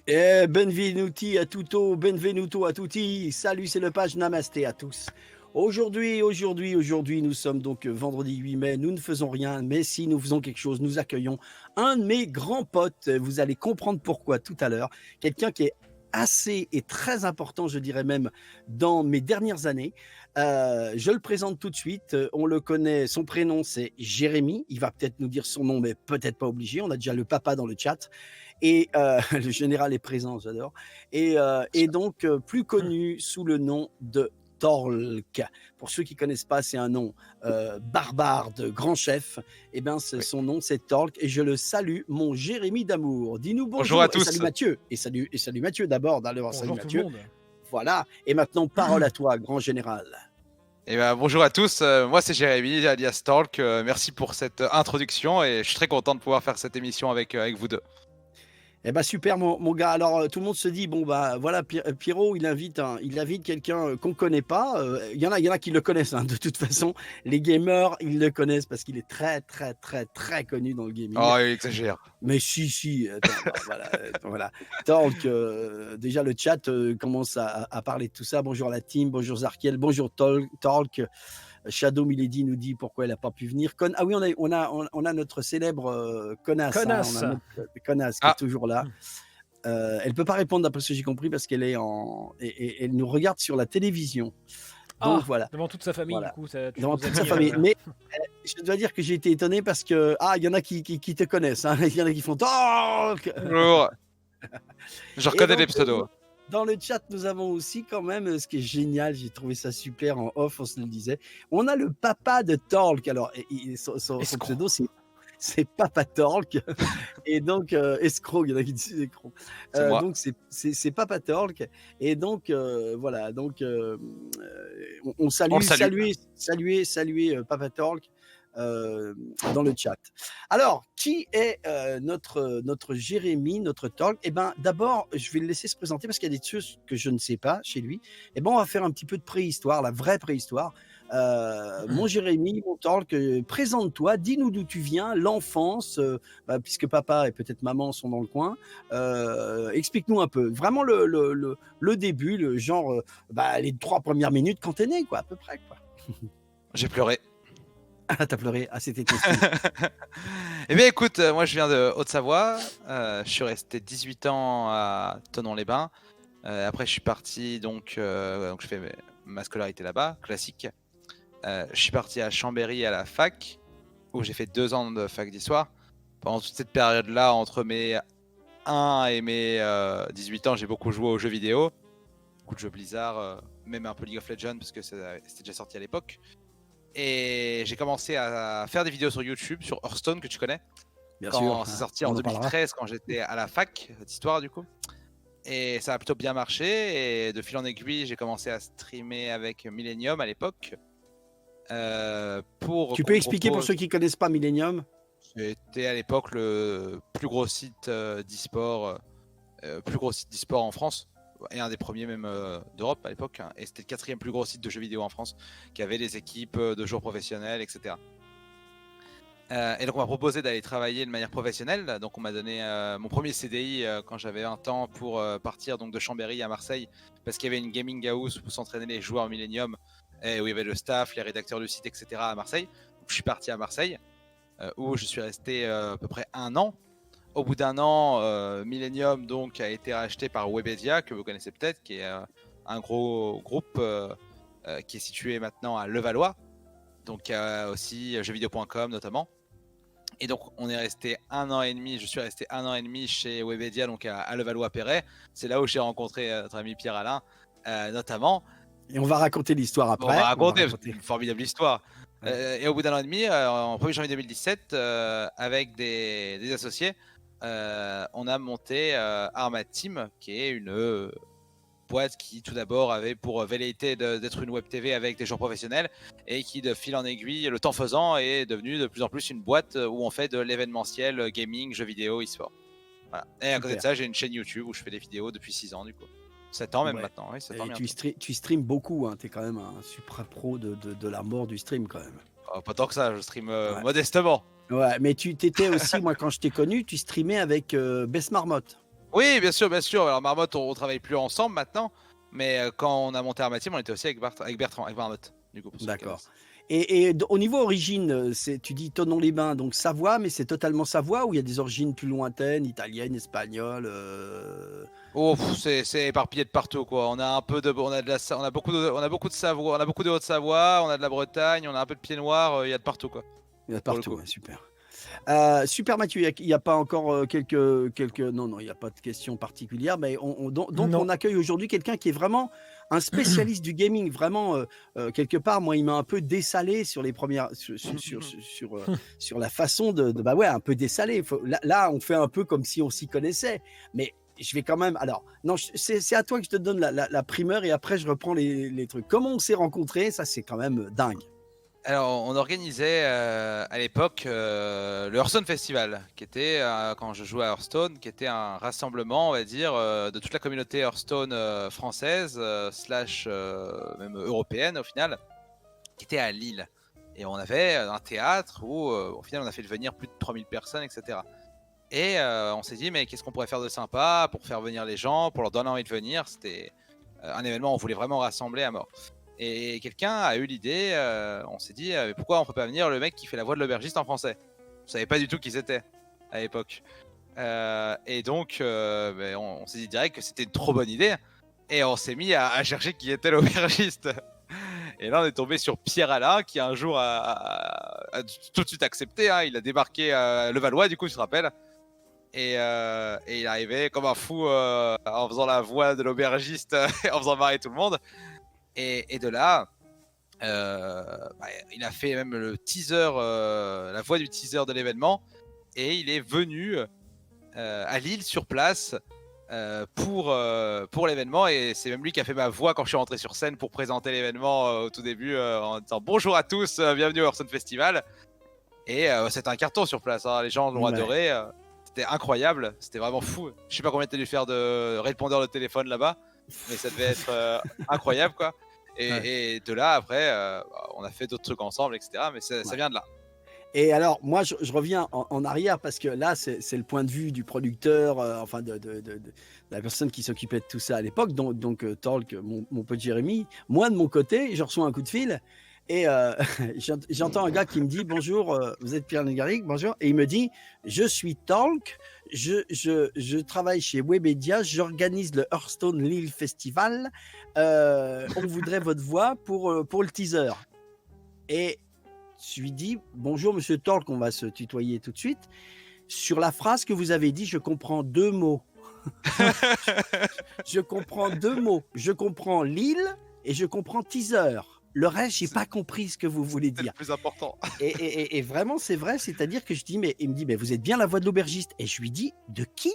Benvenuti a tutto, benvenuto a tutti. Salut, c'est le page Namasté à tous. Aujourd'hui, nous sommes donc vendredi 8 mai. Nous ne faisons rien, mais si nous faisons quelque chose, nous accueillons un de mes grands potes. Vous allez comprendre pourquoi tout à l'heure. Quelqu'un qui est assez et très important, je dirais même, dans mes dernières années. Je le présente tout de suite. On le connaît, son prénom c'est Jérémy. Il va peut-être nous dire son nom, mais peut-être pas obligé. On a déjà le papa dans le chat. Et le général est présent, j'adore. Et donc, plus connu sous le nom de Torlk. Pour ceux qui ne connaissent pas, c'est un nom barbare de grand chef. Eh bien, Oui. son nom, c'est Torlk. Et je le salue, mon Jérémy d'amour. Dis-nous Bonjour à bonjour. Et tous. salut Mathieu. Et salut Mathieu d'abord. Salut Bonjour tout Mathieu. le monde. Voilà. Et maintenant, parole à toi, grand général. Bonjour à tous, moi c'est Jérémy alias Talk, merci pour cette introduction et je suis très content de pouvoir faire cette émission avec vous deux. Eh ben super mon gars. Alors tout le monde se dit bon bah voilà Pierrot il invite quelqu'un qu'on connaît pas. Il y en a qui le connaissent hein, de toute façon. Les gamers ils le connaissent parce qu'il est très très très très connu dans le gaming. Oh il exagère. Mais si attends, voilà. Talk déjà le chat commence à parler de tout ça. Bonjour la team, bonjour Zarkiel, bonjour Talk. Shadow Milady nous dit pourquoi elle n'a pas pu venir. Ah oui, on a notre célèbre Connasse. Connasse. On a notre Connasse qui est toujours là. Elle ne peut pas répondre d'après ce que j'ai compris parce qu'elle est et elle nous regarde sur la télévision. Donc voilà. Devant toute sa famille, Voilà. du coup. Ça, Devant toute sa famille. Mais je dois dire que j'ai été étonné parce que il y en a qui te connaissent. Hein. Il y en a qui font Talk. Bonjour. Je reconnais les pseudos. Dans le chat, nous avons aussi quand même, ce qui est génial, j'ai trouvé ça super en off, on se le disait. On a le papa de Talk. Alors, son pseudo, c'est Papa Talk. Et donc, escroc, il y en a qui disent escroc. Donc, c'est Papa Talk. Et donc, voilà. Donc, on saluer Papa Talk. Dans le chat. Alors, qui est notre Jérémy, notre Talk? Eh bien, d'abord, je vais le laisser se présenter parce qu'il y a des choses que je ne sais pas chez lui. Eh bien, on va faire un petit peu de préhistoire, la vraie préhistoire. Mon Jérémy, mon Talk, présente-toi, dis-nous d'où tu viens, l'enfance, puisque papa et peut-être maman sont dans le coin. Explique-nous un peu, vraiment le début, le genre, les 3 premières minutes quand t'es né, quoi, à peu près, quoi. J'ai pleuré. Ah, t'as pleuré. Ah, c'était ton Eh bien écoute, moi je viens de Haute-Savoie, je suis resté 18 ans à Thonon-les-Bains. Après je suis parti, donc je fais ma scolarité là-bas, classique. Je suis parti à Chambéry à la fac, où j'ai fait 2 ans de fac d'histoire. Pendant toute cette période-là, entre mes 1 et mes 18 ans, j'ai beaucoup joué aux jeux vidéo. Beaucoup de jeux Blizzard, même un peu League of Legends, parce que c'était déjà sorti à l'époque. Et j'ai commencé à faire des vidéos sur YouTube, sur Hearthstone, que tu connais. Bien quand sûr. c'est sorti en 2013, quand j'étais à la fac d'histoire du coup. Et ça a plutôt bien marché. Et de fil en aiguille, j'ai commencé à streamer avec Millennium à l'époque. Tu peux expliquer pour ceux qui ne connaissent pas Millennium? C'était à l'époque le plus gros site d'e-sport, en France. Et un des premiers même d'Europe à l'époque, hein. Et c'était le 4e plus gros site de jeux vidéo en France, qui avait des équipes de joueurs professionnels, etc. Et donc on m'a proposé d'aller travailler de manière professionnelle. Donc on m'a donné mon premier CDI quand j'avais 20 ans pour partir donc de Chambéry à Marseille, parce qu'il y avait une gaming house où s'entraînaient les joueurs Millennium, et où il y avait le staff, les rédacteurs du site, etc. à Marseille. Donc je suis parti à Marseille, où je suis resté à peu près 1 an. Au bout d'1 an, Millennium donc a été racheté par Webedia, que vous connaissez peut-être, qui est un gros groupe qui est situé maintenant à Levallois, donc aussi jeuxvideo.com notamment. Et donc on est resté 1 an et demi, je suis resté 1 an et demi chez Webedia, donc à Levallois-Perret. C'est là où j'ai rencontré notre ami Pierre-Alain notamment. Et on va raconter l'histoire après. On va raconter une formidable histoire. Et au bout d'1 an et demi, en 1er janvier 2017, avec des associés, on a monté Armad Team, qui est une boîte qui tout d'abord avait pour velléité d'être une web TV avec des joueurs professionnels, et qui de fil en aiguille, le temps faisant, est devenue de plus en plus une boîte où on fait de l'événementiel gaming, jeux vidéo, e-sport. Voilà. Et à côté de ça, j'ai une chaîne YouTube où je fais des vidéos depuis 6 ans du coup. 7 ans même maintenant. Oui, 7 ans tu streames beaucoup, hein. Tu es quand même un super pro de la mort du stream quand même. Pas tant que ça, je stream modestement. Ouais, mais tu t'étais aussi, moi quand je t'ai connu, tu streamais avec Bess Marmotte. Oui, bien sûr, bien sûr. Alors Marmotte, on travaille plus ensemble maintenant, mais quand on a monté Arma Team, on était aussi avec Bertrand, avec Marmotte, du coup, pour ceux qui D'accord. connaissent. Au niveau origine, tu dis Thonon-les-Bains, donc Savoie, mais c'est totalement Savoie ou il y a des origines plus lointaines, italiennes, espagnoles Oh, c'est éparpillé de partout, quoi. On a un peu de, on a de la, on a beaucoup de Savoie, on a beaucoup de Haute-Savoie, on a de la Bretagne, on a un peu de Pied Noir, il y a de partout, quoi, Il y en a pour le partout, coup. ouais, super. Super Mathieu, il n'y a pas encore quelques... Non, non, il n'y a pas de questions particulières, mais donc Non. on accueille aujourd'hui quelqu'un qui est vraiment un spécialiste du gaming, vraiment, quelque part, moi, il m'a un peu dessalé sur les premières... sur la façon bah ouais, un peu dessalé. Là, on fait un peu comme si on s'y connaissait, mais je vais quand même... Alors, non, c'est à toi que je te donne la primeur et après, je reprends les trucs. Comment on s'est rencontrés, ça, c'est quand même dingue. Alors, on organisait à l'époque le Hearthstone Festival, qui était, quand je jouais à Hearthstone, qui était un rassemblement, on va dire, de toute la communauté Hearthstone française, slash même européenne au final, qui était à Lille. Et on avait un théâtre où, au final, on a fait venir plus de 3000 personnes, etc. Et on s'est dit, mais qu'est-ce qu'on pourrait faire de sympa pour faire venir les gens, pour leur donner envie de venir. C'était un événement où on voulait vraiment rassembler à mort. Et quelqu'un a eu l'idée, on s'est dit, mais pourquoi on peut pas venir le mec qui fait la voix de l'aubergiste en français? On savait pas du tout qui c'était à l'époque. Et donc, on s'est dit direct que c'était une trop bonne idée. Et on s'est mis à chercher qui était l'aubergiste. Et là, on est tombé sur Pierre Alain, qui un jour a tout de suite accepté. Hein. Il a débarqué à Levallois, du coup, je te rappelle. Et il arrivait comme un fou en faisant la voix de l'aubergiste, en faisant marrer tout le monde. Et de là, il a fait même le teaser, la voix du teaser de l'événement. Et il est venu à Lille sur place pour l'événement. Et c'est même lui qui a fait ma voix quand je suis rentré sur scène pour présenter l'événement au tout début en disant bonjour à tous, bienvenue au Hearthstone Festival. Et c'était un carton sur place, hein. Les gens l'ont adoré. C'était incroyable, c'était vraiment fou. Je sais pas combien t'as dû faire de répondeurs de téléphone là-bas, mais ça devait être incroyable, quoi. Et de là, après, on a fait d'autres trucs ensemble, etc. Mais ça vient de là. Et alors, moi, je reviens en arrière parce que là, c'est le point de vue du producteur, enfin de la personne qui s'occupait de tout ça à l'époque, donc Talk, mon pote Jérémy. Moi, de mon côté, je reçois un coup de fil et j'entends un gars qui me dit bonjour, vous êtes Pierre Négaric, bonjour, et il me dit je suis Talk, je travaille chez Webedia, j'organise le Hearthstone Lille Festival, on voudrait votre voix pour le teaser. Et je lui dis bonjour monsieur Talk, on va se tutoyer tout de suite. Sur la phrase que vous avez dit, je comprends 2 mots. Je comprends 2 mots. Je comprends Lille et je comprends teaser. Le reste, j'ai pas compris ce que vous voulez dire. C'est le plus important. Et vraiment, c'est vrai, c'est-à-dire que je dis, mais il me dit, mais vous êtes bien la voix de l'aubergiste. Et je lui dis, de qui?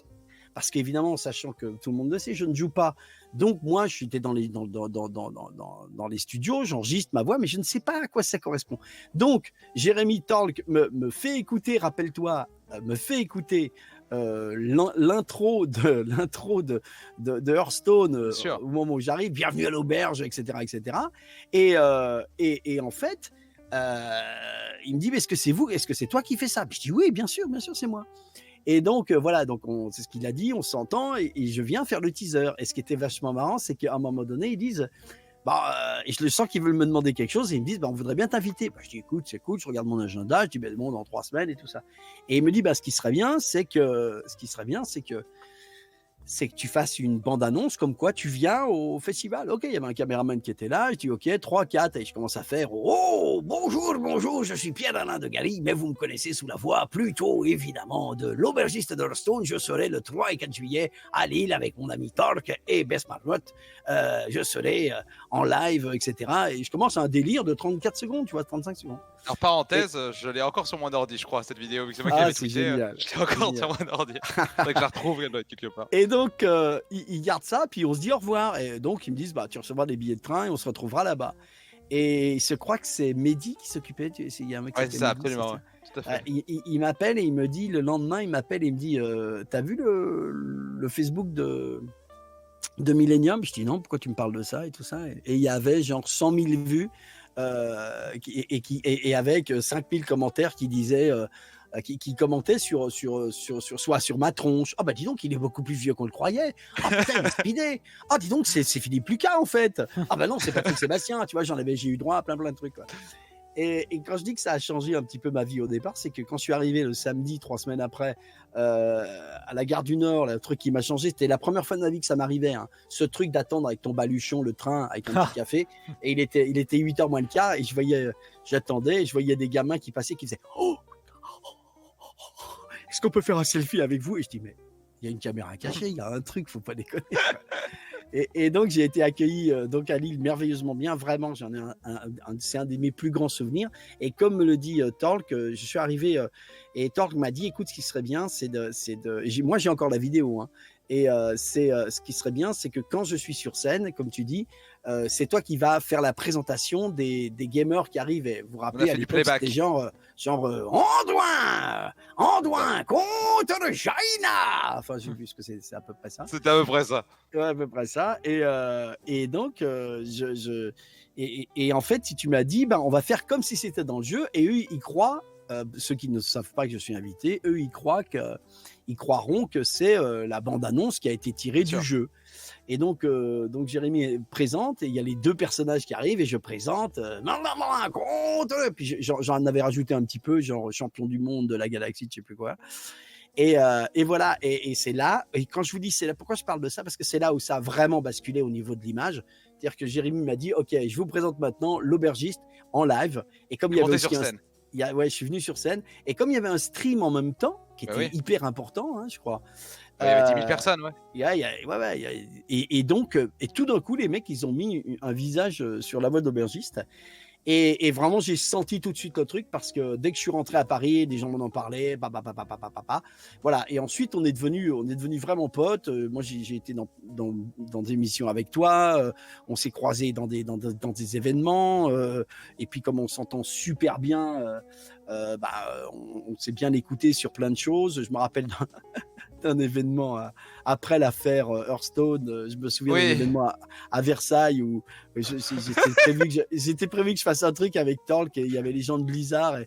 Parce qu'évidemment, sachant que tout le monde le sait, je ne joue pas. Donc moi, je suis dans les studios, j'enregistre ma voix, mais je ne sais pas à quoi ça correspond. Donc, Jérémy Talk me fait écouter, rappelle-toi, me fait écouter l'intro de Hearthstone au moment où j'arrive, bienvenue à l'auberge, etc., etc. Et en fait, il me dit, mais est-ce que c'est vous, est-ce que c'est toi qui fais ça? Je dis oui, bien sûr, c'est moi. Et donc voilà, donc c'est ce qu'il a dit, on s'entend et je viens faire le teaser. Et ce qui était vachement marrant, c'est qu'à un moment donné, ils disent, et je le sens qu'ils veulent me demander quelque chose et ils me disent, on voudrait bien t'inviter. Je dis écoute, c'est cool, je regarde mon agenda, je dis bon, dans 3 semaines et tout ça. Et il me dit, ce qui serait bien, c'est que tu fasses une bande-annonce comme quoi tu viens au festival. Ok, il y avait un caméraman qui était là, je dis ok, 3, 4, et je commence à faire oh, bonjour, je suis Pierre-Alain de Galy, mais vous me connaissez sous la voix plutôt évidemment de l'aubergiste d'Hearthstone. Je serai le 3 et 4 juillet à Lille avec mon ami Torque et Bess Marmotte. Je serai en live, etc. Et je commence un délire de 34 secondes, tu vois, 35 secondes. Alors, parenthèse, je l'ai encore sur mon ordi, je crois, cette vidéo, vu que c'est moi qui l'avais tweeté. Je l'ai encore sur mon ordi. Faudrait que je la retrouve, elle doit être quelque part. Et donc, ils gardent ça, puis on se dit au revoir. Et donc, ils me disent, tu recevras des billets de train et on se retrouvera là-bas. Et il se croit que c'est Mehdi qui s'occupait. Il y a un mec qui c'est ça, absolument. Ouais. Tout à fait. Il m'appelle et il me dit, le lendemain, il m'appelle et il me dit, t'as vu le Facebook de Millennium? Je dis non, pourquoi tu me parles de ça et tout ça? Et il y avait genre 100 000 vues. Et avec 5000 commentaires qui disaient qui commentait soit sur ma tronche. Ah bah dis donc, il est beaucoup plus vieux qu'on le croyait. Ah putain, il est speedé. Ah dis donc, c'est Philippe Lucas en fait. Ah bah non, c'est Patrick Sébastien. Tu vois, j'ai eu droit à plein de trucs, quoi. Et quand je dis que ça a changé un petit peu ma vie au départ, c'est que quand je suis arrivé le samedi, 3 semaines après, à la gare du Nord, le truc qui m'a changé, c'était la première fois de ma vie que ça m'arrivait. Hein. Ce truc d'attendre avec ton baluchon, le train, avec un petit café. Et il était 8h moins le quart, et j'attendais, et je voyais des gamins qui passaient, qui faisaient « Oh, est-ce qu'on peut faire un selfie avec vous ?» Et je dis « Mais il y a une caméra cachée, il y a un truc, faut pas déconner. » Et donc, j'ai été accueilli donc à Lille merveilleusement bien. Vraiment, j'en ai c'est un de mes plus grands souvenirs. Et comme me le dit Torque, je suis arrivé et Torque m'a dit, écoute, ce qui serait bien, moi, j'ai encore la vidéo. Hein, et ce qui serait bien, c'est que quand je suis sur scène, comme tu dis, c'est toi qui vas faire la présentation des gamers qui arrivent. Et vous vous rappelez, à l'époque, c'était genre Antoine contre China. Enfin, j'ai vu ce que c'est à peu près ça. C'était à peu près ça. Ouais, à peu près ça. Et donc, en fait, si tu m'as dit, on va faire comme si c'était dans le jeu, et eux, ils croient, ceux qui ne savent pas que je suis invité, eux, ils croiront que c'est la bande-annonce qui a été tirée du jeu. Et donc Jérémy présente, et il y a les deux personnages qui arrivent, et je présente contre. Puis j'en avais rajouté un petit peu, genre champion du monde de la galaxie, je sais plus quoi. Et voilà, et c'est là, et quand je vous dis c'est là, pourquoi je parle de ça, parce que c'est là où ça a vraiment basculé au niveau de l'image. C'est-à-dire que Jérémy m'a dit, ok, je vous présente maintenant l'aubergiste en live, et comme il y avait aussi sur scène. je suis venu sur scène, et comme il y avait un stream en même temps, qui était hyper important, hein, je crois. Il y avait 10 000 personnes, ouais. Et donc, et tout d'un coup, les mecs, ils ont mis un visage sur la voix d'aubergiste. Et vraiment, j'ai senti tout de suite le truc, parce que dès que je suis rentré à Paris, des gens m'en ont parlé, voilà. Et ensuite, on est devenu vraiment potes. Moi, j'ai été dans des missions avec toi. On s'est croisés dans des événements. Et puis, comme on s'entend super bien, on s'est bien écouté sur plein de choses. Je me rappelle d'un événement après l'affaire Hearthstone. Je me souviens d'un événement à Versailles où j'étais prévu que je fasse un truc avec Torque, et il y avait les gens de Blizzard,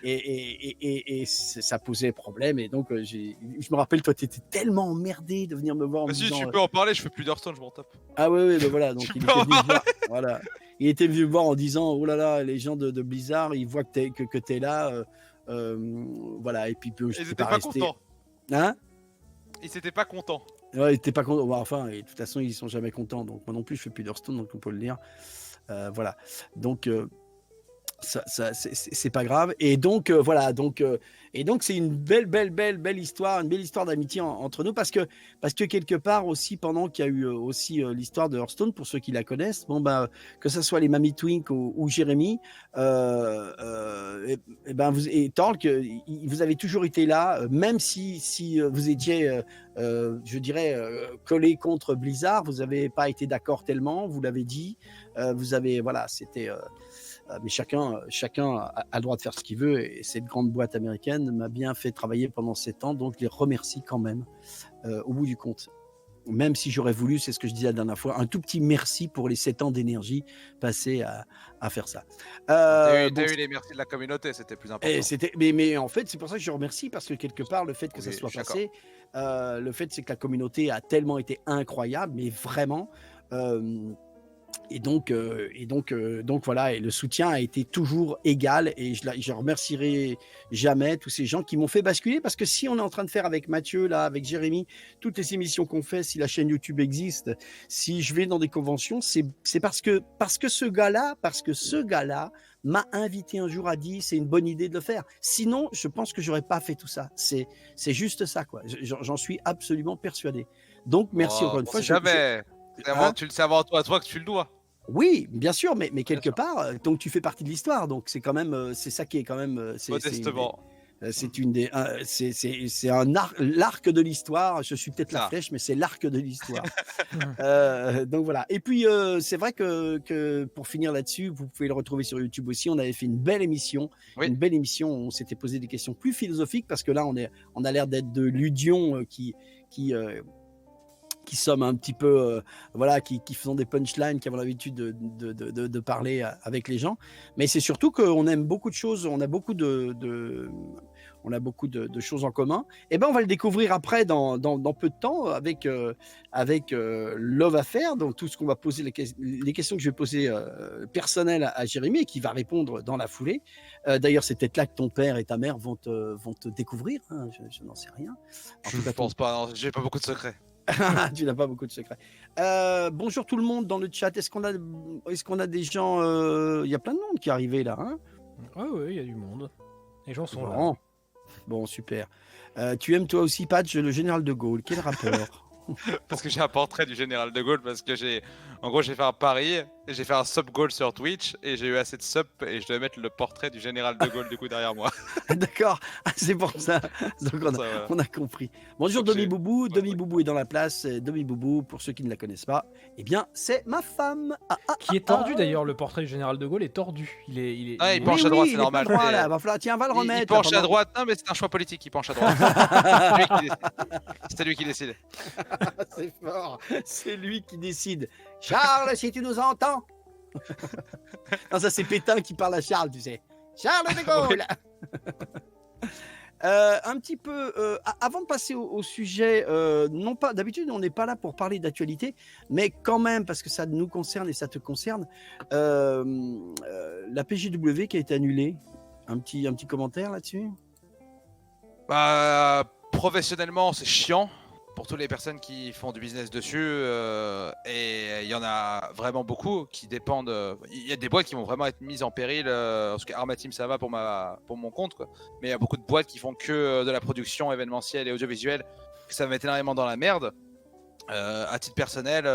et ça posait problème. Et donc, je me rappelle, toi, tu étais tellement emmerdé de venir me voir. Si tu peux en parler, je fais plus d'Hearththone, je m'en tape. Ah oui, ben voilà. Donc, il était venu me voir. Voilà. Il était venu me voir en disant, oh là là, les gens de Blizzard, ils voient que t'es là. Voilà. Et puis, je n'étais pas content. Hein? Ils n'étaient pas contents. Ouais, ils n'étaient pas contents. Enfin, et de toute façon, ils sont jamais contents. Donc, moi non plus, je fais plus d'Hearthstone, donc on peut le dire. Voilà. Donc, c'est pas grave. Et donc, voilà. Et donc, c'est une belle histoire, une belle histoire d'amitié entre nous, parce que quelque part aussi, pendant qu'il y a eu aussi l'histoire de Hearthstone, pour ceux qui la connaissent, que ce soit les Mamie Twink ou Jérémy, et Torque, vous avez toujours été là, même si vous étiez, je dirais, collé contre Blizzard, vous n'avez pas été d'accord tellement, vous l'avez dit, c'était. Mais chacun a le droit de faire ce qu'il veut, et cette grande boîte américaine m'a bien fait travailler pendant 7 ans, donc je les remercie quand même au bout du compte. Même si j'aurais voulu, c'est ce que je disais la dernière fois, un tout petit merci pour les 7 ans d'énergie passés à faire ça. T'as eu les merci de la communauté, c'était plus important. Mais en fait, c'est pour ça que je remercie, parce que quelque part, le fait que ça soit passé, le fait, c'est que la communauté a tellement été incroyable, mais vraiment. Et donc voilà, et le soutien a été toujours égal, et je remercierai jamais tous ces gens qui m'ont fait basculer, parce que si on est en train de faire avec Mathieu, là, avec Jérémy, toutes les émissions qu'on fait, si la chaîne YouTube existe, si je vais dans des conventions, c'est parce que ce gars-là m'a invité un jour, a dit c'est une bonne idée de le faire. Sinon, je pense que j'aurais pas fait tout ça. C'est juste ça, quoi. J'en suis absolument persuadé. Donc merci encore une fois. C'est avant toi que tu le dois. Oui, bien sûr, mais quelque part, donc tu fais partie de l'histoire, donc c'est quand même, c'est ça qui est quand même, modestement. C'est l'arc de l'histoire. Je suis peut-être la flèche, mais c'est l'arc de l'histoire. Donc voilà. Et puis c'est vrai que pour finir là-dessus, vous pouvez le retrouver sur YouTube aussi. On avait fait une belle émission, On s'était posé des questions plus philosophiques, parce que là, on a l'air d'être de Ludion qui sommes un petit peu, qui faisons des punchlines, qui avons l'habitude de parler avec les gens. Mais c'est surtout qu'on aime beaucoup de choses, on a on a beaucoup de choses en commun. Et ben, on va le découvrir après dans peu de temps avec Love Affair. Donc tout ce qu'on va poser, les questions que je vais poser personnelles à Jérémy et qui va répondre dans la foulée. D'ailleurs, c'est peut-être là que ton père et ta mère vont te découvrir. Hein, je n'en sais rien. En tout cas, Je pense pas, j'ai pas beaucoup de secrets. tu n'as pas beaucoup de secrets. Bonjour tout le monde dans le chat. Est-ce qu'on a des gens? Il y a plein de monde qui est arrivé là. Hein, oui, il y a du monde. Les gens sont là. Bon, super. Tu aimes toi aussi, Patch, le général de Gaulle? Quel rappeur? Parce que j'ai un portrait du général de Gaulle, parce que en gros, j'ai fait un pari, j'ai fait un sub goal sur Twitch, et j'ai eu assez de sub, et je devais mettre le portrait du général de Gaulle du coup derrière moi. D'accord, c'est pour ça. Donc on a compris. Bonjour Domi Boubou, Domi Boubou est dans la place. Domi Boubou, pour ceux qui ne la connaissent pas, eh bien c'est ma femme. Qui est tordu d'ailleurs, le portrait du général de Gaulle est tordu. Il penche à droite, c'est normal. Tiens, va le remettre. Il penche à droite, non mais c'est un choix politique, il penche à droite. C'est lui qui décide. C'est fort, c'est lui qui décide. Charles, si tu nous entends. Non, ça c'est Pétain qui parle à Charles, tu sais. Charles de Gaulle. Un petit peu, avant de passer au sujet, non pas d'habitude on n'est pas là pour parler d'actualité, mais quand même parce que ça nous concerne et ça te concerne, la PGW qui a été annulée. Un petit commentaire là-dessus? Professionnellement, c'est chiant pour toutes les personnes qui font du business dessus, et il y en a vraiment beaucoup qui dépendent. Il y a des boîtes qui vont vraiment être mises en péril, parce que Armateam ça va pour mon compte, quoi. Mais il y a beaucoup de boîtes qui font que de la production événementielle et audiovisuelle, que ça va mettre énormément dans la merde. À titre personnel,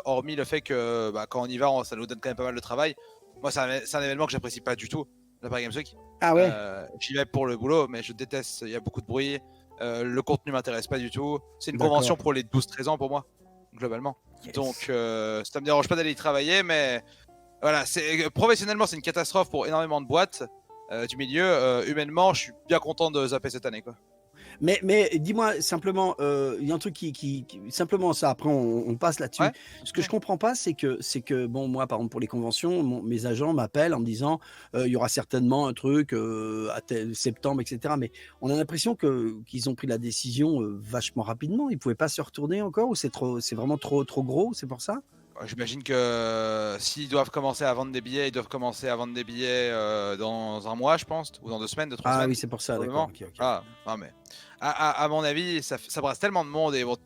hormis le fait que quand on y va, ça nous donne quand même pas mal de travail. Moi, c'est un événement que j'apprécie pas du tout, la Paris Games Week. Ah ouais. J'y vais pour le boulot, mais je déteste. Il y a beaucoup de bruit. Le contenu m'intéresse pas du tout. C'est une convention pour les 12-13 ans pour moi, globalement. Yes. Donc ça me dérange pas d'aller y travailler, mais voilà, professionnellement c'est une catastrophe pour énormément de boîtes du milieu. Humainement, je suis bien content de zapper cette année, quoi. Mais dis-moi simplement, il y a un truc qui simplement ça. Après, on passe là-dessus. Ouais. Ce que je comprends pas, c'est que bon, moi, par exemple, pour les conventions, mes agents m'appellent en me disant, il y aura certainement un truc à septembre, etc. Mais on a l'impression qu'ils ont pris la décision vachement rapidement. Ils pouvaient pas se retourner encore, ou c'est vraiment trop gros, c'est pour ça? J'imagine que s'ils doivent commencer à vendre des billets, ils doivent commencer à vendre des billets dans un mois, je pense, ou dans 2 semaines, 3 semaines. Ah oui, c'est pour ça, d'accord. Okay. Ah, non, mais à mon avis, ça brasse tellement de monde, et bon,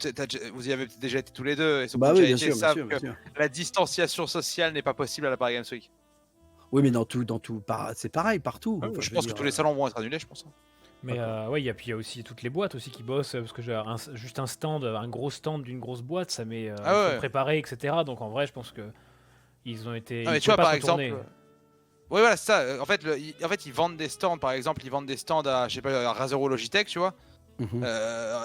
vous y avez déjà été tous les deux, et bien sûr. La distanciation sociale n'est pas possible à la Paris Games Week. Oui, mais dans tout, c'est pareil partout. Ouais, je pense que tous les salons vont être annulés, je pense. Mais il y a aussi toutes les boîtes aussi qui bossent, parce que juste un stand, un gros stand d'une grosse boîte, ça met faut préparer, etc. Donc en vrai, je pense que ils ont été. Mais tu vois, par exemple, oui, voilà, c'est ça. En fait, ils vendent des stands, par exemple, à, je sais pas, à Razer ou Logitech, tu vois.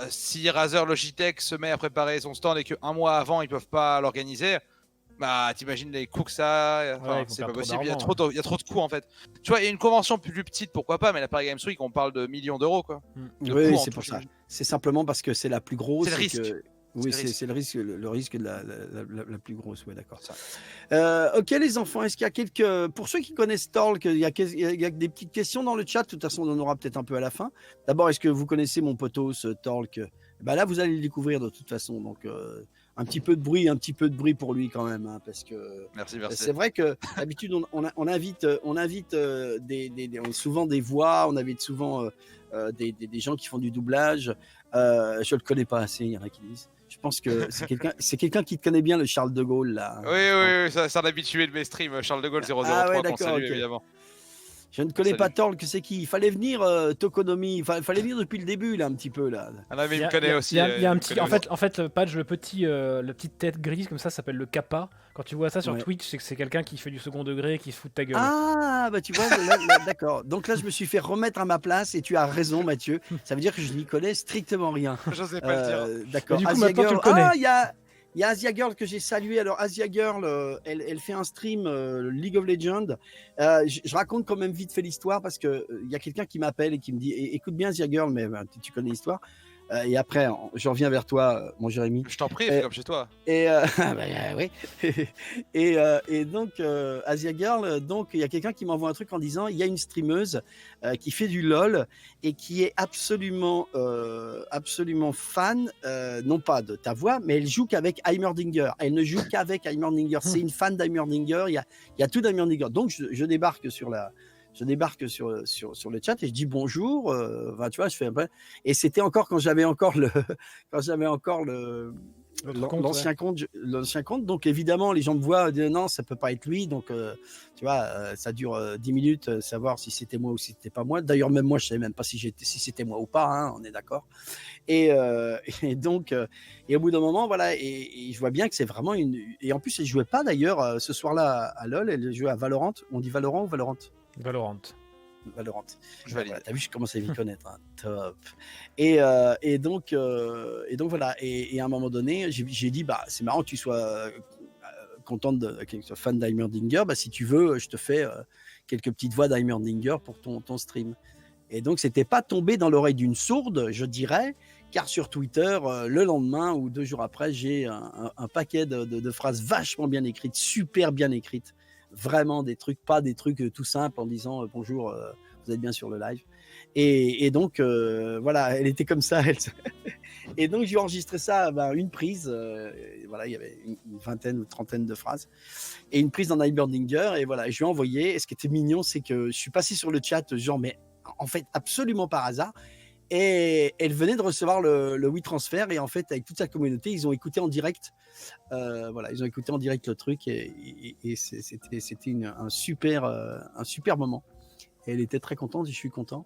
Si Razer Logitech se met à préparer son stand et qu'un mois avant ils peuvent pas l'organiser, t'imagines les coûts que ça, c'est pas possible. Il y a trop de coûts, en fait. Tu vois, il y a une convention plus petite, pourquoi pas, mais la Paris Games Week, on parle de millions d'euros, quoi. Oui, c'est pour ça. C'est simplement parce que c'est la plus grosse. C'est le risque. Oui, c'est le risque de la plus grosse, ouais, d'accord. Ok, les enfants, est-ce qu'il y a quelques... Pour ceux qui connaissent Torque, il y a des petites questions dans le chat. De toute façon, on en aura peut-être un peu à la fin. D'abord, est-ce que vous connaissez mon potos Torque? Là, vous allez le découvrir de toute façon. Donc, un petit peu de bruit pour lui quand même, hein, parce que merci. C'est vrai que d'habitude, on invite souvent des voix, on invite souvent des gens qui font du doublage. Je le connais pas assez, il y en a qui disent. Je pense que c'est quelqu'un qui te connaît bien, le Charles de Gaulle, là. Oui, c'est un habitué de mes streams, Charles de Gaulle 003, qu'on salue, évidemment. Je ne connais pas Torque, c'est qui? Il fallait venir, Tokonomi, il fallait venir depuis le début, là, un petit peu, là. Ah, mais il me connaît aussi. Il y a un petit... En fait, Patch, le petite tête grise, comme ça s'appelle le Kappa. Quand tu vois ça sur Twitch, c'est que c'est quelqu'un qui fait du second degré, qui se fout de ta gueule. Ah, tu vois, d'accord. Donc là, je me suis fait remettre à ma place, et tu as raison, Mathieu. Ça veut dire que je n'y connais strictement rien. Je sais pas le dire. D'accord. Du coup, maintenant, tu le connais. Il y a Asia Girl que j'ai salué. Alors, Asia Girl, elle fait un stream League of Legends. Je raconte quand même vite fait l'histoire parce qu'il y a quelqu'un qui m'appelle et qui me dit écoute bien Asia Girl, mais tu connais l'histoire. Et après, je reviens vers toi, mon Jérémy. Je t'en prie, fais comme chez toi. Et oui. Et donc Asia Girl, donc il y a quelqu'un qui m'envoie un truc en disant il y a une streameuse qui fait du LOL et qui est absolument fan, non pas de ta voix, mais elle joue qu'avec Heimerdinger. Elle ne joue qu'avec Heimerdinger. C'est une fan d'Heimerdinger. Il y a tout d'Heimerdinger. Donc je débarque sur le chat et je dis bonjour. Tu vois, je fais un peu. Et c'était encore quand j'avais encore l'ancien compte. Donc évidemment, les gens me voient, disent non, ça peut pas être lui. Donc tu vois, ça dure 10 minutes, savoir si c'était moi ou si c'était pas moi. D'ailleurs, même moi, je savais même pas si c'était moi ou pas. Hein, on est d'accord. Et donc, et au bout d'un moment, voilà, et je vois bien que c'est vraiment une. Et en plus, elle jouait pas d'ailleurs ce soir-là à LoL. Elle jouait à Valorant. On dit Valorant ou Valorant? Valorant. Je valide. Voilà, t'as vu, je commence à m'y connaître. Hein. Top. Et donc voilà. Et à un moment donné, j'ai dit, bah, c'est marrant que tu sois contente que tu sois fan d'Heimerdinger. Bah, si tu veux, je te fais quelques petites voix d'Heimerdinger pour ton stream. Et donc, c'était pas tombé dans l'oreille d'une sourde, je dirais, car sur Twitter, le lendemain ou 2 jours après, j'ai un paquet de phrases vachement bien écrites, super bien écrites. Vraiment des trucs, pas des trucs tout simples en disant bonjour, vous êtes bien sur le live. Et donc, voilà, elle était comme ça. Et donc, j'ai enregistré ça, une prise. Voilà, il y avait une vingtaine ou trentaine de phrases. Et une prise dans Heimerdinger. Et voilà, je lui ai envoyé. Et ce qui était mignon, c'est que je suis passé sur le chat, genre, mais en fait, absolument par hasard. Et elle venait de recevoir le WeTransfer. Et en fait, avec toute sa communauté, ils ont écouté en direct. Voilà, ils ont écouté en direct le truc. Et c'était un super moment. Et elle était très contente et je suis content.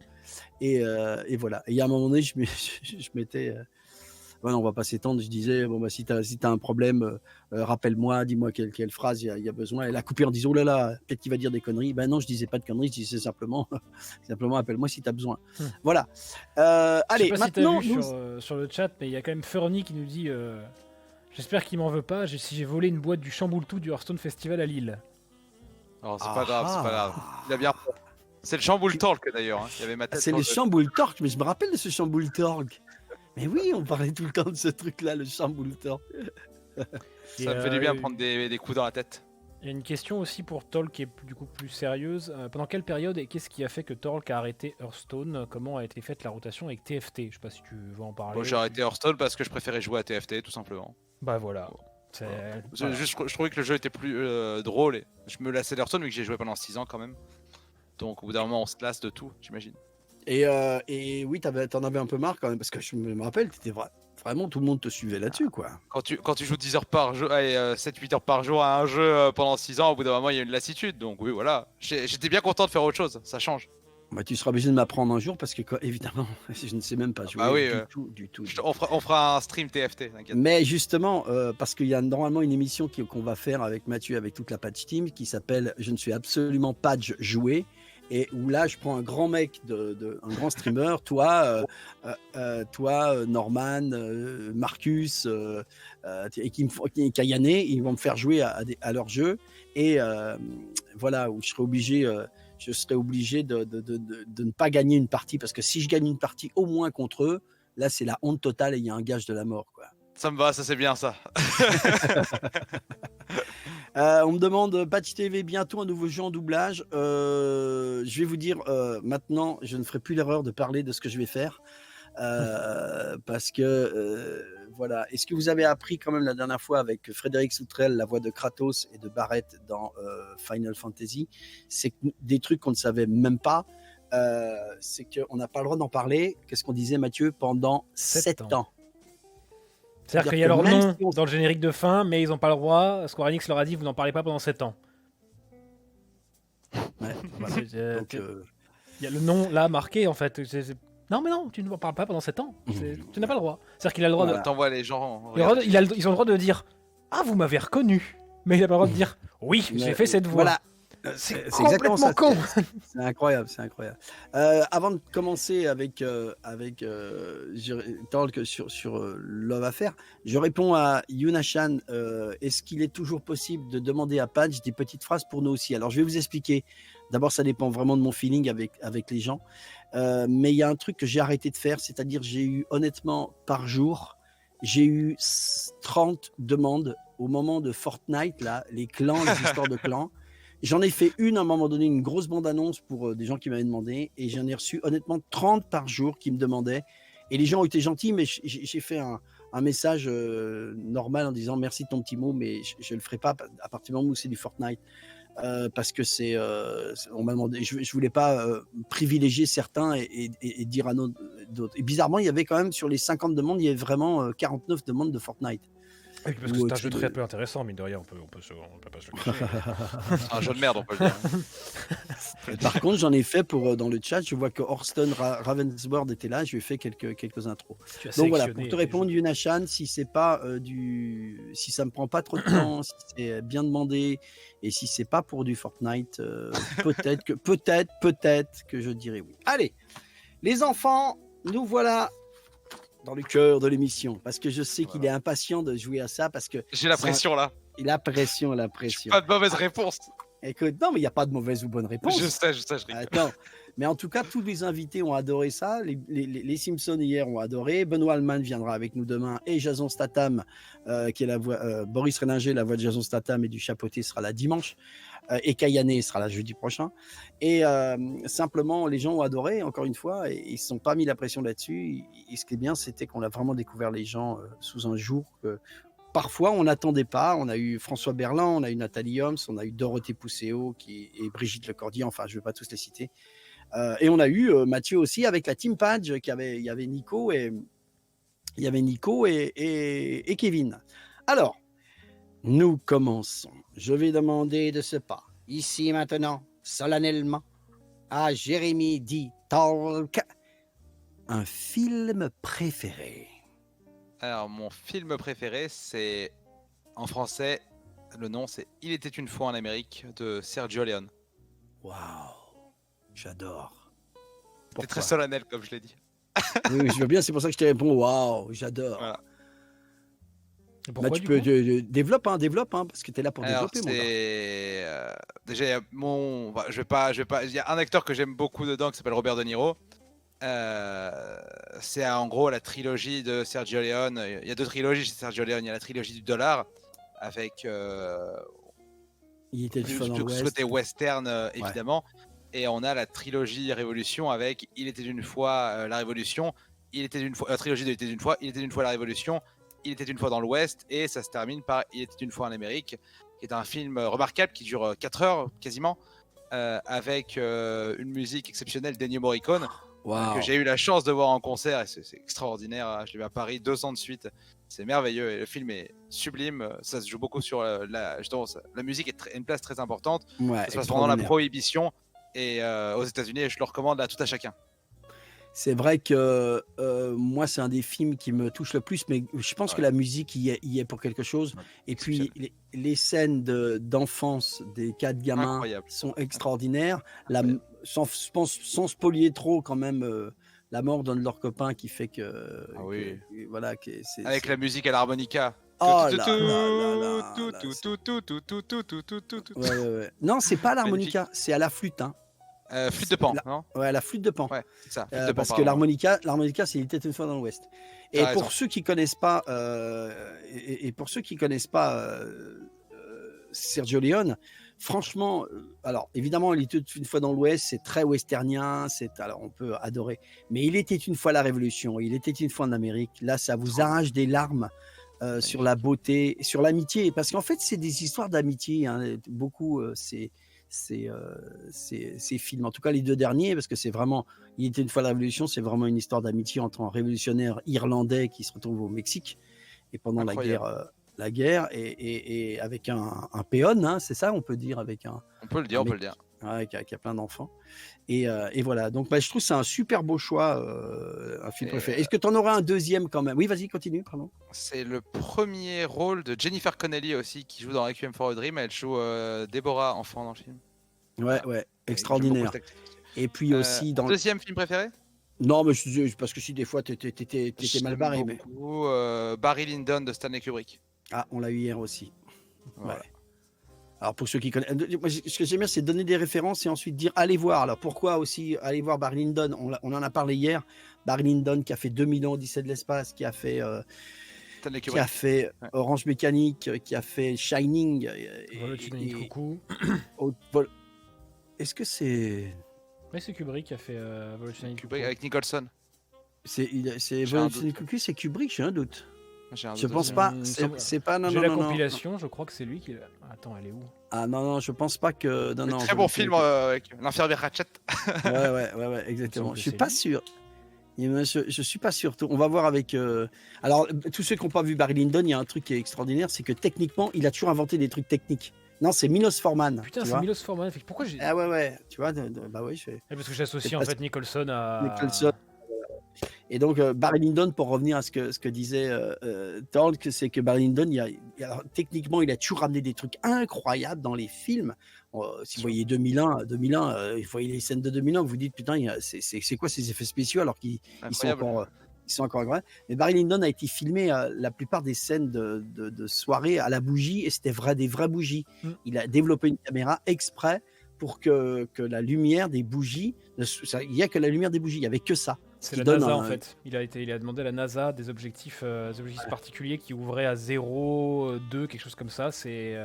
Et voilà. Et il y a un moment donné, je m'étais. Ouais, non, on va pas s'étendre. Je disais, bon, bah, si tu as un problème, rappelle-moi, dis-moi quelle phrase il y a besoin. Elle a coupé en disant, oh là là, peut-être qu'il va dire des conneries. Ben non, je disais pas de conneries, je disais simplement, appelle-moi si tu as besoin. Voilà. Allez, je sais pas maintenant. Si t'as vu sur le chat, mais il y a quand même Fernie qui nous dit j'espère qu'il m'en veut pas si j'ai volé une boîte du Chamboultou du Hearthstone Festival à Lille. Alors, c'est pas grave. Il a bien. C'est le Chamboul Talk d'ailleurs. Hein. Il y avait ma tête. C'est le Chamboul Talk, mais je me rappelle de ce Chamboul Talk. Mais oui, on parlait tout le temps de ce truc-là, le Chamboul Talk. Ça me fait du bien de prendre des coups dans la tête. Il y a une question aussi pour Tolk qui est du coup plus sérieuse. Pendant quelle période et qu'est-ce qui a fait que Tolk a arrêté Hearthstone? Comment a été faite la rotation avec TFT? Je sais pas si tu veux en parler. Bon, j'ai arrêté Hearthstone parce que je préférais jouer à TFT tout simplement. Bah voilà. Voilà. Je trouvais que le jeu était plus drôle et je me lassais d'Hearthstone vu que j'ai joué pendant 6 ans quand même. Donc au bout d'un moment on se lasse de tout, j'imagine. Et oui, t'en avais un peu marre quand même, parce que je me rappelle, t'étais vraiment, tout le monde te suivait là-dessus, quoi. Quand tu joues 10 heures par jour, 7-8 heures par jour à un jeu pendant 6 ans, au bout d'un moment il y a une lassitude. Donc oui, voilà. J'étais bien content de faire autre chose, ça change. Bah, tu seras obligé de m'apprendre un jour, parce que, évidemment, je ne sais même pas jouer du tout. On fera un stream TFT, t'inquiète. Mais justement, parce qu'il y a normalement une émission qu'on va faire avec Mathieu, avec toute la patch team, qui s'appelle « Je ne suis absolument pas joué ». Et où là, je prends un grand mec, un grand streamer, toi, Norman, Marcus, et Kayane, ils vont me faire jouer à leur jeu. Et voilà, où je serais obligé de ne pas gagner une partie, parce que si je gagne une partie au moins contre eux, là, c'est la honte totale et il y a un gage de la mort, quoi. Ça me va, ça c'est bien ça. On me demande Patch TV bientôt un nouveau jeu en doublage. Je vais vous dire maintenant, je ne ferai plus l'erreur de parler de ce que je vais faire parce que voilà. Et ce que vous avez appris quand même la dernière fois avec Frédéric Soutrel, la voix de Kratos et de Barrett dans Final Fantasy, c'est des trucs qu'on ne savait même pas. C'est qu'on n'a pas le droit d'en parler. Qu'est-ce qu'on disait, Mathieu, pendant 7 ans. C'est-à-dire qu'il y a leur nom dans le générique de fin, mais ils n'ont pas le droit. Square Enix leur a dit, vous n'en parlez pas pendant 7 ans. Ouais, voilà. Donc, il y a le nom là marqué en fait. Non, mais non, tu ne parles pas pendant 7 ans. Tu n'as pas le droit. C'est-à-dire qu'il a le droit de. T'envoies les gens. Ils ont le droit de dire ah, vous m'avez reconnu. Mais il n'a pas le droit de dire oui, j'ai fait cette voix. Voilà. C'est complètement con. C'est incroyable. Avant de commencer avec Talk sur Love Affair, je réponds à Yunashan. Est-ce qu'il est toujours possible de demander à Patch des petites phrases pour nous aussi? Alors, je vais vous expliquer. D'abord, ça dépend vraiment de mon feeling avec les gens. Mais il y a un truc que j'ai arrêté de faire, c'est-à-dire j'ai eu honnêtement par jour, j'ai eu 30 demandes au moment de Fortnite, là, les clans, les histoires de clans. J'en ai fait une à un moment donné, une grosse bande-annonce pour des gens qui m'avaient demandé, et j'en ai reçu honnêtement 30 par jour qui me demandaient. Et les gens ont été gentils, mais j'ai fait un message normal en disant merci de ton petit mot, mais je ne le ferai pas à partir du moment où c'est du Fortnite. Parce que on m'a demandé, je voulais pas privilégier certains et dire à d'autres. Et bizarrement, il y avait quand même sur les 50 demandes, il y avait vraiment 49 demandes de Fortnite. Oui, parce que c'est un jeu très peu intéressant, mine de rien, on peut pas se le cacher. C'est un jeu de merde, on peut le dire. Par contre, j'en ai fait dans le chat, je vois que Horston Ravensworld était là, je lui ai fait quelques intros. Donc voilà, pour te répondre, Yunachan, si c'est pas si ça me prend pas trop de temps, si c'est bien demandé et si c'est pas pour du Fortnite, peut-être que je dirais oui. Allez, les enfants, nous voilà dans le cœur de l'émission, parce que je sais qu'il est impatient de jouer à ça, parce que j'ai la pression là. La pression. Pas de mauvaise réponse. Écoute, non, mais il n'y a pas de mauvaise ou bonne réponse. Je sais, je rigole. Attends, mais en tout cas, tous les invités ont adoré ça. Les Simpsons hier ont adoré. Benoît Allman viendra avec nous demain, et Jason Statham, qui est la voix, Boris Rélinger, la voix de Jason Statham et du Chapeauté, sera là dimanche. Et Kayane sera là jeudi prochain. Et simplement, les gens ont adoré, encore une fois, et ils ne se sont pas mis la pression là-dessus. Et ce qui est bien, c'était qu'on a vraiment découvert les gens sous un jour que parfois on n'attendait pas. On a eu François Berland, on a eu Nathalie Holmes, on a eu Dorothée Pousseau et Brigitte Lecordier, enfin je ne vais pas tous les citer. Et on a eu Mathieu aussi avec la Team Page, il y avait Nico et Kevin. Alors, nous commençons. Je vais demander de ce pas, ici maintenant, solennellement, à Jérémy D. Talk, un film préféré. Alors, mon film préféré, c'est, en français, le nom c'est Il était une fois en Amérique de Sergio Leone. Waouh, j'adore. C'est très solennel, comme je l'ai dit. Oui, je veux bien, c'est pour ça que je te réponds waouh, j'adore. Voilà. Pourquoi, tu peux développe, parce que tu es là pour développer. Déjà, je vais pas. Il y a un acteur que j'aime beaucoup dedans qui s'appelle Robert De Niro. C'est en gros la trilogie de Sergio Leone. Il y a deux trilogies chez Sergio Leone. Il y a la trilogie du dollar avec il était plus côté western évidemment, et on a la trilogie Révolution avec Il était une fois la Révolution, Il était une fois la trilogie de Il était une fois, Il était une fois la Révolution, Il était une fois dans l'Ouest, et ça se termine par Il était une fois en Amérique, qui est un film remarquable qui dure 4 heures quasiment, avec une musique exceptionnelle d'Ennio Morricone. Wow. Que j'ai eu la chance de voir en concert, et c'est extraordinaire. Je l'ai vu à Paris 2 ans de suite, c'est merveilleux et le film est sublime. Ça se joue beaucoup sur la musique est une place très importante. Ça se passe pendant la Prohibition, et aux États-Unis, je le recommande à tout à chacun. C'est vrai que moi, c'est un des films qui me touche le plus, mais je pense que la musique y est pour quelque chose. Et puis, les scènes d'enfance des 4 gamins sont extraordinaires. Sans spolier trop, quand même, la mort d'un de leurs copains qui fait que. Voilà, avec la musique à l'harmonica. Oh là là. Non, c'est pas l'harmonica, c'est à la flûte. Flûte de Pan, non ? Ouais, la flûte de Pan. Ouais, c'est ça. Flûte de Pan, parce que l'harmonica, c'est Il était une fois dans l'Ouest. Et pour ceux qui connaissent pas, Sergio Leone, franchement, alors évidemment, Il était une fois dans l'Ouest, c'est très westernien, alors on peut adorer. Mais Il était une fois la Révolution, Il était une fois en Amérique. Là, ça vous arrache des larmes. Sur la beauté, sur l'amitié, parce qu'en fait, c'est des histoires d'amitié. Beaucoup, ces films, en tout cas les 2 derniers, parce que c'est vraiment Il était une fois la Révolution, c'est vraiment une histoire d'amitié entre un révolutionnaire irlandais qui se retrouve au Mexique et pendant la guerre et avec un péon, c'est ça, on peut dire, avec un. On peut le dire. Qui a plein d'enfants. Et voilà. Donc, je trouve que c'est un super beau choix, un film préféré. Est-ce que tu en auras un deuxième quand même ? Oui, vas-y, continue, pardon. C'est le premier rôle de Jennifer Connelly aussi, qui joue dans Requiem for a Dream. Elle joue Déborah, enfant, dans le film. Ouais, extraordinaire. Et puis aussi dans. Deuxième film préféré ? Non, mais parce que si des fois t'étais mal barré. Barry Lyndon de Stanley Kubrick. Ah, on l'a eu hier aussi. Voilà. Ouais. Alors pour ceux qui connaissent, moi, ce que j'aime bien, c'est donner des références et ensuite dire allez voir. Alors pourquoi aussi aller voir Barry Lyndon, on en a parlé hier. Barry Lyndon qui a fait 2000 ans Odyssée de l'espace, qui a fait Orange Mécanique, qui a fait Shining. Est-ce que c'est... Mais c'est Kubrick qui a fait Kubrick avec Nicholson. C'est Kubrick, j'ai un doute. Je pense pas. C'est pas. Non, j'ai non, la non, compilation, je crois que c'est lui qui. Attends, elle est où? Ah non, je pense pas que. Non, très bon film avec l'infirmière Ratchet. ouais, exactement. Je suis pas sûr. Je suis pas sûr. On va voir avec. Alors, tous ceux qui n'ont pas vu Barry Lyndon, il y a un truc qui est extraordinaire, c'est que techniquement, il a toujours inventé des trucs techniques. Non, c'est Milos Forman. Putain, c'est Milos Forman. Pourquoi j'ai. Ah ouais. Tu vois, bah oui, parce que j'associe en fait Nicholson à. Nicholson. Et donc, Barry Lyndon, pour revenir à ce que disait Torg, c'est que Barry Lyndon, alors, techniquement, il a toujours ramené des trucs incroyables dans les films. Si vous voyez 2001, vous voyez les scènes de 2001, vous vous dites, putain, c'est quoi ces effets spéciaux alors qu'ils sont encore incroyables. Mais Barry Lyndon a été filmé la plupart des scènes de soirée à la bougie, et c'était des vraies bougies. Il a développé une caméra exprès pour que la lumière des bougies, il n'y a que la lumière des bougies, il n'y avait que ça. C'est la NASA en fait. Il a demandé à la NASA des objectifs particuliers qui ouvraient à 0, 2, quelque chose comme ça. C'est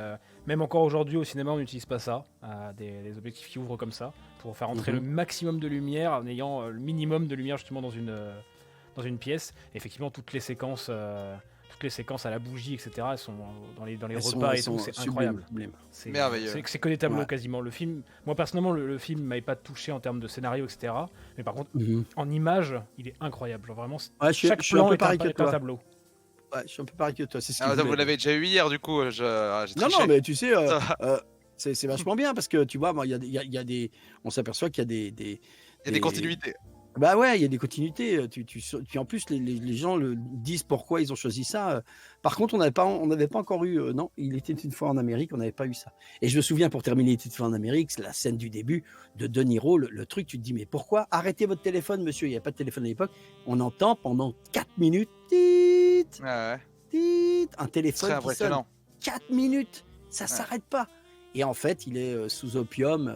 même encore aujourd'hui au cinéma, on n'utilise pas ça. Des objectifs qui ouvrent comme ça pour faire entrer le maximum de lumière en ayant le minimum de lumière justement dans une pièce. Et effectivement, toutes les séquences à la bougie, etc. Elles sont dans les repas et tout, c'est incroyable. C'est merveilleux. C'est que des tableaux quasiment. Le film, moi personnellement, le film m'avait pas touché en termes de scénario, etc. Mais par contre, en image, il est incroyable. Genre vraiment, chaque plan est un tableau. Ouais, je suis un peu pareil que toi. Vous l'avez déjà eu hier, du coup. Non, mais tu sais, c'est vachement bien parce que tu vois, on s'aperçoit qu'il y a des continuités. Bah ouais, il y a des continuités. Puis en plus, les gens disent pourquoi ils ont choisi ça. Par contre, on n'avait pas encore eu. Non, il était une fois en Amérique, on n'avait pas eu ça. Et je me souviens, pour terminer, il était une fois en Amérique, c'est la scène du début de De Niro, le truc, tu te dis, mais pourquoi arrêtez votre téléphone, monsieur? Il n'y a pas de téléphone à l'époque. On entend pendant 4 minutes, un téléphone qui sonne. 4 minutes, ça s'arrête pas. Et en fait, il est sous opium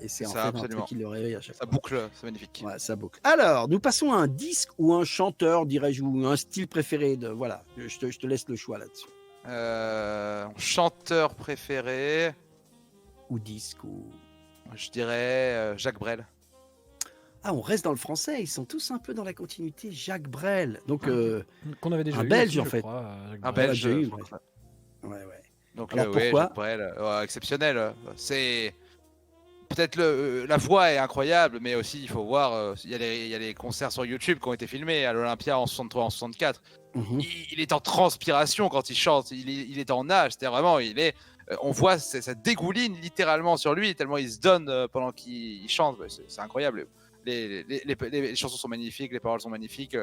et c'est en fait un truc qui le réveille à chaque fois. Ça boucle, c'est magnifique. Ouais, ça boucle. Alors, nous passons à un disque ou un chanteur, dirais-je, ou un style préféré. Voilà, je te laisse le choix là-dessus. Chanteur préféré. Ou disque ou... Je dirais Jacques Brel. Ah, on reste dans le français, ils sont tous un peu dans la continuité. Jacques Brel. Donc, qu'on avait déjà un eu Belge aussi, en fait. Un Belge. Ouais. Donc pourquoi Jacques Brel, exceptionnel. C'est peut-être la voix est incroyable, mais aussi il faut voir, il y a les concerts sur YouTube qui ont été filmés à l'Olympia en 63, en 64. Il est en transpiration quand il chante, il est en nage, c'est vraiment, on voit ça dégouline littéralement sur lui tellement il se donne pendant qu'il chante. C'est incroyable. Les chansons sont magnifiques, les paroles sont magnifiques,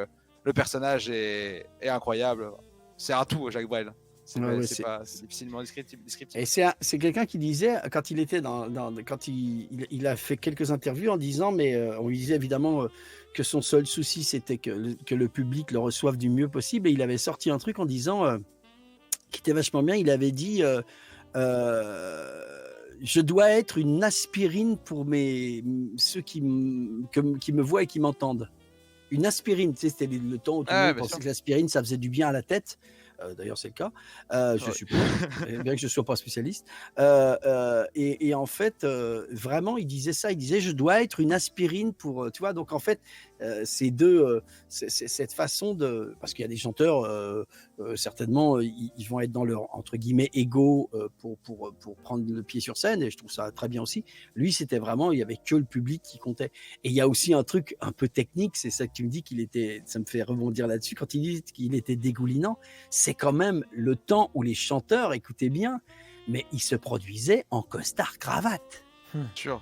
le personnage est incroyable. C'est un tout, Jacques Brel. C'est difficilement descriptible. Et c'est quelqu'un qui disait, quand il était quand il a fait quelques interviews en disant, mais on lui disait évidemment que son seul souci c'était que le public le reçoive du mieux possible, et il avait sorti un truc en disant qui était vachement bien. Il avait dit je dois être une aspirine pour ceux qui me voient et qui m'entendent. Une aspirine, tu sais, c'était le temps où tout le monde pensait que l'aspirine ça faisait du bien à la tête. D'ailleurs, c'est le cas, je suppose, bien que je ne sois pas spécialiste. Et en fait, vraiment, il disait ça. Il disait, je dois être une aspirine pour... Tu vois, donc en fait, c'est cette façon de... Parce qu'il y a des chanteurs, certainement, ils vont être dans leur, entre guillemets, ego pour prendre le pied sur scène, et je trouve ça très bien aussi. Lui, c'était vraiment, il n'y avait que le public qui comptait. Et il y a aussi un truc un peu technique, c'est ça que tu me dis ça me fait rebondir là-dessus, quand il dit qu'il était dégoulinant, c'est quand même le temps où les chanteurs, écoutez bien, mais ils se produisaient en costard-cravate. Sur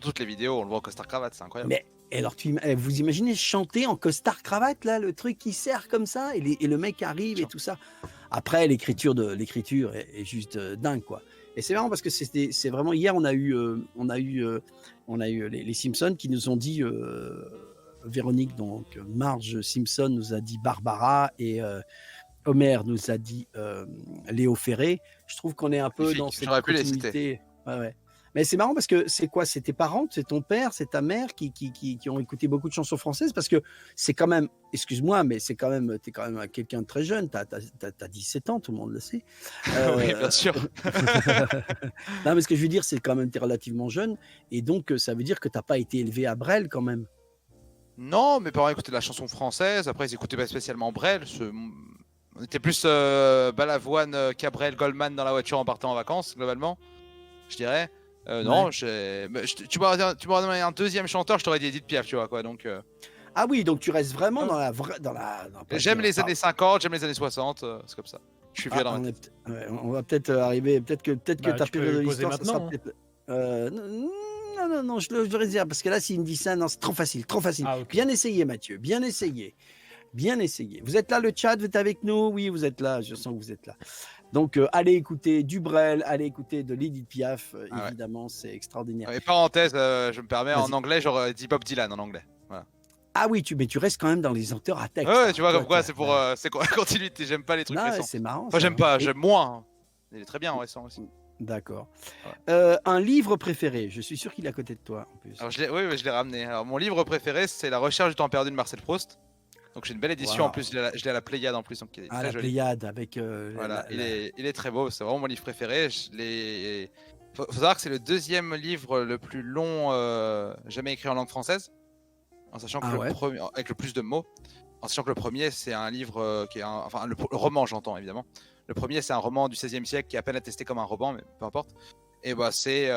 toutes les vidéos, on le voit en costard-cravate, c'est incroyable. Mais alors, vous imaginez chanter en costard-cravate, là, le truc qui serre comme ça, et le mec arrive et tout ça. Après, l'écriture est juste dingue, quoi. Et c'est marrant parce que c'est vraiment... Hier, on a eu les Simpsons qui nous ont dit... Véronique, donc Marge Simpson nous a dit Barbara, et Homer nous a dit Léo Ferré. Je trouve qu'on est un peu dans cette J'aurais pu les citer. continuité. Ouais, ouais. Mais c'est marrant parce que c'est quoi? C'est tes parents, c'est ton père, c'est ta mère qui ont écouté beaucoup de chansons françaises parce que c'est quand même, excuse-moi, mais c'est quand même, t'es quand même quelqu'un de très jeune. T'as 17 ans, tout le monde le sait. Oui, bien sûr. Non, mais ce que je veux dire, c'est quand même t'es relativement jeune et donc ça veut dire que t'as pas été élevé à Brel quand même. Non, mes parents écoutaient de la chanson française. Après, ils écoutaient pas spécialement Brel. On était plus Balavoine, Cabrel, Goldman dans la voiture en partant en vacances, globalement, je dirais. Non, tu m'aurais demandé un deuxième chanteur, je t'aurais dit Edith Piaf, tu vois quoi. Donc, Ah oui, donc tu restes vraiment Ah. dans la. j'aime les années 50, j'aime les années 60, c'est comme ça. Je suis vieux dans ma tête. On va peut-être arriver, peut-être que ta Tu peux période de le poser l'histoire, ça sera maintenant, hein. peut-être. Non, je le réserve parce que là, s'il me dit ça, non, c'est trop facile, trop facile. Ah, ok. Bien essayé, Mathieu, bien essayé. Bien essayé. Vous êtes là, le chat, vous êtes avec nous? Oui, vous êtes là, je sens que vous êtes là. Donc, allez écouter du Brel, allez écouter de Edith Piaf, Ah ouais. évidemment, c'est extraordinaire. Et parenthèse, je me permets, en Vas-y. anglais, j'aurais dit Bob Dylan en anglais. Voilà. Ah oui, mais tu restes quand même dans les auteurs à texte. Ouais, tu vois, Toi, comme quoi, t'as- c'est pour c'est quoi la continuité, j'aime pas les trucs Non, ouais, récents. c'est marrant. Enfin, ça, j'aime hein. pas, Et- j'aime moins. Hein. Il est très bien en récent aussi. D'accord. Ouais. Un livre préféré. Je suis sûr qu'il est à côté de toi en plus. Alors, oui, je l'ai ramené. Alors, mon livre préféré, c'est La recherche du temps perdu de Marcel Proust. Donc, j'ai une belle édition Wow. En plus, je l'ai à la Pléiade en plus, donc il est Ah, très la joli. Pléiade avec. Voilà, il est très beau, c'est vraiment mon livre préféré. Faut savoir que c'est le deuxième livre le plus long jamais écrit en langue française, en sachant que Ah ouais. premier, avec le plus de mots, en sachant que le premier c'est un livre qui est enfin le roman, j'entends évidemment. Le premier c'est un roman du XVIe siècle qui est à peine attesté comme un roman, mais peu importe. Et bah c'est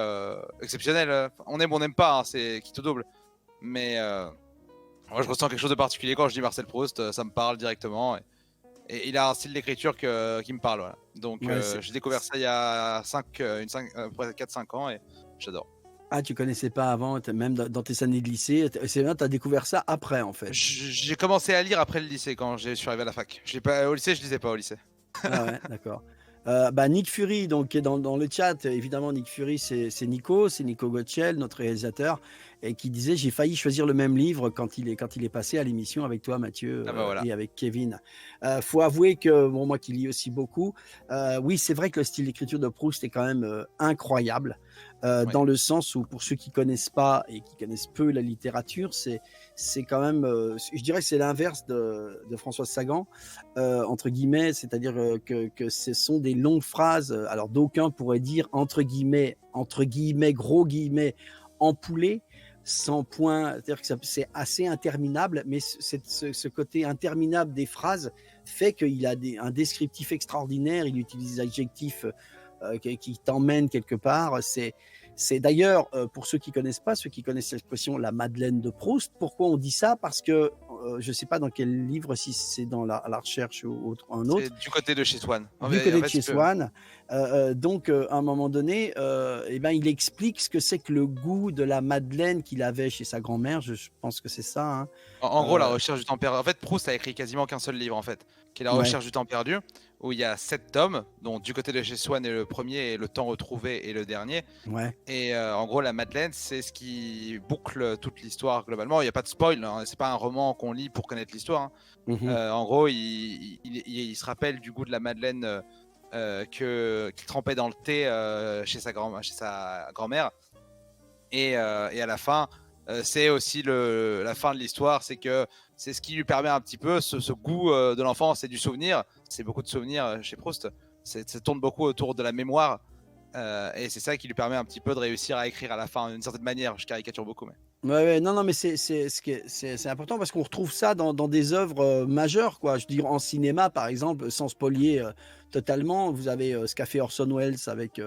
exceptionnel. On aime ou on n'aime pas, hein, c'est qui tout double. Mais moi je ressens quelque chose de particulier quand je dis Marcel Proust, ça me parle directement. Et il a un style d'écriture qui me parle. Voilà. Donc Ouais, j'ai découvert ça il y a 4-5 ans et j'adore. Ah, tu connaissais pas avant, même dans tes années de lycée. C'est bien, tu as découvert ça après en fait. J'ai commencé à lire après le lycée quand je suis arrivé à la fac. Au lycée, je lisais pas au lycée. Ah ouais, d'accord. Nick Fury, donc, qui est dans le chat, évidemment, Nick Fury, c'est Nico Gotchel, notre réalisateur, et qui disait j'ai failli choisir le même livre quand il est passé à l'émission avec toi, Mathieu, Ah bah voilà. et avec Kevin. Faut avouer que, bon, moi qui lis aussi beaucoup, oui, c'est vrai que le style d'écriture de Proust est quand même incroyable, Ouais. dans le sens où, pour ceux qui connaissent pas et qui connaissent peu la littérature, c'est quand même, je dirais que c'est l'inverse de Françoise Sagan, entre guillemets, c'est-à-dire que ce sont des longues phrases. Alors d'aucuns pourraient dire entre guillemets, gros guillemets, empoulées, sans point. C'est-à-dire que c'est assez interminable, mais ce côté interminable des phrases fait qu'il a un descriptif extraordinaire. Il utilise des adjectifs qui t'emmènent quelque part. C'est d'ailleurs, pour ceux qui connaissent pas, ceux qui connaissent l'expression la Madeleine de Proust, pourquoi on dit ça? Parce que je sais pas dans quel livre, si c'est dans la recherche ou un autre. C'est du côté de chez Swann. Du côté de chez Swann. Donc, à un moment donné, il explique ce que c'est que le goût de la Madeleine qu'il avait chez sa grand-mère. Je pense que c'est ça. Hein. En gros, la recherche du temps perdu. En fait, Proust a écrit quasiment qu'un seul livre, en fait, qui est La recherche du temps perdu, où il y a 7 tomes, dont Du côté de chez Swann est le premier, et Le temps retrouvé est le dernier. Ouais. Et en gros, la Madeleine, c'est ce qui boucle toute l'histoire globalement. Il n'y a pas de spoil, hein. C'est pas un roman qu'on lit pour connaître l'histoire. Hein. En gros, il se rappelle du goût de la Madeleine qu'il trempait dans le thé chez sa grand-mère. Et à la fin, c'est aussi la fin de l'histoire, c'est que c'est ce qui lui permet un petit peu ce goût de l'enfance et du souvenir. C'est beaucoup de souvenirs chez Proust. Ça tourne beaucoup autour de la mémoire. Et c'est ça qui lui permet un petit peu de réussir à écrire à la fin d'une certaine manière. Je caricature beaucoup, mais. Ouais, non, mais c'est important parce qu'on retrouve ça dans des œuvres majeures, quoi. Je veux dire, en cinéma, par exemple, sans spolier totalement, vous avez ce qu'a fait Orson Welles avec.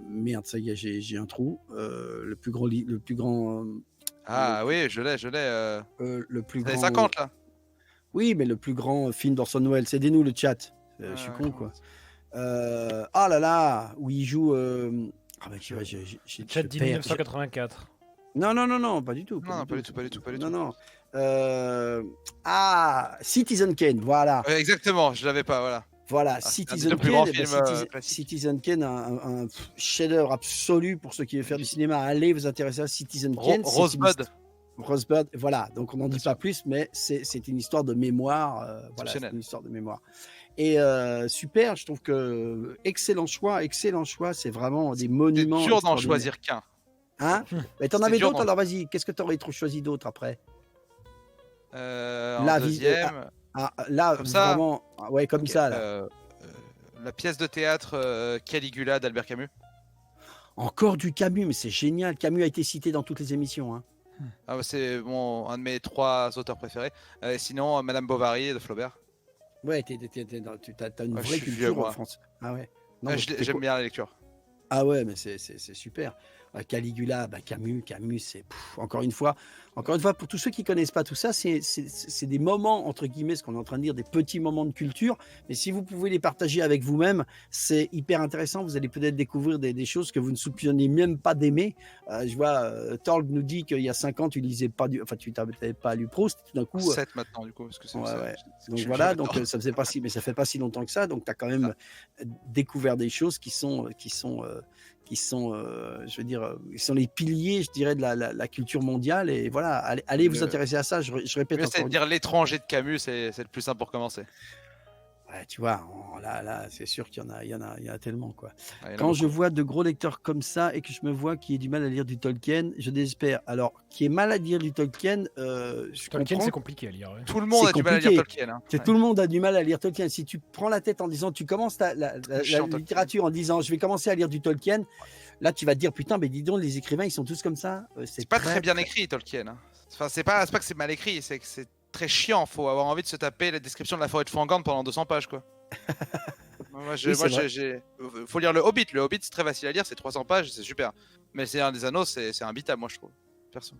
Merde, ça y est, j'ai un trou. Le plus grand. Oui, je l'ai. Le plus C'est les grand. 50 là. Oui, mais le plus grand film d'Orson Welles. Aidez-nous le chat. Je suis con, quoi. Ah là là, où il joue. Ah bah tu vois, j'ai Chat dit 1984. Non, pas du tout. Non, pas du tout. Non. Citizen Kane, voilà. Exactement, je l'avais pas, voilà. Voilà, Citizen Kane. Citizen Kane, un chef-d'œuvre absolu pour ceux qui veulent faire du cinéma. Allez vous intéresser à Citizen Kane. Rosebud. Rosebud, voilà, donc on n'en dit Bien pas plus, mais c'est une histoire de mémoire. Voilà, c'est Exceptionnel. une histoire de mémoire. Et super, je trouve que excellent choix, c'est vraiment des C'est monuments dur d'en extraordinaires. choisir qu'un. Hein? Mais t'en C'est avais dur d'autres, d'en- alors vas-y, qu'est-ce que t'aurais choisi d'autre après? En Là, deuxième, là, comme ça, vraiment, ouais, comme ok, ça, là. la pièce de théâtre Caligula d'Albert Camus. Encore du Camus, mais c'est génial. Camus a été cité dans toutes les émissions, hein. Ah, bah, c'est un de mes 3 auteurs préférés. Sinon, Madame Bovary de Flaubert. Ouais, t'as une Ouais, je vraie suis vieux, culture en moi. France. Ah ouais. Non, mais J'aime bien la lecture. Ah ouais, mais c'est super. Caligula, Camus, c'est encore une fois, pour tous ceux qui connaissent pas tout ça, c'est des moments entre guillemets, ce qu'on est en train de dire, des petits moments de culture. Mais si vous pouvez les partager avec vous-même, c'est hyper intéressant. Vous allez peut-être découvrir des choses que vous ne soupçonnez même pas d'aimer. Je vois Torg nous dit qu'il y a 5 ans, tu lisais pas tu t'avais pas lu Proust. Tout d'un coup, 7 maintenant, du coup, parce que c'est ouais, ça. ouais. Je Donc suis voilà, vieux donc maintenant. mais ça fait pas si longtemps que ça, donc tu as quand même découvert des choses qui sont, je veux dire, qui sont les piliers, je dirais, de la culture mondiale. Et voilà, allez vous intéresser à ça. Je répète J'essaie encore de une dire l'étranger de Camus, c'est le plus simple pour commencer. Ouais, tu vois, là, c'est sûr qu'il y en a tellement, quoi. Ouais, il y en a Quand je beaucoup. vois de gros lecteurs comme ça et que je me vois qui ait du mal à lire du Tolkien, je désespère. Alors, qui ait mal à lire du Tolkien, je Tolkien, comprends. c'est compliqué à lire. Ouais. Tout le monde C'est a du mal à lire compliqué. Tolkien. Hein. Tout le monde a du mal à lire Tolkien. Si tu prends la tête en disant, tu commences la Chiant, Tolkien. littérature en disant, je vais commencer à lire du Tolkien, là, tu vas te dire, putain, mais dis donc, les écrivains, ils sont tous comme ça. C'est pas très bien écrit, Tolkien. Hein. Enfin, c'est pas que c'est mal écrit, c'est que c'est très chiant. Faut avoir envie de se taper la description de la forêt de Fangorn pendant 200 pages, quoi. Faut lire le Hobbit. Le Hobbit, c'est très facile à lire, c'est 300 pages, c'est super. Mais c'est un des anneaux, c'est imbitable, moi, je trouve. Perso.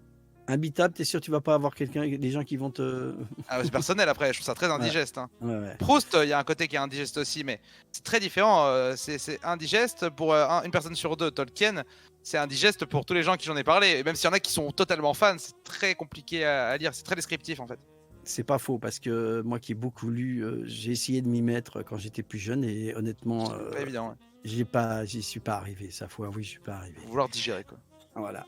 Imbitable, t'es sûr que tu vas pas avoir des gens qui vont te. Ah, c'est personnel après, je trouve ça très Ouais. indigeste. Hein. Ouais. Proust, il y a un côté qui est indigeste aussi, mais c'est très différent. C'est indigeste pour une personne sur 2. Tolkien, c'est indigeste pour tous les gens qui j'en ai parlé. Et même s'il y en a qui sont totalement fans, c'est très compliqué à lire, c'est très descriptif en fait. C'est pas faux, parce que moi qui ai beaucoup lu, j'ai essayé de m'y mettre quand j'étais plus jeune, et honnêtement, C'est pas évident, ouais. j'y suis pas arrivé. Ça faut avouer, je suis pas arrivé. Faut vouloir digérer quoi. Voilà.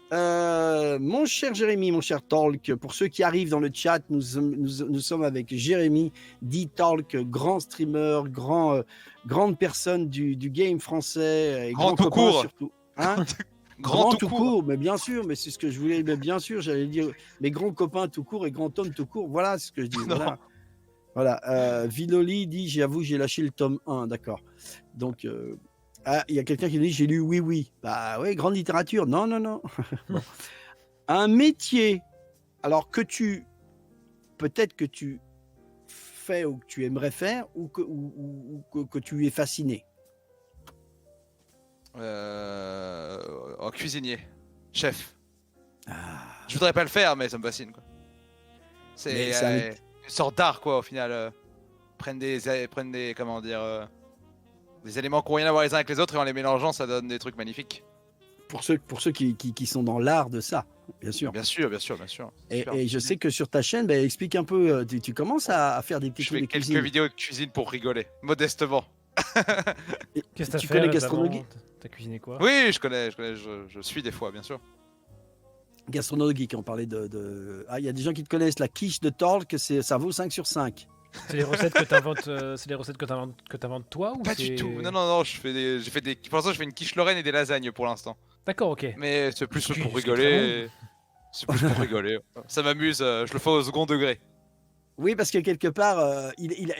Mon cher Jérémy, mon cher Talk, pour ceux qui arrivent dans le chat, nous sommes avec Jérémy, dit Talk, grand streamer, grande personne du game français, et Grand tout copain court. surtout. Hein? Grand tout court. mais bien sûr, mais c'est ce que je voulais, mais bien sûr, j'allais dire, mes grands copains tout court et grand homme tout court, voilà ce que je dis. Non. Voilà. Viloli dit, j'avoue, j'ai lâché le tome 1, d'accord. Donc, il y a quelqu'un qui dit, j'ai lu Oui. Bah oui, grande littérature. Non. Bon. Un métier, alors peut-être que tu fais ou que tu aimerais faire, ou que tu es fasciné. Cuisinier, chef. Ah. Je voudrais pas le faire, mais ça me fascine quoi. Mais C'est une sorte d'art quoi au final. Prennent des comment dire des éléments qui n'ont rien à voir les uns avec les autres et en les mélangeant ça donne des trucs magnifiques. Pour ceux qui sont dans l'art de ça, bien sûr. Bien sûr. Et je sais que sur ta chaîne, explique un peu, tu commences à faire des petits Je trucs fais de quelques cuisine. vidéos de cuisine pour rigoler, modestement. Qu'est-ce que Tu t'as fait connais récemment? gastronomie T'as cuisiné quoi? Oui, je connais, je suis des fois, bien sûr. Gastronomie qui en parlait de... Ah, il y a des gens qui te connaissent, la quiche de Torque, ça vaut 5 sur 5. C'est les recettes que t'inventes, c'est les recettes que t'inventes toi ou Pas c'est... du tout. Non, pour l'instant, je fais une quiche lorraine et des lasagnes pour l'instant. D'accord, ok. Mais c'est plus pour C'est rigoler. C'est plus pour rigoler. Ça m'amuse, je le fais au second degré. Oui, parce que quelque part,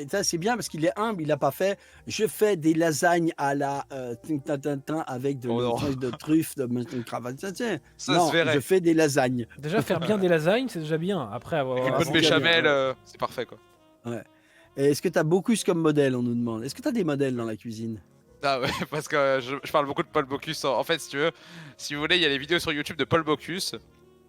ça c'est bien parce qu'il est humble, il n'a pas fait. Je fais des lasagnes à la avec de truffes, de cravate. Ça Non, se verrait. je fais des lasagnes. Déjà faire bien des lasagnes, c'est déjà bien. Après avoir... Avec une Ah, bonne c'est déjà béchamel, bien, c'est parfait quoi. Et est-ce que tu as Bocuse comme modèle, on nous demande? Est-ce que tu as des modèles dans la cuisine? Ah ouais, parce que je parle beaucoup de Paul Bocuse. En fait, si vous voulez, il y a les vidéos sur YouTube de Paul Bocuse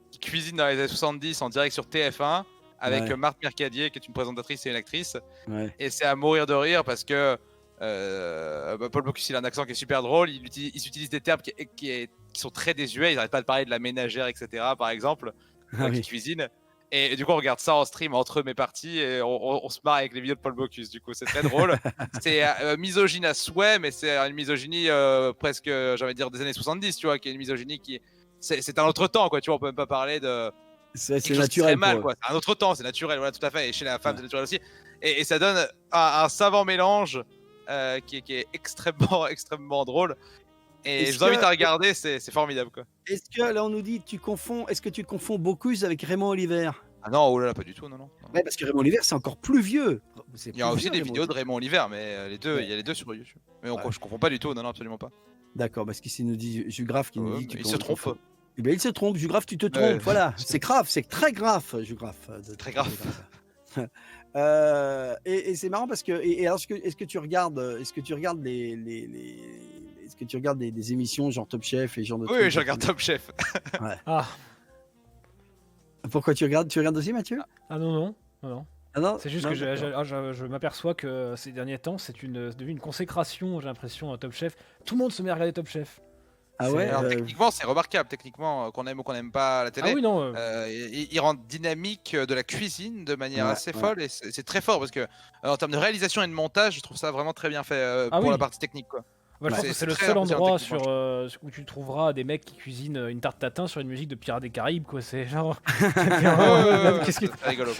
qui cuisine dans les années 70 en direct sur TF1 avec Marthe Mercadier qui est une présentatrice et une actrice. Ouais. Et c'est à mourir de rire parce que Paul Bocuse il a un accent qui est super drôle. Ils utilisent des termes qui sont très désuets. Ils n'arrêtent pas de parler de la ménagère, etc. par exemple, qui cuisine. Et du coup, on regarde ça en stream entre mes parties et on se marre avec les vidéos de Paul Bocuse. Du coup, c'est très drôle. C'est misogyne à souhait, mais c'est une misogynie presque, j'ai envie de dire, des années 70, tu vois, qui est une misogynie qui. C'est un autre temps, quoi. Tu vois, on peut même pas parler de C'est quelque chose qui naturel serait mal, pour eux. quoi. C'est un autre temps, c'est naturel, voilà, tout à fait. Et chez la femme, Ouais. c'est naturel aussi. Et ça donne un savant mélange qui est extrêmement, extrêmement drôle. Et Est-ce je vous invite que, à regarder, c'est formidable, quoi. est-ce que là on nous dit est-ce que tu confonds Bocuse avec Raymond Oliver? Ah non, oh là là, pas du tout, non, non. Ouais, parce que Raymond Oliver c'est encore plus vieux. C'est Il y a plus aussi vieux, des Raymond vidéos de Oliver. Raymond Oliver, mais les deux, Ouais. il y a les deux sur YouTube. Mais Ouais. je confonds pas du tout, non, non, absolument pas. D'accord, parce qu'ici nous dit Jugraphe qui nous Ouais, dit tu il se trompe. confonds. Eh bien, il se trompe, Jugraphe, tu te Ouais. trompes, voilà. C'est grave, c'est très grave, Jugraphe. Très grave. Et c'est marrant parce que et alors est-ce que tu regardes est-ce que tu regardes des émissions genre Top Chef et ce genre de Oui, trucs je regarde Top Chef. Ah, Pourquoi tu regardes aussi, Mathieu? ah non, non, non, non. Ah non, C'est juste non, que d'accord. je m'aperçois que ces derniers temps, c'est devenu une consécration, j'ai l'impression, à Top Chef. Tout le monde se met à regarder Top Chef. Ah C'est- ouais, Alors techniquement, c'est remarquable, techniquement, qu'on aime ou qu'on n'aime pas la Ah télé. oui, non. Il rend dynamique de la cuisine de manière Ouais, assez ouais. folle et c'est très fort parce que en termes de réalisation et de montage, je trouve ça vraiment très bien fait Ah pour oui. la partie technique, quoi. Bah, je Ouais. pense que c'est le très seul impressionnant endroit techniquement, où tu trouveras des mecs qui cuisinent une tarte tatin sur une musique de Pirates des Caraïbes, quoi. C'est genre. Qu'est-ce que. c'est rigolo.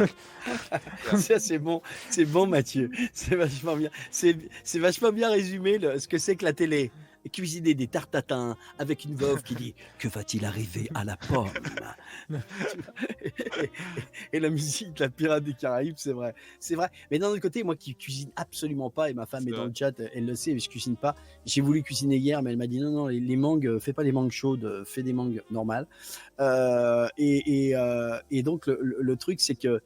Ça c'est bon Mathieu, c'est vachement bien, c'est vachement bien résumé ce que c'est que la télé. Cuisiner des tartes tatin avec une veuve qui dit que va-t-il arriver à la pomme et la musique de la Pirate des Caraïbes, c'est vrai. Mais d'un autre côté, moi qui cuisine absolument pas, et ma femme est C'est dans vrai. le chat, elle le sait, mais je cuisine pas. J'ai voulu cuisiner hier, mais elle m'a dit non, non, les mangues, fais pas des mangues chaudes, fais des mangues normales. Et donc le truc, c'est que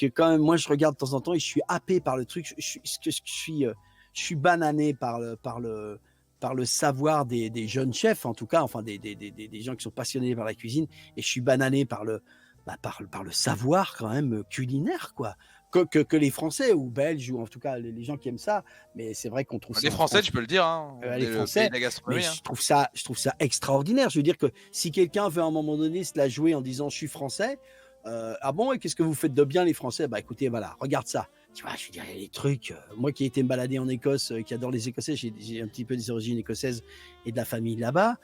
quand même, moi je regarde de temps en temps et je suis happé par le truc. Je suis banané par le savoir des jeunes chefs, en tout cas, enfin des gens qui sont passionnés par la cuisine, et je suis banané par le savoir quand même culinaire, quoi. Que les Français ou Belges, ou en tout cas les gens qui aiment ça, mais c'est vrai qu'on trouve ça Les en Français, France. tu peux le dire, hein. On Les est le Français, pays de la mais gastronomie, hein. je trouve ça extraordinaire. Je veux dire que si quelqu'un veut à un moment donné se la jouer en disant je suis français, ah bon, et qu'est-ce que vous faites de bien les Français? Bah écoutez, voilà, regarde ça. Tu vois, je veux dire, il y a des trucs. Moi qui ai été me balader en Écosse, qui adore les Écossais, j'ai un petit peu des origines écossaises et de la famille là-bas.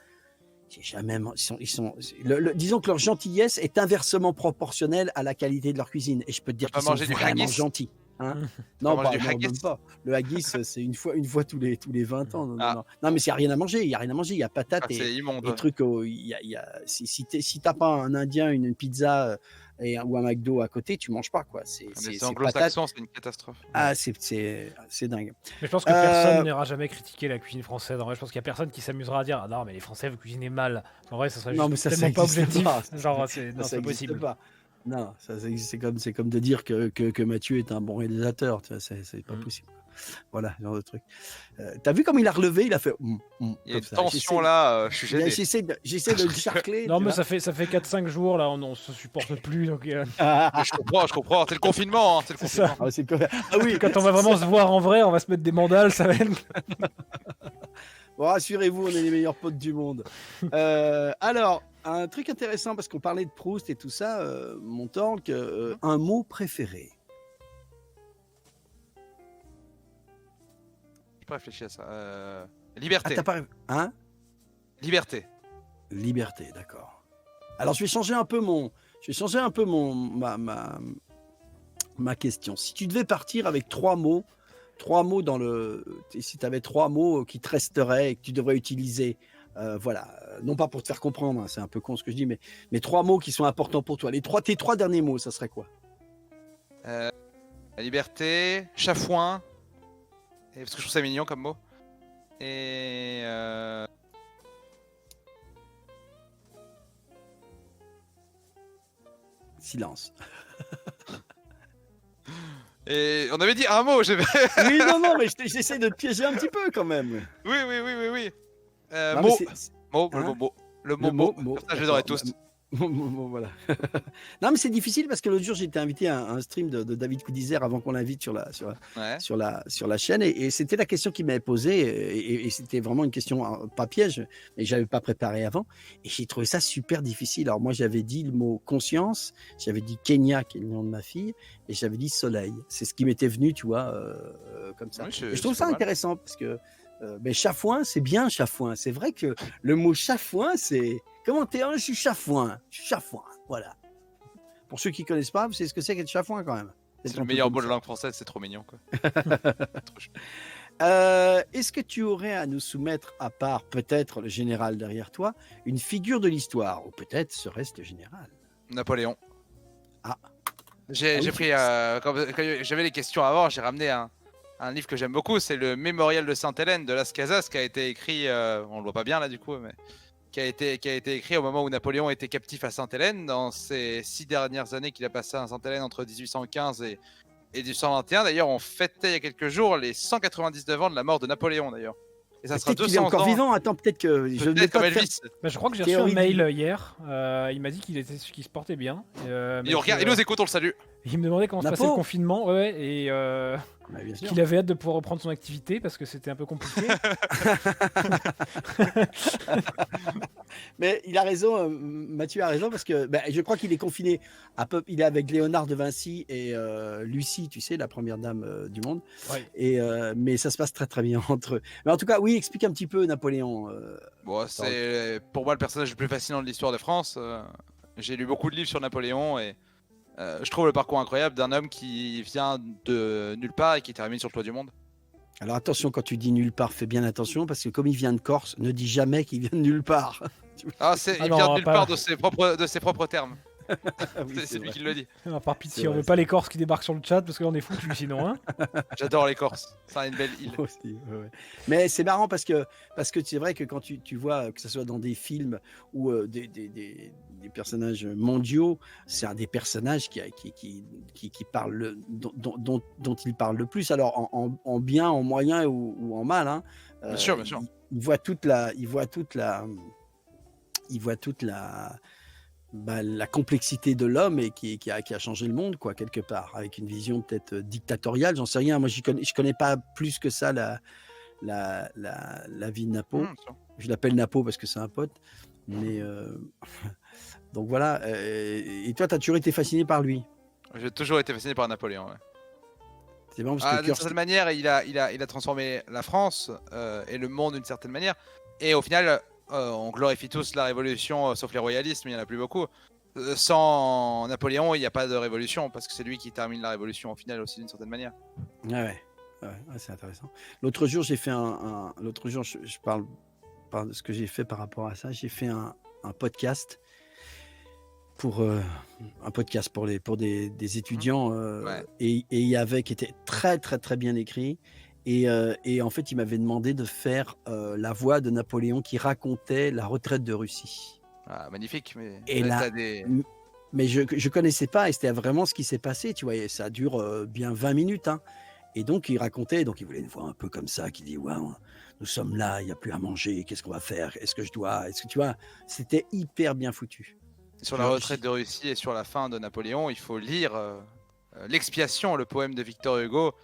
J'ai jamais, disons que leur gentillesse est inversement proportionnelle à la qualité de leur cuisine. Et je peux te dire T'as qu'ils pas sont mangé du vraiment haggis? gentils. Hein. T'as Non, mangé du non, haggis? même pas. Le haggis, c'est une fois tous les 20 ans. Non, Ah. non. Non, mais il n'y a rien à manger. Il n'y a rien à manger. Il y a patates Ah, c'est immonde. et trucs. Si t'as pas un Indien, une pizza ou un McDo à côté, tu manges pas, quoi. C'est Les patates. anglo-saxons, c'est une catastrophe. Ah, c'est dingue. Mais je pense que personne n'ira jamais critiquer la cuisine française. En vrai, je pense qu'il y a personne qui s'amusera à dire ah non, mais les Français vous cuisinez mal. En vrai, ça serait Non, juste mais ça tellement pas existe objectif. pas. Genre, c'est Ça existe possible. pas. Non, c'est comme de dire que Mathieu est un bon réalisateur. Tu vois, c'est pas possible. Voilà, ce genre de truc. T'as vu comme il a relevé, il a fait. Il y a une comme ça. tension là, je suis gêné. J'essaie de le charcler. Non, tu mais vois. ça fait 4-5 jours là, on se supporte plus. Donc, Je comprends. C'est le confinement, hein, c'est le c'est ça. confinement. Ah oui. Quand on va vraiment se voir en vrai, on va se mettre des mandales, ça va être. Bon, rassurez-vous, on est les meilleurs potes du monde. Alors, un truc intéressant, parce qu'on parlait de Proust et tout ça, mon talk, un mot préféré. Je peux réfléchir à ça. Liberté. Ah, t'as pas. Hein? Liberté. Liberté, d'accord. Alors, je vais changer un peu ma question. Si tu devais partir avec trois mots si tu avais 3 mots qui te resteraient et que tu devrais utiliser, voilà, non pas pour te faire comprendre, hein, c'est un peu con ce que je dis, mais 3 mots qui sont importants pour toi. Tes 3 derniers mots, ça serait quoi? La liberté, chafouin. Parce que je trouve ça mignon comme mot. Et Silence. Et on avait dit un mot, j'ai... Oui, non, mais j'essaie de te piéger un petit peu quand même. Oui. Non, Mot, mais c'est- mot, hein le mot. Comme ça, je les aurai tous. Bon, voilà. Non, mais c'est difficile parce que l'autre jour, j'ai été invité à un stream de David Coudizer avant qu'on l'invite sur la chaîne. Et c'était la question qu'il m'avait posée. Et c'était vraiment une question, pas piège, mais je n'avais pas préparé avant. Et j'ai trouvé ça super difficile. Alors, moi, j'avais dit le mot conscience, j'avais dit Kenya, qui est le nom de ma fille, et j'avais dit soleil. C'est ce qui m'était venu, tu vois, comme ça. Oui, Et je trouve c'est ça pas mal. intéressant parce que. Mais chafouin, c'est bien chafouin. C'est vrai que le mot chafouin, c'est. Comment t'es? Je suis chafouin. Voilà. Pour ceux qui connaissent pas, vous savez ce que c'est qu'être chafouin quand même. C'est le meilleur mot de la langue française, c'est trop mignon quoi. Trop chou. Est-ce que tu aurais à nous soumettre, à part peut-être le général derrière toi, une figure de l'histoire, ou peut-être serait-ce le général? Napoléon. Ah. J'ai oui, pris, quand j'avais les questions avant, j'ai ramené un livre que j'aime beaucoup, c'est le Mémorial de Sainte-Hélène de Las Casas, qui a été écrit, on le voit pas bien là du coup, mais qui a été écrit au moment où Napoléon était captif à Sainte-Hélène, dans ces 6 dernières années qu'il a passé à Sainte-Hélène entre 1815 et 1821. D'ailleurs, on fêtait il y a quelques jours les 199 ans de la mort de Napoléon d'ailleurs. Et ça sera Peut-être qu'il est 200 encore ans. vivant. Attends, peut-être que je ne vais Peut-être pas comme te faire... Elvis. Bah, je crois que j'ai reçu Théorie un mail hier. Il m'a dit qu'il se portait bien. Il mais regarde, il nous écoute, on le salue. il me demandait comment se passait Napo. le confinement. Ouais, et Bah, bien sûr. qu'il avait hâte de pouvoir reprendre son activité parce que c'était un peu compliqué. Mais il a raison, Mathieu a raison, parce que je crois qu'il est confiné. Il est avec Léonard de Vinci et Lucie, tu sais, la première dame du monde. Ouais. Mais ça se passe très très bien entre eux. Mais en tout cas, oui, explique un petit peu Napoléon. Bon, c'est pour moi le personnage le plus fascinant de l'histoire de France. J'ai lu beaucoup de livres sur Napoléon et je trouve le parcours incroyable d'un homme qui vient de nulle part et qui termine sur le toit du monde. Alors attention, quand tu dis nulle part, fais bien attention, parce que comme il vient de Corse, ne dis jamais qu'il vient de nulle part. Il non, vient de nulle pas- part de ses propres termes. Oui, C'est lui vrai. qui le dit. Par pitié, C'est on vrai, veut pas les Corses qui débarquent sur le chat parce que là on est foutus sinon. Hein. J'adore les Corses. C'est une belle île. Moi aussi, ouais. Mais c'est marrant parce que c'est vrai que quand tu vois que ce soit dans des films ou des personnages mondiaux, c'est un des personnages qui parle dont il parle le plus. Alors en bien, en moyen ou en mal. Hein. Bien sûr, bien sûr. Il voit toute la la complexité de l'homme et qui a changé le monde, quoi, quelque part, avec une vision peut-être dictatoriale, j'en sais rien. Moi, je connais pas plus que ça la vie de Napo. Bien sûr. Je l'appelle Napo parce que c'est un pote. Mais donc voilà. Et toi, tu as toujours été fasciné par lui. J'ai toujours été fasciné par Napoléon. Ouais. C'est bon parce que D'une certaine manière, il a transformé la France et le monde d'une certaine manière. Et au final, on glorifie tous la révolution, sauf les royalistes, mais il n'y en a plus beaucoup. Sans Napoléon, il n'y a pas de révolution, parce que c'est lui qui termine la révolution au final aussi d'une certaine manière. Ouais, c'est intéressant. L'autre jour, j'ai fait l'autre jour, je parle de ce que j'ai fait par rapport à ça. J'ai fait un podcast pour des étudiants Ouais. et il y avait qui était très très très bien écrit et en fait il m'avait demandé de faire la voix de Napoléon qui racontait la retraite de Russie. Ah, magnifique. Et là, mais je connaissais pas et c'était vraiment ce qui s'est passé, tu vois, et ça dure bien 20 minutes, hein. Et donc il racontait, donc il voulait une voix un peu comme ça qui dit ouais, nous sommes là, il n'y a plus à manger, qu'est-ce qu'on va faire, est-ce que tu vois, c'était hyper bien foutu. Sur la retraite de Russie et sur la fin de Napoléon, il faut lire L'Expiation, le poème de Victor Hugo,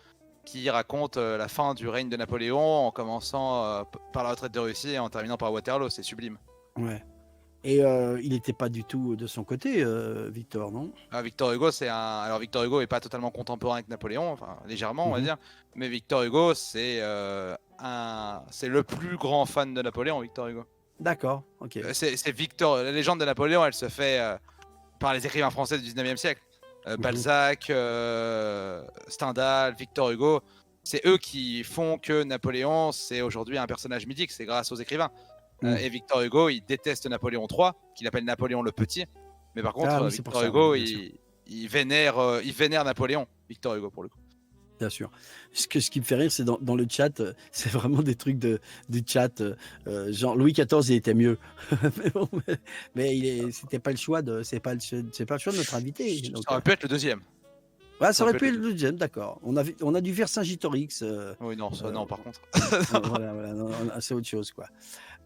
qui raconte la fin du règne de Napoléon en commençant par la retraite de Russie et en terminant par Waterloo. C'est sublime. Ouais. Et il n'était pas du tout de son côté, Victor, non? Victor Hugo, alors Victor Hugo n'est pas totalement contemporain avec Napoléon, enfin légèrement, on va dire. Mais Victor Hugo, c'est le plus grand fan de Napoléon, Victor Hugo. D'accord, ok. C'est Victor. La légende de Napoléon, elle se fait par les écrivains français du 19e siècle. Balzac, Stendhal, Victor Hugo. C'est eux qui font que Napoléon, c'est aujourd'hui un personnage mythique. C'est grâce aux écrivains. Et Victor Hugo, il déteste Napoléon III, qu'il appelle Napoléon le Petit. Mais par contre, Victor Hugo, il vénère Napoléon. Victor Hugo, pour le coup. Bien sûr. Ce qui me fait rire, c'est dans le chat, c'est vraiment des trucs du chat. Genre Louis XIV, il était mieux. mais c'était pas le choix c'est pas le choix de notre invité. Donc, ça aurait pu être le deuxième. Ouais, ça aurait pu être le deuxième, d'accord. On a du Vercingétorix. Oui, non, ça, non, par contre. voilà, non, c'est autre chose, quoi.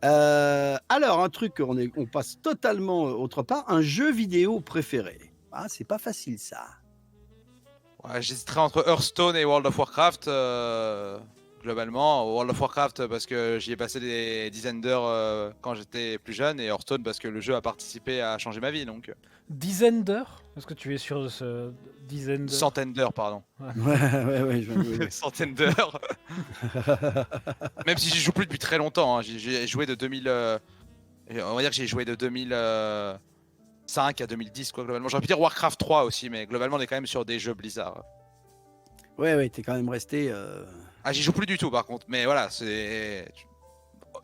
Alors, un truc, on passe totalement autre part. Un jeu vidéo préféré. Ah, c'est pas facile, ça. Ouais, j'hésiterais entre Hearthstone et World of Warcraft, globalement. World of Warcraft parce que j'y ai passé des dizaines d'heures quand j'étais plus jeune, et Hearthstone parce que le jeu a participé à changer ma vie. Donc. Dizaines d'heures? Est-ce que tu es sur ce dizaines d'heures? Centaines d'heures, pardon. Ouais, Centaines d'heures. Même si j'y joue plus depuis très longtemps. Hein. J'ai joué de 2000... on va dire que j'ai joué de 2006 5 à 2010, quoi, globalement. J'aurais pu dire Warcraft 3 aussi, mais globalement, on est quand même sur des jeux Blizzard. Ouais, t'es quand même resté. Ah, j'y joue plus du tout, par contre. Mais voilà,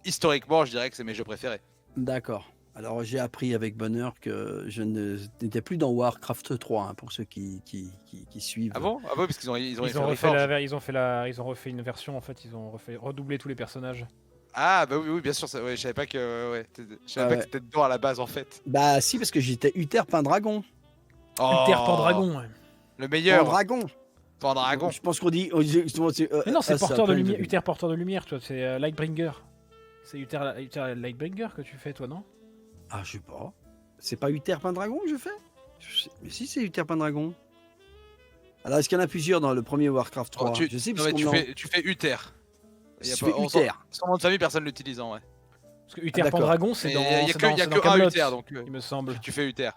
historiquement, je dirais que c'est mes jeux préférés. D'accord. Alors, j'ai appris avec bonheur que je n'étais plus dans Warcraft 3, hein, pour ceux qui suivent. Ah bon? Ah bon, parce qu'ils ont Ils ont refait une version, en fait, ils ont redoublé tous les personnages. Ah bah oui, bien sûr, ouais, je savais pas que je savais pas que t'étais dedans à la base en fait. Bah si, parce que j'étais Uther Pendragon. Uther Pendragon, ouais. Le meilleur. Pendragon. Je pense qu'on dit. Mais non, c'est porteur de lumière. Uther porteur de lumière, toi. C'est Lightbringer. C'est Uther Lightbringer que tu fais, toi, non? Ah, je sais pas. C'est pas Uther Pendragon que je fais? Mais si, c'est Uther Pendragon. Alors, est-ce qu'il y en a plusieurs dans le premier Warcraft 3? Je sais, parce que tu fais Uther. Je fais Uther. Son nom de famille, personne l'utilisant, ouais. Parce que Uther Pendragon, c'est dans. Il y a que un Uther, donc il me semble. Tu fais Uther.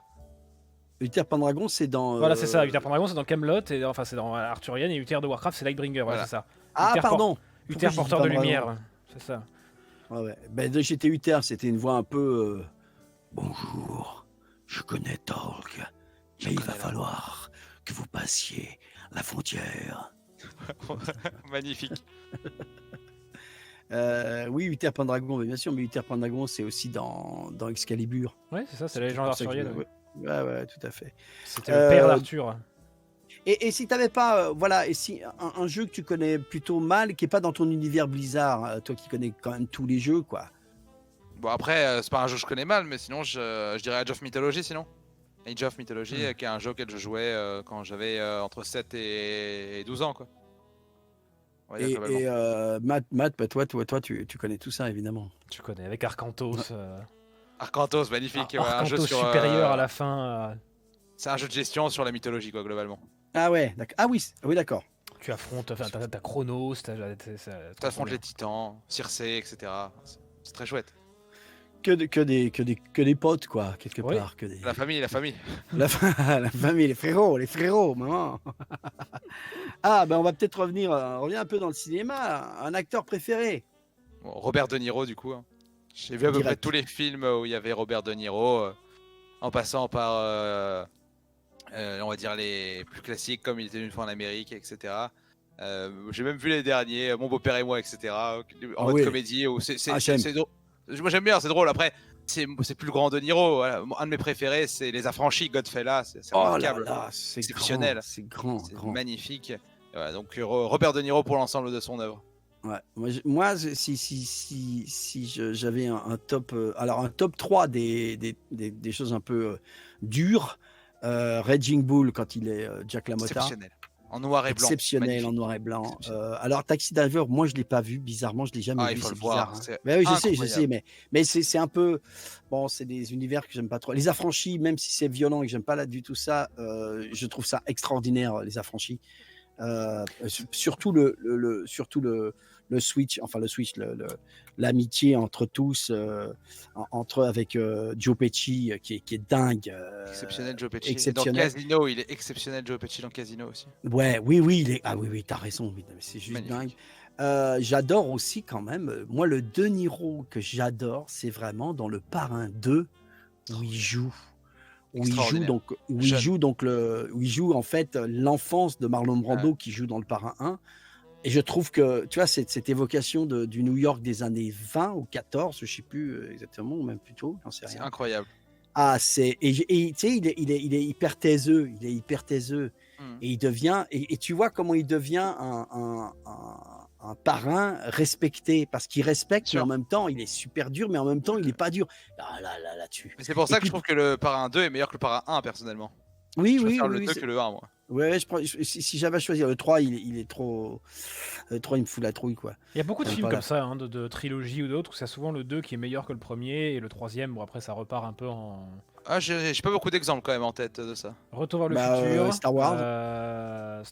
Uther Pendragon, c'est dans. Voilà, c'est ça. Uther Pendragon, c'est dans Camelot, et enfin, c'est dans Arthurian, et Uther de Warcraft, c'est Lightbringer, voilà. Ouais, c'est ça. Ah, pardon. Uther porteur de lumière, c'est ça. Ouais. Ben, j'étais Uther, c'était une voix un peu. Bonjour, je connais Tolk, mais il va falloir que vous passiez la frontière. Magnifique. Oui, Uther Pendragon, bien sûr, mais Uther Pendragon, c'est aussi dans Excalibur. Ouais, c'est ça, c'est la légende arthurienne. Ouais, tout à fait. C'était le père d'Arthur. Et si t'avais pas, voilà, et si un jeu que tu connais plutôt mal, qui est pas dans ton univers Blizzard, toi qui connais quand même tous les jeux, quoi. Bon après, c'est pas un jeu que je connais mal, mais sinon je dirais Age of Mythology sinon. Age of Mythology, qui est un jeu auquel je jouais quand j'avais entre 7 et 12 ans, quoi. Et Matt, bah, toi, tu connais tout ça, évidemment. Tu connais, avec Arcantos. Arcantos, magnifique. Arcantos un jeu supérieur à la fin. C'est un jeu de gestion sur la mythologie, quoi, globalement. Ah ouais, d'accord. Ah oui, d'accord. Tu affrontes, t'as Chronos, t'affrontes les titans, Circé, etc. C'est très chouette. Que des potes, quoi, quelque part. Que des... La famille. la famille, les frérots, maman. Ah, ben on va peut-être revenir un peu dans le cinéma. Un acteur préféré? Bon, Robert De Niro, du coup. J'ai vu à peu près tous les films où il y avait Robert De Niro, en passant par, on va dire, les plus classiques, comme Il était une fois en Amérique, etc. J'ai même vu les derniers, Mon beau-père et moi, etc. En mode comédie. Moi j'aime bien, c'est drôle. Après, c'est plus le grand De Niro. Voilà. Un de mes préférés, c'est Les Affranchis, Godfellas. C'est remarquable. C'est exceptionnel. C'est grand. Magnifique. Voilà, donc Robert De Niro pour l'ensemble de son œuvre. Ouais. Moi si j'avais un top, alors un top 3 des choses un peu dures, Raging Bull quand il est Jack LaMotta. Exceptionnel. En noir et blanc. Exceptionnel, magnifique. En noir et blanc. Alors Taxi Driver, moi je l'ai pas vu, bizarrement je l'ai jamais vu. Il faut le voir. Bizarre, hein. Oui, je sais, mais c'est un peu, bon, c'est des univers que j'aime pas trop. Les Affranchis, même si c'est violent et que j'aime pas là du tout ça, je trouve ça extraordinaire, Les Affranchis. Surtout le switch, enfin l'amitié entre tous, avec Joe Pesci qui est dingue. Exceptionnel Joe Pesci. Exceptionnel. Dans Casino, il est exceptionnel Joe Pesci dans Casino aussi. Oui, t'as raison, c'est juste magnifique. Dingue. J'adore aussi quand même, moi le De Niro que j'adore, c'est vraiment dans Le Parrain 2 où il joue. Où il joue en fait l'enfance de Marlon Brando qui joue dans Le Parrain 1. Et je trouve que, tu vois, cette évocation du New York des années 20 ou 14, je ne sais plus exactement, ou même plus tôt, j'en sais rien. C'est incroyable. Ah, tu sais, il est hyper taiseux, et il devient, et tu vois comment il devient un parrain respecté, parce qu'il respecte, mais en même temps, il est super dur, mais en même temps, il n'est pas dur. Là-dessus. C'est pour ça que je trouve que Le Parrain 2 est meilleur que Le Parrain 1, personnellement. Oui, je préfère le 2 que le 1, moi. Ouais, si j'avais à choisir le 3, il est trop. Le 3, il me fout la trouille, quoi. Il y a beaucoup de films comme ça, de trilogie ou d'autres, où c'est souvent le 2 qui est meilleur que le premier, et le troisième, bon, après, ça repart un peu en. Ah, j'ai pas beaucoup d'exemples quand même en tête de ça. Retour vers le futur. Star Wars.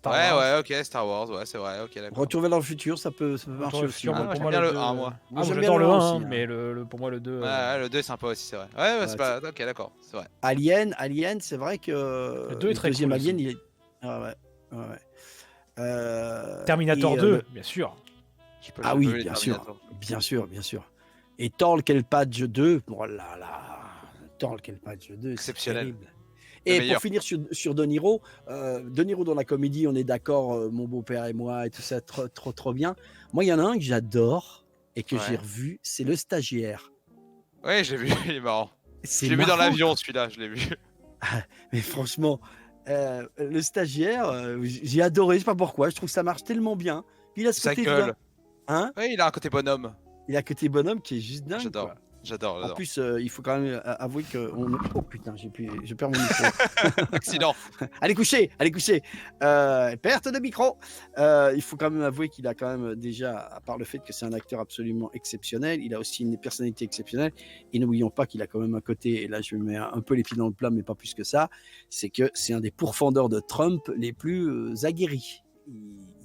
Ouais, ok, Star Wars, ouais, c'est vrai, ok, d'accord. Retour vers le futur, ça peut marcher aussi. Pour moi, le 1, moi. J'adore le 1, mais pour moi, le 2. Ouais, le 2 est sympa aussi, c'est vrai. Ouais, c'est pas. Ok, d'accord, c'est vrai. Alien, c'est vrai que. Le 2 est très cool. Le deuxième Alien, il est. Ouais. Terminator 2, bien sûr. Ah oui, bien sûr. Et Thor, quel patch 2, oh là là. Torl, quel match 2, c'est Exceptionnel. terrible. Le Et meilleur. pour finir sur De Niro, dans la comédie, on est d'accord, mon beau-père et moi, et tout ça, trop bien. Moi, il y en a un que j'adore et que j'ai Ouais. revu, c'est Le Stagiaire. Ouais, je l'ai vu, il est marrant. C'est Je l'ai vu dans marrant, l'avion, celui-là, je l'ai vu. mais franchement, Le Stagiaire, j'ai adoré, je sais pas pourquoi, je trouve que ça marche tellement bien. Puis il a ce Sa côté, gueule. hein, Ouais, il a un côté bonhomme. il a côté bonhomme qui est juste dingue, J'adore. quoi. J'adore, En j'adore. plus, il faut quand même avouer que oh putain, je perds mon micro. Accident. Allez coucher, allez coucher. Perte de micro. Il faut quand même avouer qu'il a quand même déjà, à part le fait que c'est un acteur absolument exceptionnel, il a aussi une personnalité exceptionnelle. Et n'oublions pas qu'il a quand même un côté, et là je mets un peu les pieds dans le plat, mais pas plus que ça, c'est que c'est un des pourfendeurs de Trump les plus aguerris.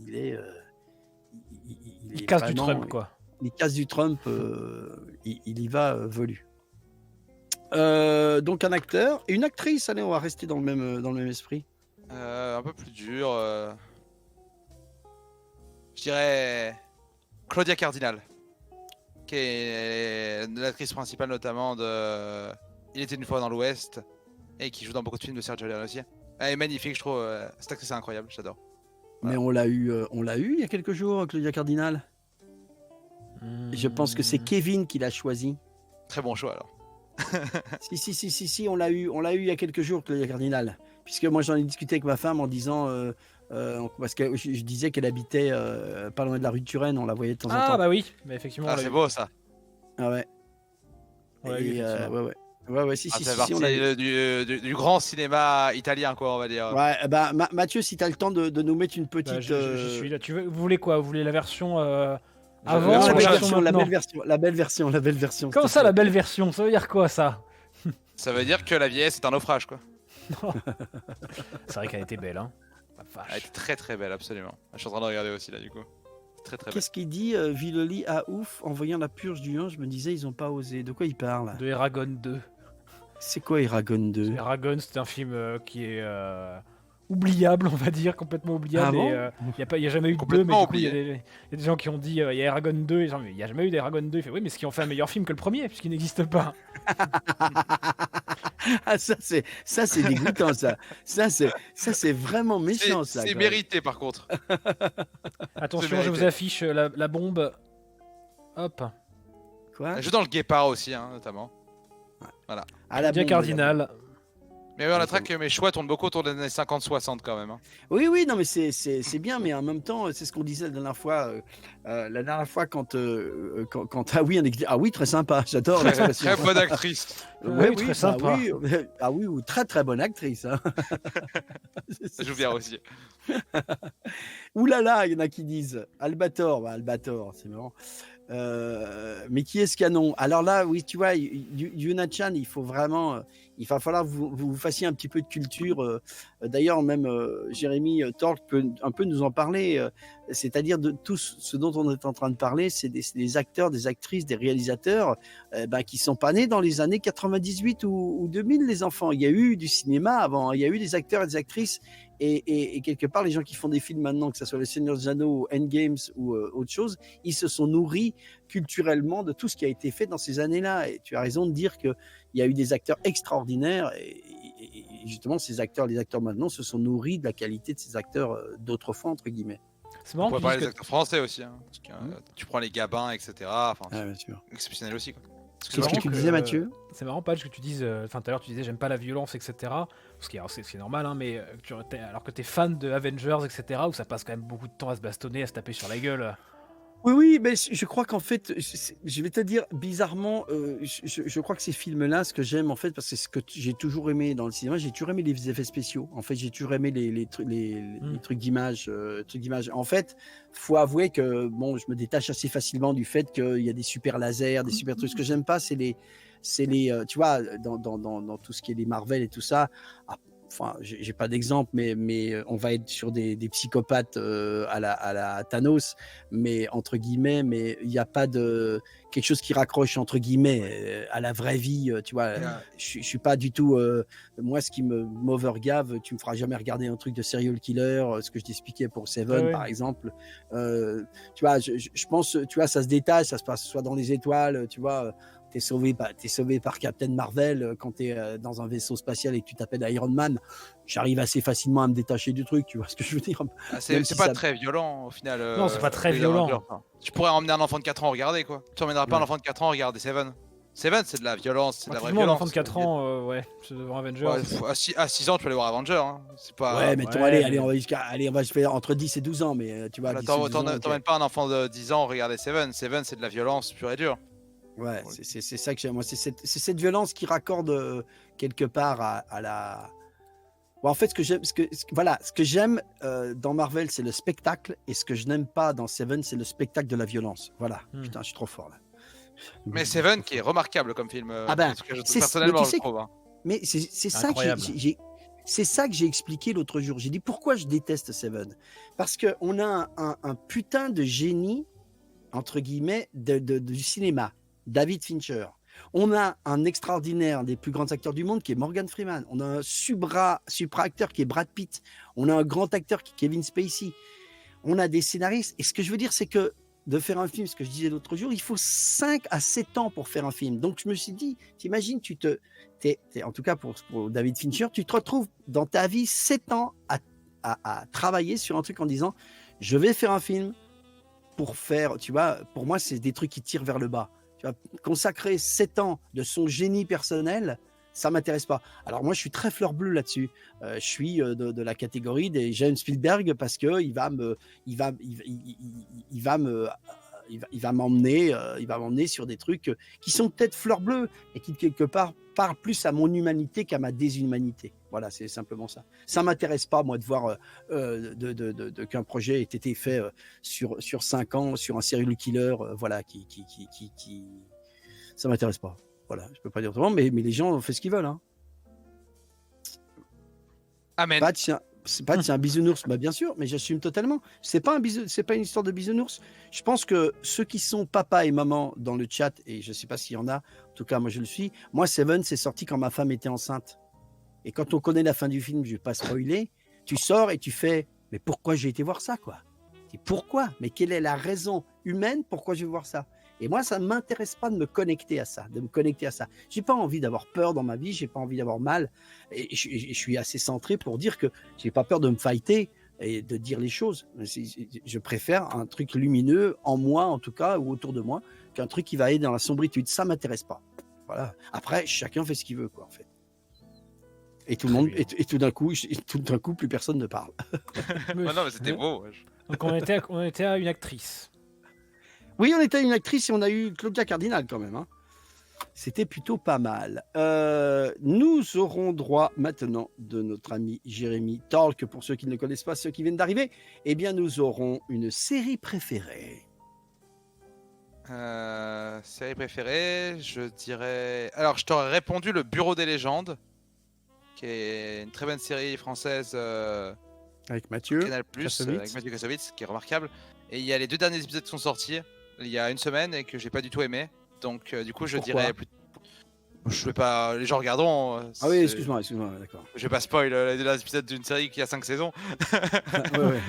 Il est, il Il est casse du vraiment- Trump, quoi. Il casse du Trump, il y va velu. Donc un acteur et une actrice, allez, on va rester dans le même esprit. Un peu plus dur. Je dirais Claudia Cardinal, qui est l'actrice principale notamment de Il était une fois dans l'Ouest et qui joue dans beaucoup de films de Sergio Leone aussi. Elle est magnifique, je trouve. Cette actrice est incroyable, j'adore. Mais on l'a eu il y a quelques jours, Claudia Cardinal. Je pense que c'est Kevin qui l'a choisi. Très bon choix alors. Si, on l'a eu il y a quelques jours, Claudia Cardinal. Puisque moi j'en ai discuté avec ma femme en disant, parce que je disais qu'elle habitait pas loin de la rue de Turenne, on la voyait de temps en Ah temps. bah oui, mais effectivement. Ah, on l'a c'est eu. beau ça. Ah ouais. On l'a eu, Et, effectivement. ouais, Ah, si, ça fait partie on l'a eu. du grand cinéma italien, quoi, on va dire. Ouais, bah Mathieu, si t'as le temps de nous mettre une petite. Bah, je suis là. Vous voulez quoi? Vous voulez la version avant Non, ou la la belle version version, maintenant? la belle version. Comment s'il te ça, plaît. la belle version? Ça veut dire quoi, ça? Ça veut dire que la vieillesse est un naufrage, quoi. C'est vrai qu'elle était belle, hein. La vache. Elle était très très belle, absolument. Je suis en train de regarder aussi là, du coup. Très très belle. Qu'est-ce qu'il dit, Villoli à ouf, en voyant la purge du 1, je me disais, ils ont pas osé. De quoi il parle? De Eragon 2. C'est quoi Eragon 2? Eragon, c'est un film qui est oubliable, on va dire, complètement oubliable. Ah bon Il n'y a jamais eu de 2, Complètement mais du coup, il y, oublié. a des gens qui ont dit il y a Eragon 2, et genre, mais il n'y a jamais eu d'Eragon 2. Il fait oui, mais ce qui en fait un meilleur film que le premier, puisqu'il n'existe pas. Ah, ça c'est dégoûtant, ça. Ça c'est vraiment méchant, ça. C'est quoi. mérité par contre. Attention, C'est je vous mérité. affiche la bombe. Hop. Quoi? Elle joue dans le Guépard aussi, hein, notamment. À la Dia bombe, Cardinal. Mais oui, on notera que mes choix tournent beaucoup autour des années 50-60 quand même. Hein. Oui, non, mais c'est bien, mais en même temps, c'est ce qu'on disait la dernière fois. Quand ah oui, très sympa, j'adore Très, l'expression. très bonne actrice. Oui, très sympa. Oui, très bonne actrice. Hein. Ça joue bien aussi. Ouh là là, il y en a qui disent Albator, c'est marrant. Mais qui est ce canon? Alors là, oui, tu vois, Yuna-chan, il faut vraiment, il va falloir que vous fassiez un petit peu de culture. D'ailleurs, même Jérémy Tork peut un peu nous en parler. C'est-à-dire de tout ce dont on est en train de parler, c'est des acteurs, des actrices, des réalisateurs qui sont pas nés dans les années 98 ou 2000, les enfants. Il y a eu du cinéma avant, il y a eu des acteurs et des actrices. Et quelque part, les gens qui font des films maintenant, que ce soit Le Seigneur des Anneaux, Endgames ou autre chose, ils se sont nourris culturellement de tout ce qui a été fait dans ces années-là. Et tu as raison de dire qu'il y a eu des acteurs extraordinaires. Et justement, les acteurs maintenant se sont nourris de la qualité de ces acteurs d'autrefois, entre guillemets. C'est On marrant pourrait que parler tu des dises que- acteurs français aussi. Hein, parce que, tu prends les Gabins, etc. Enfin, Ah, bien sûr. c'est exceptionnel aussi. Quoi. Qu'est-ce que marrant tu que- disais, Mathieu? C'est marrant, Patch, que tu dises. Enfin, tout à l'heure, tu disais j'aime pas la violence, etc. Ce qui c'est normal, hein, mais alors que t'es fan de Avengers, etc., où ça passe quand même beaucoup de temps à se bastonner, à se taper sur la gueule. Oui, mais je crois qu'en fait, je vais te dire bizarrement, je crois que ces films-là, ce que j'aime en fait, parce que c'est ce que j'ai toujours aimé dans le cinéma, j'ai toujours aimé les effets spéciaux. En fait, j'ai toujours aimé les trucs d'image, En fait, faut avouer que bon, je me détache assez facilement du fait qu'il y a des super lasers, des super trucs. Ce que j'aime pas, c'est les, tu vois, dans tout ce qui est les Marvel et tout ça. Enfin, j'ai pas d'exemple, mais on va être sur des psychopathes à la Thanos, mais entre guillemets, mais il n'y a pas de quelque chose qui raccroche entre guillemets à la vraie vie, tu vois. Je suis pas du tout. Moi, ce qui m'overgave, tu me feras jamais regarder un truc de serial killer, ce que je t'expliquais pour Seven, Ouais. par exemple. Tu vois, je pense, tu vois, ça se détache, ça se passe soit dans les étoiles, tu vois. t'es sauvé par Captain Marvel quand t'es dans un vaisseau spatial et que tu t'appelles Iron Man. J'arrive assez facilement à me détacher du truc, tu vois ce que je veux dire. C'est pas très violent au final. Non, c'est pas très violent. Tu pourrais emmener un enfant de 4 ans regarder quoi. Tu emmèneras pas un enfant de 4 ans regarder Seven. Seven, c'est de la violence, c'est de la vraie violence. Un enfant de 4 ans, c'est devant Avengers. Ouais, à 6 ans, tu peux aller voir Avengers. Hein. C'est pas... Ouais, mais allez, on va se faire entre 10 et 12 ans, mais tu vois. T'emmènes pas un enfant de 10 ans regarder Seven. Seven, c'est de la violence pure et dure. Ouais, c'est ça que j'aime. Moi, c'est cette violence qui raccorde quelque part à la. Bon, en fait, ce que j'aime dans Marvel, c'est le spectacle, et ce que je n'aime pas dans Seven, c'est le spectacle de la violence. Voilà. Putain, je suis trop fort là. Mais Seven qui est remarquable comme film. Personnellement, je trouve. Hein. Mais c'est ça que c'est ça que j'ai expliqué l'autre jour. J'ai dit pourquoi je déteste Seven. Parce qu'on a un putain de génie, entre guillemets, du cinéma, David Fincher. On a un extraordinaire, des plus grands acteurs du monde, qui est Morgan Freeman. On a un supra-acteur qui est Brad Pitt. On a un grand acteur qui est Kevin Spacey. On a des scénaristes. Et ce que je veux dire, c'est que de faire un film, ce que je disais l'autre jour, il faut 5 à 7 ans pour faire un film. Donc je me suis dit, t'imagines, en tout cas pour David Fincher, tu te retrouves dans ta vie 7 ans à travailler sur un truc en disant, je vais faire un film pour faire, tu vois, pour moi c'est des trucs qui tirent vers le bas. Tu vois, consacrer 7 ans de son génie personnel, ça m'intéresse pas. Alors moi je suis très fleur bleue là-dessus. Je suis de la catégorie des James Spielberg parce que il va m'emmener sur des trucs qui sont peut-être fleur bleue et qui quelque part parlent plus à mon humanité qu'à ma déshumanité. Voilà, c'est simplement ça. Ça m'intéresse pas moi de voir qu'un projet ait été fait sur 5 ans sur un serial killer, voilà, qui ça m'intéresse pas. Voilà, je peux pas dire autrement, mais les gens ont fait ce qu'ils veulent. Hein. Amen. C'est pas un bisounours, bah bien sûr, mais j'assume totalement. C'est pas une histoire de bisounours. Je pense que ceux qui sont papa et maman dans le chat, et je sais pas s'il y en a, en tout cas moi je le suis. Moi Seven, c'est sorti quand ma femme était enceinte. Et quand on connaît la fin du film, je vais pas spoiler. Tu sors et tu fais, mais pourquoi j'ai été voir ça quoi ? Pourquoi ? Mais quelle est la raison humaine pourquoi je vais voir ça ? Et moi, ça ne m'intéresse pas de me connecter à ça, J'ai pas envie d'avoir peur dans ma vie, j'ai pas envie d'avoir mal. Et je suis assez centré pour dire que j'ai pas peur de me fighter et de dire les choses. Je préfère un truc lumineux en moi, en tout cas, ou autour de moi, qu'un truc qui va aller dans la sombritude. Ça m'intéresse pas. Voilà. Après, chacun fait ce qu'il veut, quoi, en fait. Et tout le monde, et tout d'un coup, plus personne ne parle. Non, mais c'était beau. Ouais. Donc on était à une actrice. Oui, on était à une actrice et on a eu Claudia Cardinal quand même. Hein. C'était plutôt pas mal. Nous aurons droit maintenant de notre ami Jérémy Talk, pour ceux qui ne le connaissent pas, ceux qui viennent d'arriver. Eh bien, nous aurons une série préférée. Série préférée, je dirais... Alors, je t'aurais répondu Le Bureau des légendes, qui est une très bonne série française avec Mathieu Canal+, avec Mathieu Kassovitz, qui est remarquable. Et il y a les 2 derniers épisodes qui sont sortis il y a une semaine et que j'ai pas du tout aimé. Donc du coup je dirais plus... Je vais pas... Les gens regarderont. Ah oui, excuse-moi, d'accord. Je vais pas spoil les 2 épisodes d'une série qui a 5 saisons. ouais.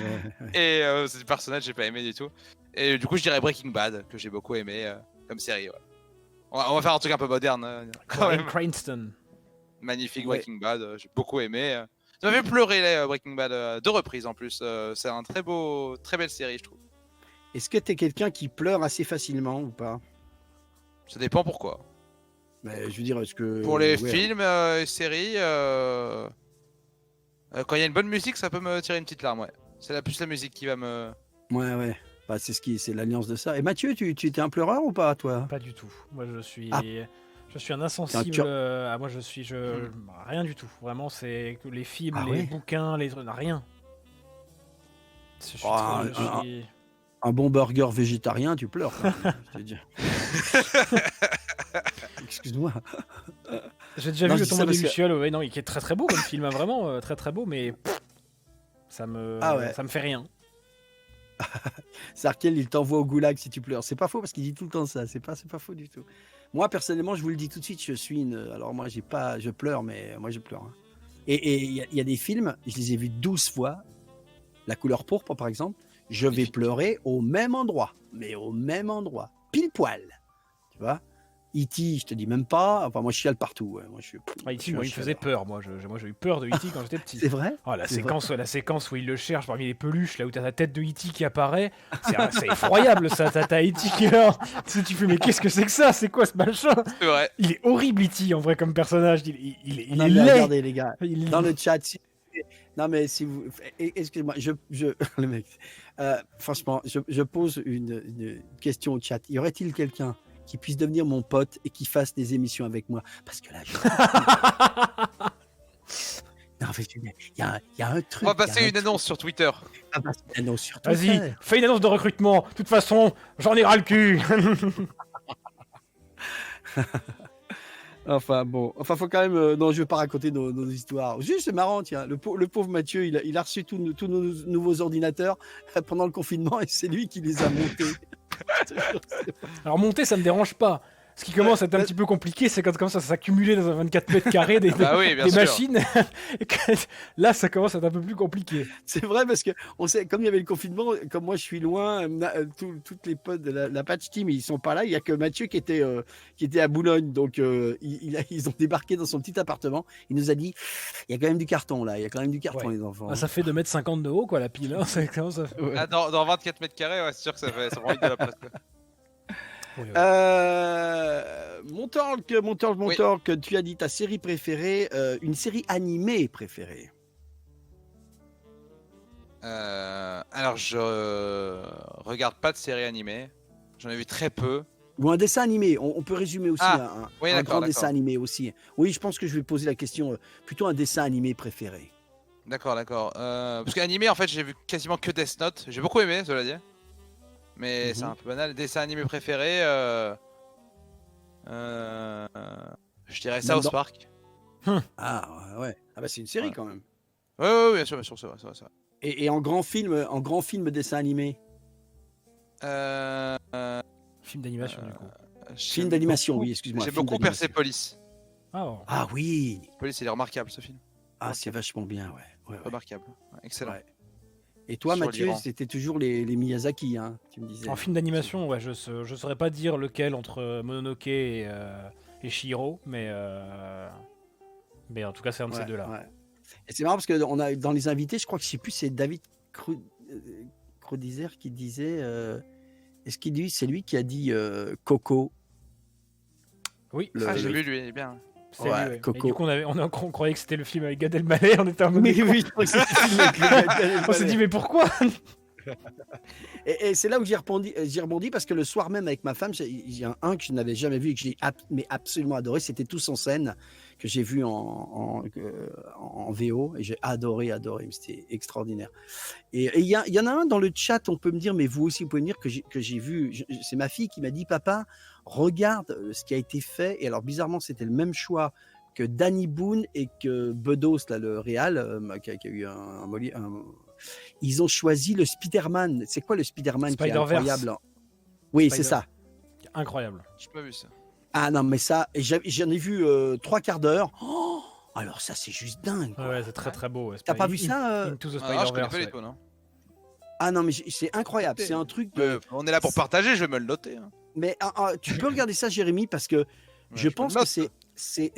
Et c'est du personnage j'ai pas aimé du tout. Et du coup je dirais Breaking Bad, que j'ai beaucoup aimé comme série. Ouais. On va faire un truc un peu moderne. Cranston. Magnifique Breaking Bad, j'ai beaucoup aimé. Ça m'a fait pleurer Breaking Bad 2 reprises en plus. C'est un très belle série je trouve. Est-ce que tu es quelqu'un qui pleure assez facilement ou pas ? Ça dépend pourquoi. Mais je veux dire, est-ce que... Pour les films et séries, quand il y a une bonne musique, ça peut me tirer une petite larme, ouais. C'est plus la musique qui va me... Ouais. Bah, c'est l'alliance de ça. Et Mathieu, tu étais un pleureur ou pas, toi ? Pas du tout. Moi, je suis un insensible. Moi, rien du tout. Vraiment, c'est que les films, les bouquins, rien. Un bon burger végétarien, tu pleures. Je te dis. Excuse-moi. J'ai déjà vu Le Tombeau des Lucioles, non, qui est très très beau comme film, vraiment très très beau, mais ça me fait rien. Sarkiel, il t'envoie au goulag si tu pleures. C'est pas faux parce qu'il dit tout le temps ça. C'est pas faux du tout. Moi, personnellement, je vous le dis tout de suite, je suis alors moi, je pleure, mais moi, je pleure. Hein. Et il y a des films, je les ai vus 12 fois. La couleur pourpre, par exemple. Je vais pleurer au même endroit, pile poil, tu vois. E.T., je te dis même pas. Enfin, moi, je chiale partout. Ouais. Moi, E.T., moi, il me faisait peur. Moi, j'ai eu peur de E.T. quand j'étais petit. C'est vrai? Oh, la séquence où il le cherche parmi les peluches, là où t'as la tête de E.T. qui apparaît, c'est effroyable ça. T'as E.T. qui est là. Tu fais, mais qu'est-ce que c'est que ça? C'est quoi ce machin? C'est vrai. Il est horrible, E.T. en vrai, comme personnage. Il est Non, mais laid. regardez, les gars, dans le chat, non, mais si vous. Excusez-moi, le mec. Franchement, je pose une question au chat. Y aurait-il quelqu'un qui puisse devenir mon pote et qui fasse des émissions avec moi? Parce que là, non, il y a un truc. On va passer une annonce sur Twitter. Ah, bah, c'est une annonce sur Twitter. Vas-y, fais une annonce de recrutement. De toute façon, j'en ai ras le cul. Enfin bon, faut quand même. Non, je vais pas raconter nos histoires. Juste, c'est marrant, tiens. Le pauvre Mathieu, il a reçu tous nos nouveaux ordinateurs pendant le confinement et c'est lui qui les a montés. Alors monter, ça me dérange pas. Ce qui commence à être un petit peu compliqué, c'est quand ça s'accumuler dans un 24 mètres carrés des machines. Et là, ça commence à être un peu plus compliqué. C'est vrai parce que on sait, comme il y avait le confinement, comme moi je suis loin, toutes les potes de la patch team ils sont pas là. Il y a que Mathieu qui était à Boulogne, donc ils ont débarqué dans son petit appartement. Il nous a dit, il y a quand même du carton là, il y a quand même du carton les enfants. Ah, ça fait 2,50 m de haut quoi la pile. Hein. Ça fait... Ouais. Ah, dans 24 mètres carrés, ouais, c'est sûr que ça prend vite de la place. Quoi. Oui. Mon talk, tu as dit ta série préférée, une série animée préférée. Alors, je regarde pas de séries animées. J'en ai vu très peu. Ou un dessin animé, on peut résumer aussi un grand dessin animé aussi. Oui, je pense que je vais poser la question, plutôt un dessin animé préféré. D'accord. Parce qu'animé, en fait, j'ai vu quasiment que Death Note. J'ai beaucoup aimé, cela dit. Mais c'est un peu banal. Dessin animé préféré, je dirais South Park. Ah ouais. Ah bah c'est une série quand même. Ouais, bien sûr, c'est vrai. Et en grand film dessin animé. Film d'animation du coup. Film d'animation, oui, excuse-moi. J'aime beaucoup Persepolis. Ah oui. Persepolis, il est remarquable ce film. Ah, c'est vachement bien, ouais. Remarquable, excellent. Ouais. Et toi, Mathieu, c'était toujours les Miyazaki, hein, tu me disais. En film d'animation, ouais, je saurais pas dire lequel entre Mononoke et Chihiro, mais en tout cas, c'est un de ces deux-là. Ouais. Et c'est marrant parce que on a dans les invités, je crois que je sais plus, c'est David Crodizer qui disait. Est-ce qu'il dit, c'est lui qui a dit Coco? Oui, j'ai vu lui, il est bien. Ouais, Coco. Et du coup, on croyait que c'était le film avec Gad Elmaleh. On était en mode. Mais oui, je crois que c'était le film avec Gad Elmaleh. On s'est dit, mais pourquoi? Et c'est là où j'ai rebondi parce que le soir même avec ma femme, il y a un que je n'avais jamais vu et que j'ai absolument adoré. C'était Tous en scène que j'ai vu en VO et j'ai adoré. C'était extraordinaire. Et il y en a un dans le chat, on peut me dire, mais vous aussi, vous pouvez me dire que j'ai vu. C'est ma fille qui m'a dit, papa, regarde ce qui a été fait. Et alors, bizarrement, c'était le même choix que Danny Boone et que Bedos, là, le réal, qui a eu un ils ont choisi le Spider-Man. C'est quoi le Spider-Man qui est incroyable? Oui, c'est ça. Incroyable. J'ai pas vu ça. Ah non, mais ça, j'en ai vu 3 quarts d'heure. Oh, alors ça, c'est juste dingue. Ouais, c'est très très beau. T'as pas vu ça Into the Spider-Verse. Je connais pas les tout, non. Ah non, mais c'est incroyable. C'est un truc de... On est là pour partager, je vais me le noter. Hein. Mais tu peux regarder ça, Jérémy, parce que je pense que c'est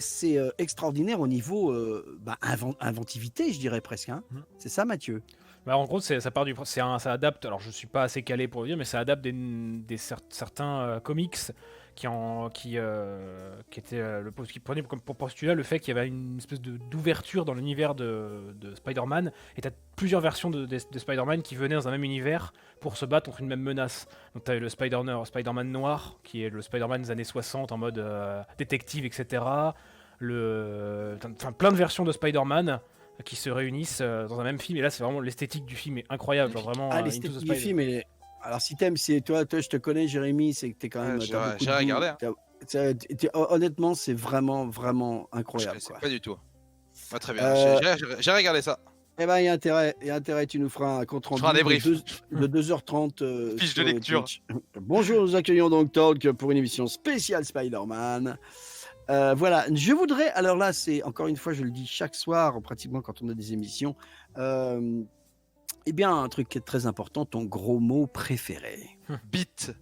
extraordinaire au niveau inventivité, je dirais presque. Hein. C'est ça, Mathieu? Bah, en gros, ça part ça adapte. Alors, je suis pas assez calé pour le dire, mais ça adapte certains comics qui prenaient pour postulat le fait qu'il y avait une espèce d'ouverture dans l'univers de Spider-Man, et t'as plusieurs versions de Spider-Man qui venaient dans un même univers pour se battre contre une même menace. Donc t'avais le Spider-Man noir, qui est le Spider-Man des années 60 en mode détective, etc. Plein de versions de Spider-Man qui se réunissent dans un même film, et là c'est vraiment l'esthétique du film est incroyable, genre vraiment l'esthétique du film alors si t'aimes, toi je te connais Jérémy, c'est que t'es quand même j'ai regardé. Honnêtement c'est vraiment incroyable. Je sais pas du tout. Très bien, j'ai regardé ça. Eh ben il y a intérêt, tu nous feras un compte rendu de 2h30 fiche de lecture. Bonjour, nous accueillons donc Talk pour une émission spéciale Spider-Man. Voilà, je voudrais, alors là c'est encore une fois, je le dis chaque soir pratiquement quand on a des émissions, eh bien un truc qui est très important, ton gros mot préféré. Bite.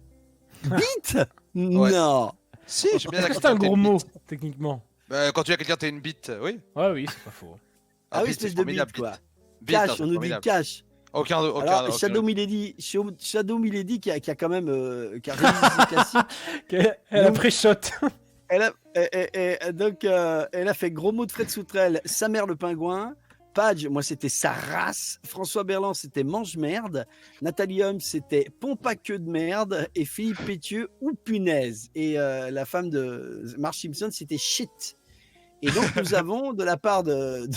Bite? Non. Si, j'aime bien Est-ce la que c'est un quelqu'un, t'es gros une mot, bite. techniquement? Quand tu as quelqu'un, t'es une bite, oui. Ouais, oui, c'est pas faux. Ah oui, Bite, c'est espèce de bite, formidable, quoi. bite. Bite, Cash, non, on c'est nous dit formidable. cash. Aucun, Alors, Shadow aucun. Milady, Shadow Milady qui a quand même qui a révisé ses classiques. Elle a Nous- pré-shot. Donc, elle a fait gros mots de Fred Soutrel, sa mère le pingouin. Page, moi c'était sa race. François Berland, c'était mange-merde. Nathalie Holmes, c'était pompe à queue de merde. Et Philippe Pétieux, ou punaise. Et la femme de Marge Simpson, c'était shit. Et donc nous avons de la part de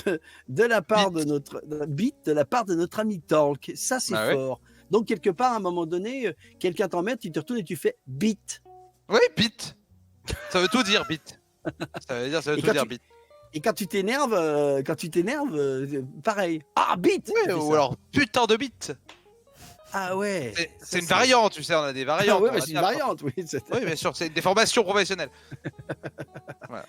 la part de notre de la part de notre ami Talk. Ça c'est Bah ouais. fort. Donc quelque part à un moment donné, quelqu'un t'emmerde, tu te retournes et tu fais bite. Oui, bite. Ça veut tout dire, bite. Ça veut Et tout quand dire, tu- bite. Et quand tu t'énerves, pareil. Ah bite. Ouais, ou alors putain de bite. Ah ouais. C'est une variante, tu sais, on a des Ah variantes. ouais, on bah, va c'est une dire. variante, oui. Oui, bien sûr, c'est une déformation professionnelle.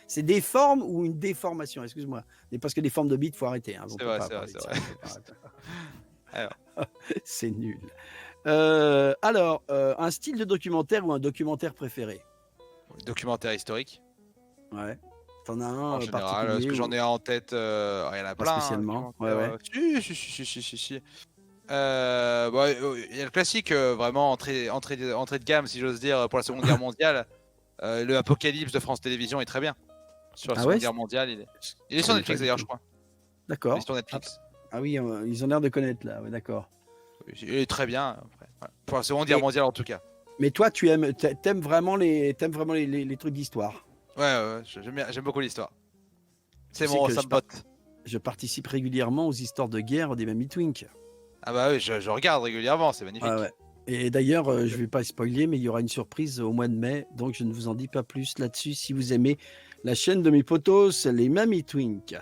C'est des formes ou une déformation, excuse-moi. Mais parce que les formes de bite, faut arrêter. Hein. On C'est peut vrai, pas c'est vrai, parler de c'est ça, vrai. on peut pas arrêter. Alors. C'est nul. Alors, un style de documentaire ou un documentaire préféré? Documentaire historique, Ouais. T'en as un en général. particulier Est-ce que j'en ou- ai un en tête? Il y en a Pas plein. spécialement, documentaires, ouais. Si. Il y a le classique, vraiment entrée de gamme, si j'ose dire, pour la Seconde Guerre mondiale. Le Apocalypse de France Télévisions est très bien. Sur la Ah Seconde ouais, Guerre mondiale, il est Je sur connais Netflix pas du d'ailleurs, tout. je crois. Il D'accord. est sur Netflix. Ah oui, ils ont l'air de connaître là, ouais, d'accord. Il est très bien. Après. Voilà. Pour la Seconde Guerre mondiale, en tout cas. Mais toi, t'aimes vraiment les trucs d'histoire. Ouais, j'aime beaucoup l'histoire. C'est Tu sais mon que ça me botte. Je participe régulièrement aux histoires de guerre des Mamie Twink. Ah bah oui, je regarde régulièrement, c'est magnifique. Ouais. Et d'ailleurs, je vais pas spoiler, mais il y aura une surprise au mois de mai, donc je ne vous en dis pas plus là-dessus si vous aimez la chaîne de mes potos, les Mamie Twink.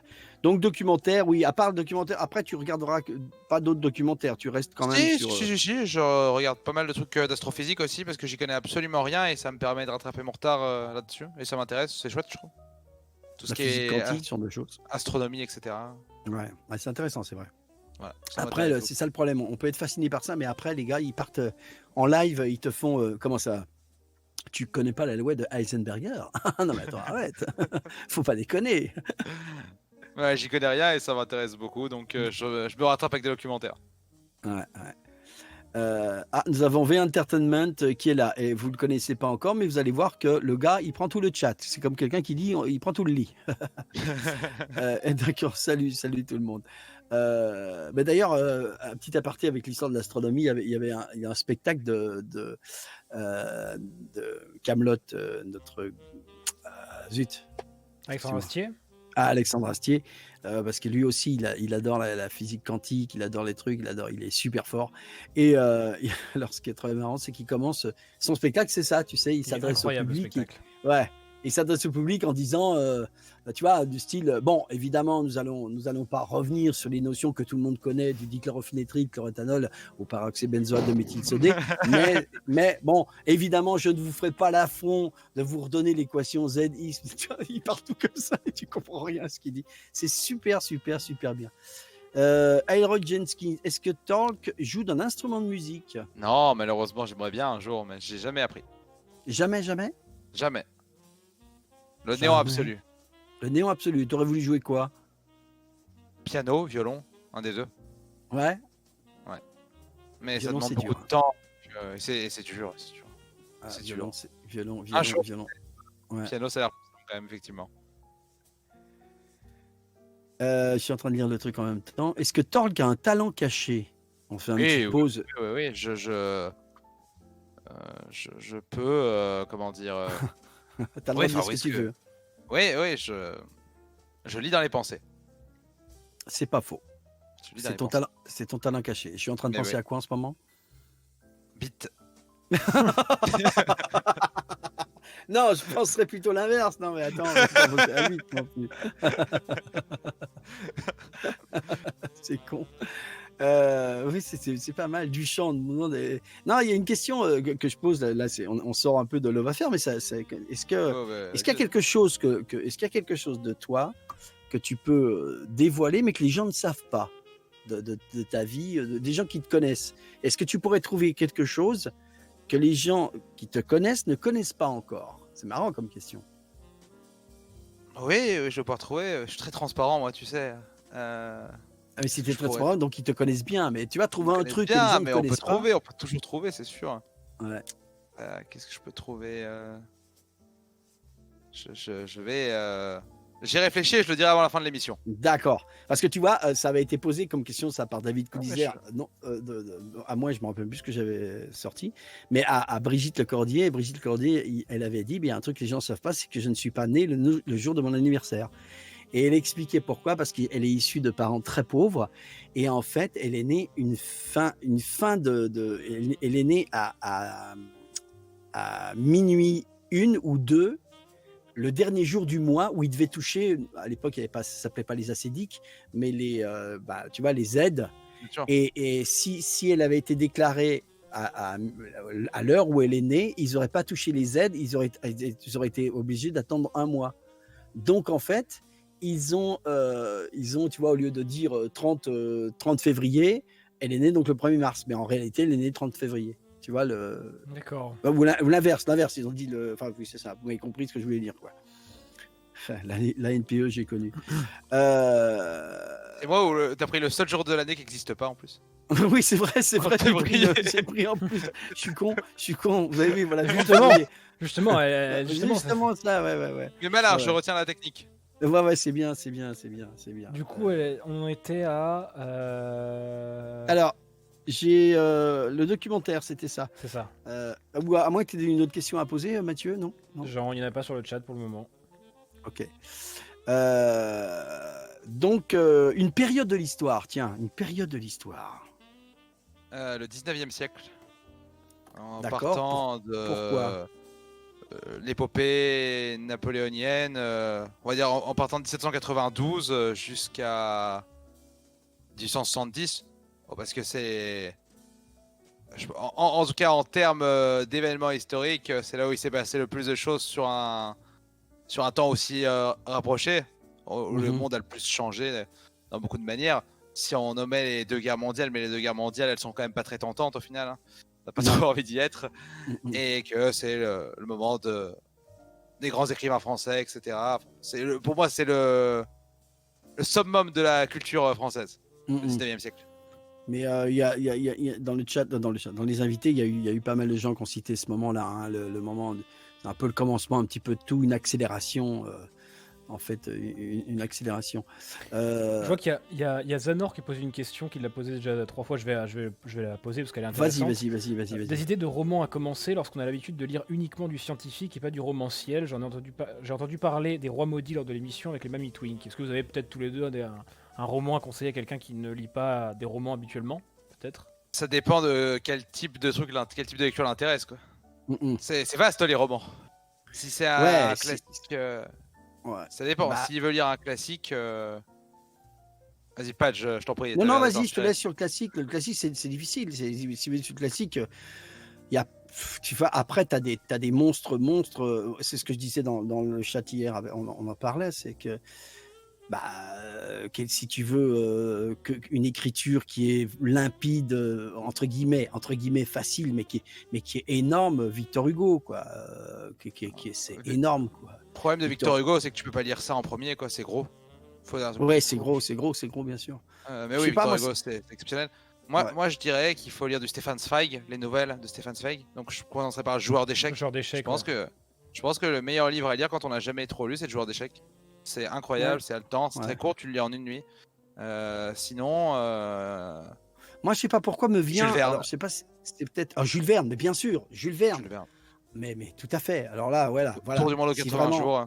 Donc documentaire, oui, à part le documentaire, après tu regarderas pas d'autres documentaires, tu restes quand même sur... Si, je regarde pas mal de trucs d'astrophysique aussi parce que j'y connais absolument rien et ça me permet de rattraper mon retard là-dessus et ça m'intéresse, c'est chouette, je trouve. Tout ce la qui physique est quantique, ce genre de choses. astronomie, etc. Ouais, c'est intéressant, c'est vrai. Voilà, ça Après, m'intéresse c'est ça le problème, on peut être fasciné par ça, mais après les gars, ils partent en live, ils te font... comment ça? Tu connais pas la loi de Heisenberger? Ah non mais attends, arrête. Faut pas déconner. beaucoup. Ouais, j'y connais rien et ça m'intéresse beaucoup, donc je me rattrape avec des documentaires. Ouais. Nous avons V Entertainment qui est là et vous le connaissez pas encore, mais vous allez voir que le gars il prend tout le chat. C'est comme quelqu'un qui dit il prend tout le lit. D'accord, salut tout le monde. Mais d'ailleurs, un petit aparté avec l'histoire de l'astronomie, il y a un spectacle de Camelot, notre zut. Alexandre Astier. Alexandre Astier, parce que lui aussi, il adore la physique quantique, il adore les trucs, il est super fort. Et alors, ce qui est très marrant, c'est qu'il commence son spectacle, c'est ça, tu sais, il s'adresse au Incroyable le public. spectacle. Ouais, il s'adresse au public en disant, tu vois, du style, bon, évidemment, nous allons pas revenir sur les notions que tout le monde connaît du dichlorophénétryl, chloroéthanol, au peroxybenzoate de méthylsodé, mais bon, évidemment, je ne vous ferai pas l'affront de vous redonner l'équation ZX. Il part tout comme ça et tu comprends rien à ce qu'il dit. C'est super bien. Elroy Jenskin, est-ce que Talk joue d'un instrument de musique? Non, malheureusement, j'aimerais bien un jour, mais j'ai jamais appris. Jamais. Jamais. Le Jamais. néant absolu. Le néant absolu. T'aurais voulu jouer quoi? Piano, violon, un des deux. Ouais. Mais Violon, ça c'est demande beaucoup dur, de temps. C'est dur. C'est violon, violon. Ouais. Piano, ça a l'air quand même, effectivement. Je suis en train de lire le truc en même temps. Est-ce que Torg a un talent caché? On fait une petite pause. Oui, je peux, comment dire... T'as le droit de dire ce que tu veux. Oui, je lis dans les pensées. C'est pas faux. Je lis dans les C'est ton pensées. talent, c'est ton talent caché. Je suis en train de Mais penser oui. à quoi en ce moment? Bite. Non, je penserais plutôt l'inverse. Non, mais attends, je vais pas bosser à 8 non plus. C'est con. Oui, c'est pas mal. Duchamp demande. Non, il y a une question que je pose là. On sort un peu de Love Affair, mais est-ce qu'il y a quelque chose est-ce qu'il y a quelque chose de toi que tu peux dévoiler, mais que les gens ne savent pas de ta vie, des gens qui te connaissent? Est-ce que tu pourrais trouver quelque chose que les gens qui te connaissent ne connaissent pas encore? C'est marrant comme question. Oui, je vais pas retrouver. Je suis très transparent, moi, tu sais. Ah, mais si t'es Je très pourrais- transparent, donc ils te connaissent bien. Mais tu vas Ils trouver me un connaissent truc que les bien, gens ne mais on peut connaissent pas. trouver, on peut toujours trouver, c'est sûr. Ouais. Qu'est-ce que je peux trouver je vais. J'y réfléchis et je le dirai avant la fin de l'émission. D'accord. Parce que tu vois, ça avait été posé comme question, ça par David Ah, mais Coulizer. Non, à moi, je me rappelle plus ce que j'avais sorti. Mais à Brigitte Lecordier. Brigitte Lecordier, elle avait dit, il y a un truc que les gens ne savent pas, c'est que je ne suis pas né le jour de mon anniversaire. Et elle expliquait pourquoi, parce qu'elle est issue de parents très pauvres. Et en fait, elle est née elle est née à minuit 1 ou 2, le dernier jour du mois où il devait toucher, à l'époque, ça s'appelait pas les acédiques, mais tu vois, les aides. Bien sûr. Et si elle avait été déclarée à l'heure où elle est née, ils n'auraient pas touché les aides, ils auraient été obligés d'attendre un mois. Donc, en fait, ils ont, tu vois, au lieu de dire 30 février, elle est née donc le 1er mars. Mais en réalité, elle est née le 30 février. Tu vois, D'accord. ou l'inverse, ils ont dit enfin, oui, c'est ça, vous m'avez compris ce que je voulais dire, quoi. Enfin, la NPE, j'ai connu. Et moi, où t'as pris le seul jour de l'année qui n'existe pas en plus. Oui, c'est vrai, j'ai pris en plus. Je suis con. Vous avez vu, voilà, Justement, justement ça, ouais. Mais malin, Ouais. je retiens la technique. Ouais, c'est bien. Du coup, on en était à. Alors, j'ai le documentaire, c'était ça. C'est ça. Ou à moins que tu aies une autre question à poser, Mathieu, non? Genre, il n'y en a pas sur le chat pour le moment. Ok. Donc, une période de l'histoire, tiens, une période de l'histoire. Le 19e siècle. En D'accord. partant Pourquoi de l'épopée napoléonienne, on va dire en partant de 1792 jusqu'à 1870. Bon, parce que c'est. En tout cas, en termes d'événements historiques, c'est là où il s'est passé le plus de choses sur un temps aussi rapproché, où le monde a le plus changé dans beaucoup de manières. Si on nommait les deux guerres mondiales, mais les deux guerres mondiales, elles sont quand même pas très tentantes au final. Hein. T'as pas trop envie d'y être. Et que c'est le moment des grands écrivains français, etc. Pour moi, c'est le summum de la culture française, le 19e siècle. Mais il y a dans le chat, dans les invités, il y a eu pas mal de gens qui ont cité ce moment-là, hein, le moment, c'est un peu le commencement, un petit peu de tout, une accélération, en fait, une accélération. Je vois qu'il y a Zanor qui a posé une question, qu'il l'a posée déjà 3 fois. Je vais la poser parce qu'elle est intéressante. Vas-y. Des idées de romans à commencer lorsqu'on a l'habitude de lire uniquement du scientifique et pas du romanciel. J'ai entendu parler des Rois maudits lors de l'émission avec les Mamie Twink. Est-ce que vous avez peut-être tous les deux un roman à conseiller à quelqu'un qui ne lit pas des romans habituellement, peut-être? Ça dépend de quel type de truc, quel type de lecture l'intéresse, quoi. C'est vaste, les romans. Si c'est un classique, ça dépend. S'il veut lire un classique, vas-y, Patch, je t'en prie. Non, vas-y, je te laisse sur le classique. Le classique, c'est difficile. Si vous êtes sur le classique, il y a, tu vois, après, tu as des monstres. C'est ce que je disais dans le chat hier, on en parlait, c'est que si tu veux une écriture qui est limpide, entre guillemets facile, mais qui est énorme, Victor Hugo, quoi. C'est énorme, quoi. Le problème de Victor Hugo, c'est que tu peux pas lire ça en premier, quoi. C'est gros. Ouais, c'est gros, bien sûr. Mais oui, Victor Hugo, c'est exceptionnel. Moi, je dirais qu'il faut lire du Stefan Zweig, les nouvelles de Stefan Zweig. Donc, je commencerai par Joueur d'échecs. Je pense que le meilleur livre à lire quand on n'a jamais trop lu, c'est le Joueur d'échecs. C'est incroyable, c'est haletant, c'est très court, tu le lis en une nuit. Sinon. Moi, je sais pas pourquoi me vient. Jules Verne. Alors, je sais pas, c'était peut-être. Jules Verne, mais bien sûr, Jules Verne. Mais tout à fait. Alors là, voilà. Tour du monde aux 80 jours.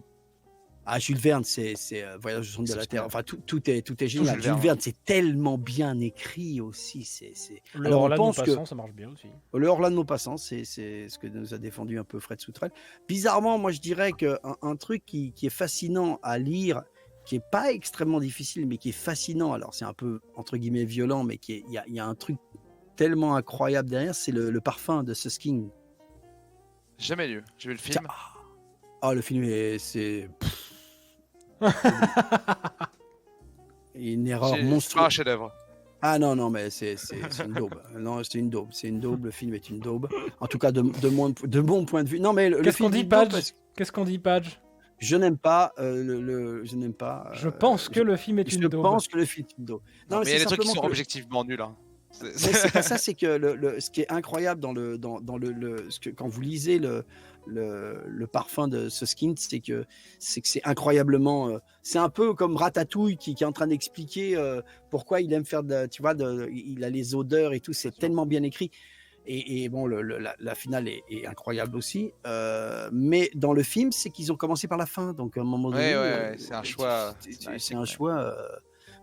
Jules Verne, c'est Voyage au centre de la Terre. Enfin, tout est génial. Jules Verne, c'est tellement bien écrit aussi. Le Horla de Maupassant, ça marche bien aussi. Le Horla de Maupassant, c'est ce que nous a défendu un peu Fred Soutrel. Bizarrement, moi, je dirais qu'un truc qui est fascinant à lire, qui est pas extrêmement difficile, mais qui est fascinant. Alors, c'est un peu entre guillemets violent, mais il y a un truc tellement incroyable derrière. C'est le Parfum de Susskind. Jamais lu. J'ai vu le film. Le film c'est une erreur monstrueuse. C'est un chef-d'œuvre. Ah non, non, mais c'est une daube. Non, c'est une daube. C'est une daube. Le film est une daube. En tout cas, de mon point de vue. Non, mais le Qu'est-ce qu'on film est dit, une daube Padge? parce que Qu'est-ce qu'on dit, Padge? je n'aime pas je n'aime pas. Je pense que le film est une Je daube. pense que le film est une daube. Non, Non, mais il y a des trucs qui simplement sont que objectivement nuls. Hein. mais c'est pas ça, c'est que ce qui est incroyable dans ce que quand vous lisez le parfum de ce skin, c'est que c'est incroyablement. C'est un peu comme Ratatouille qui est en train d'expliquer pourquoi il aime faire tu vois, il a les odeurs et tout, c'est tellement bien écrit. Et bon, la finale est incroyable aussi. Mais dans le film, c'est qu'ils ont commencé par la fin. Donc à un moment donné, Ouais, c'est un choix. c'est un choix.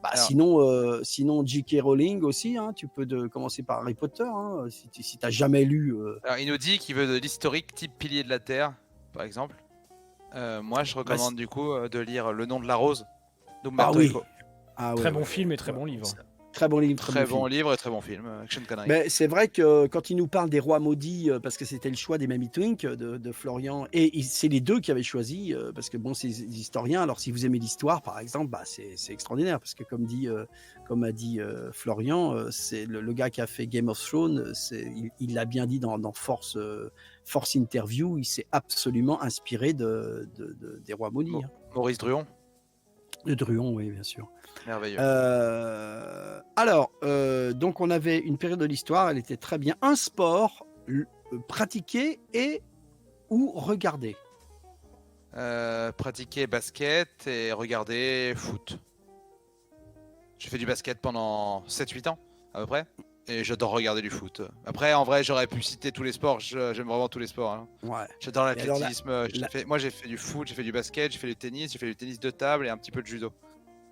Bah, Alors- sinon J.K. Rowling aussi, hein, tu peux commencer par Harry Potter, hein, si t'as jamais lu. Alors, il nous dit qu'il veut de l'historique type Pilier de la Terre, par exemple. Moi, je recommande du coup de lire Le nom de la rose d'Umberto Eco. Très bon film et très bon livre. Très bon livre, Très bon film. livre et très bon film. Action Connery. Mais c'est vrai que quand il nous parle des rois maudits, parce que c'était le choix des Mamie Twink de Florian, et c'est les deux qui avaient choisi, parce que bon, c'est des historiens. Alors si vous aimez l'histoire, par exemple, bah, c'est extraordinaire, parce que comme a dit Florian, c'est le gars qui a fait Game of Thrones, il l'a bien dit dans Force Interview, il s'est absolument inspiré des rois maudits. Hein. Maurice Druon. De Druon, oui, bien sûr. Merveilleux. Alors, donc on avait une période de l'histoire, elle était très bien. Un sport pratiqué et ou regardé. Pratiquer basket et regarder foot. J'ai fait du basket pendant 7-8 ans, à peu près. Et j'adore regarder du foot. Après, en vrai, j'aurais pu citer tous les sports. J'aime vraiment tous les sports. Hein. Ouais. J'adore l'athlétisme. Moi, j'ai fait du foot, j'ai fait du basket, j'ai fait du tennis de table et un petit peu de judo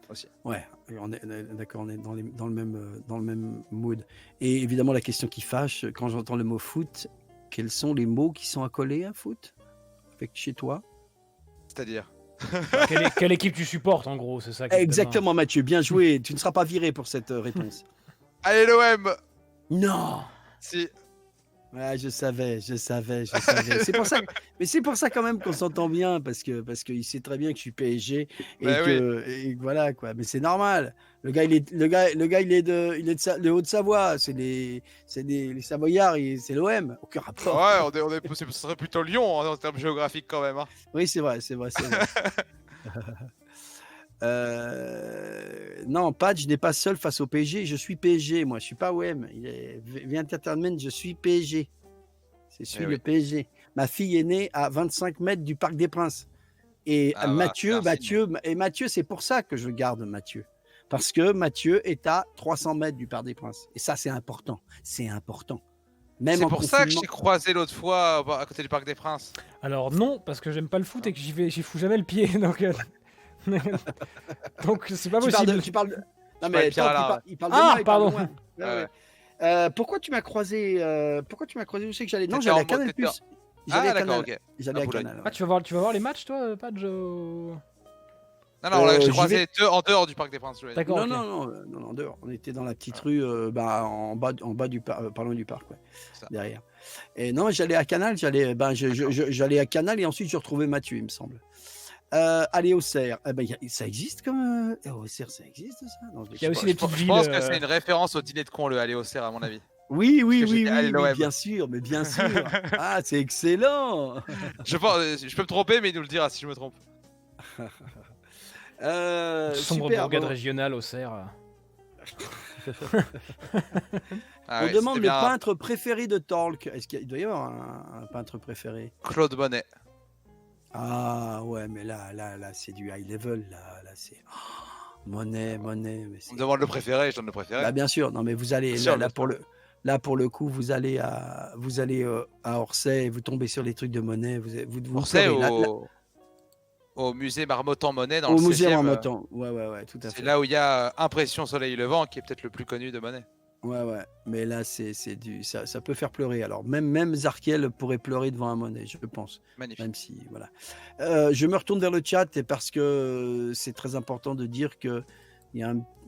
aussi. Ouais, on est d'accord, on est dans le même mood. Et évidemment, la question qui fâche, quand j'entends le mot foot, quels sont les mots qui sont accolés à foot avec chez toi? C'est-à-dire Quelle équipe tu supportes, en gros, c'est ça. Exactement, Mathieu, bien joué. Tu ne seras pas viré pour cette réponse. Allez, l'OM. Non. Si. Ouais, je savais. C'est pour ça, mais c'est pour ça quand même qu'on s'entend bien, parce qu'il sait très bien que je suis PSG et voilà quoi. Mais c'est normal. Le gars il est de Haute-Savoie. C'est les Savoyards, c'est l'OM. Aucun rapport. Ouais, ce serait plutôt Lyon en termes géographiques quand même. Hein. Oui, c'est vrai. Non, Patch n'est pas seul face au PSG. Je suis PSG, moi. Je suis pas OM. Il est Entertainment. Je suis PSG. Je suis le PSG. Ma fille est née à 25 mètres du Parc des Princes. Et Mathieu, c'est pour ça que je garde Mathieu. Parce que Mathieu est à 300 mètres du Parc des Princes. Et ça, c'est important. C'est important. C'est pour ça que j'ai croisé l'autre fois à côté du Parc des Princes. Alors non, parce que j'aime pas le foot et que j'y fous jamais le pied. Donc c'est pas possible. Tu parles de... Non mais il parle de moi, pardon. Pourquoi tu m'as croisé où c'est que j'allais? Non, j'allais à Canal+. D'accord, ok. J'allais à Canal. Ah, tu vas voir les matchs, toi, Padge? Non, là, j'ai croisé en dehors du Parc des Princes. D'accord. Non, en dehors. On était dans la petite rue, en bas du parc, pas loin du parc, ouais, derrière. Et non, j'allais à Canal, j'allais à Canal et ensuite je retrouvais Mathieu, il me semble. Allez au Cerf, ça existe comme au Cerf, ça existe ça? Non, il y a aussi des petites villes. Je pense que c'est une référence au dîner de con, le Aller au Cerf, à mon avis. Oui, bien sûr, mais bien sûr. Ah, c'est excellent. Je peux me tromper, mais il nous le dira si je me trompe. Sombre bourgade régionale au Cerf. On demande le peintre préféré de Tolkien. Est-ce qu'il doit y avoir un peintre préféré? Claude Monet. Ah ouais, mais là c'est du high level. Là c'est Monet. Mais on me demande le préféré, je donne le préféré. Bah, bien sûr. Non, mais vous allez là pour le coup, vous allez à Orsay et vous tombez sur les trucs de Monet. Vous Orsay au musée Marmottan-Monet dans le 16e. Au musée Marmottan, ouais, tout à fait. C'est là où il y a Impression Soleil Levant, qui est peut-être le plus connu de Monet. Ouais, mais là ça peut faire pleurer. Alors même Zarkiel pourrait pleurer devant un Monet, je pense. Magnifique. Même si voilà. Je me retourne vers le chat parce que c'est très important de dire que il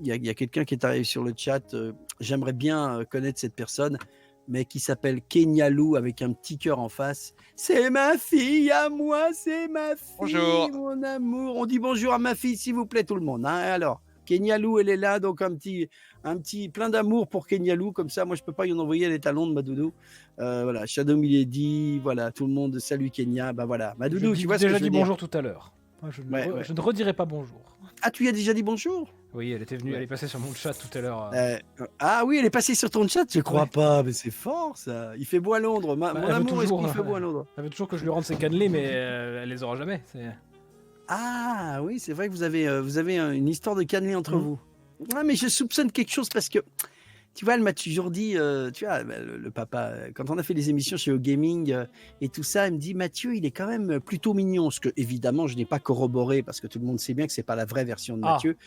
y a quelqu'un qui est arrivé sur le chat. J'aimerais bien connaître cette personne, mais qui s'appelle Kenyalou avec un petit cœur en face. C'est ma fille à moi, c'est ma fille, bonjour. Mon amour. On dit bonjour à ma fille, s'il vous plaît, tout le monde. Hein. Alors, Kenya Lou, elle est là, donc un petit plein d'amour pour Kenya Lou, comme ça, moi je peux pas y en envoyer, elle est à Londres, ma doudou. Voilà, Shadow Milady, voilà, tout le monde salue Kenya, bah voilà, ma doudou, tu vois ce que je déjà veux dit dire. bonjour tout à l'heure. Moi, Ouais. je ne redirai pas bonjour. Ah, tu lui as déjà dit bonjour? Oui, elle était venue, Ouais. elle est passée sur mon chat tout à l'heure. Ah oui, elle est passée sur ton chat, je crois Ouais. pas, mais c'est fort ça. Il fait beau à Londres, Bah, mon elle veut amour, est-ce toujours, qu'il fait beau à Londres? Elle veut toujours que je lui rende ses cannelés, mais elle les aura jamais. Ah oui, c'est vrai que vous avez une histoire de cannelé entre Mhm. vous. Ah, mais je soupçonne quelque chose parce que, tu vois, elle m'a toujours dit, tu vois, bah, le papa, quand on a fait les émissions chez O Gaming et tout ça, elle me dit, Mathieu, il est quand même plutôt mignon. Ce que, évidemment, je n'ai pas corroboré parce que tout le monde sait bien que c'est pas la vraie version de Ah. Mathieu.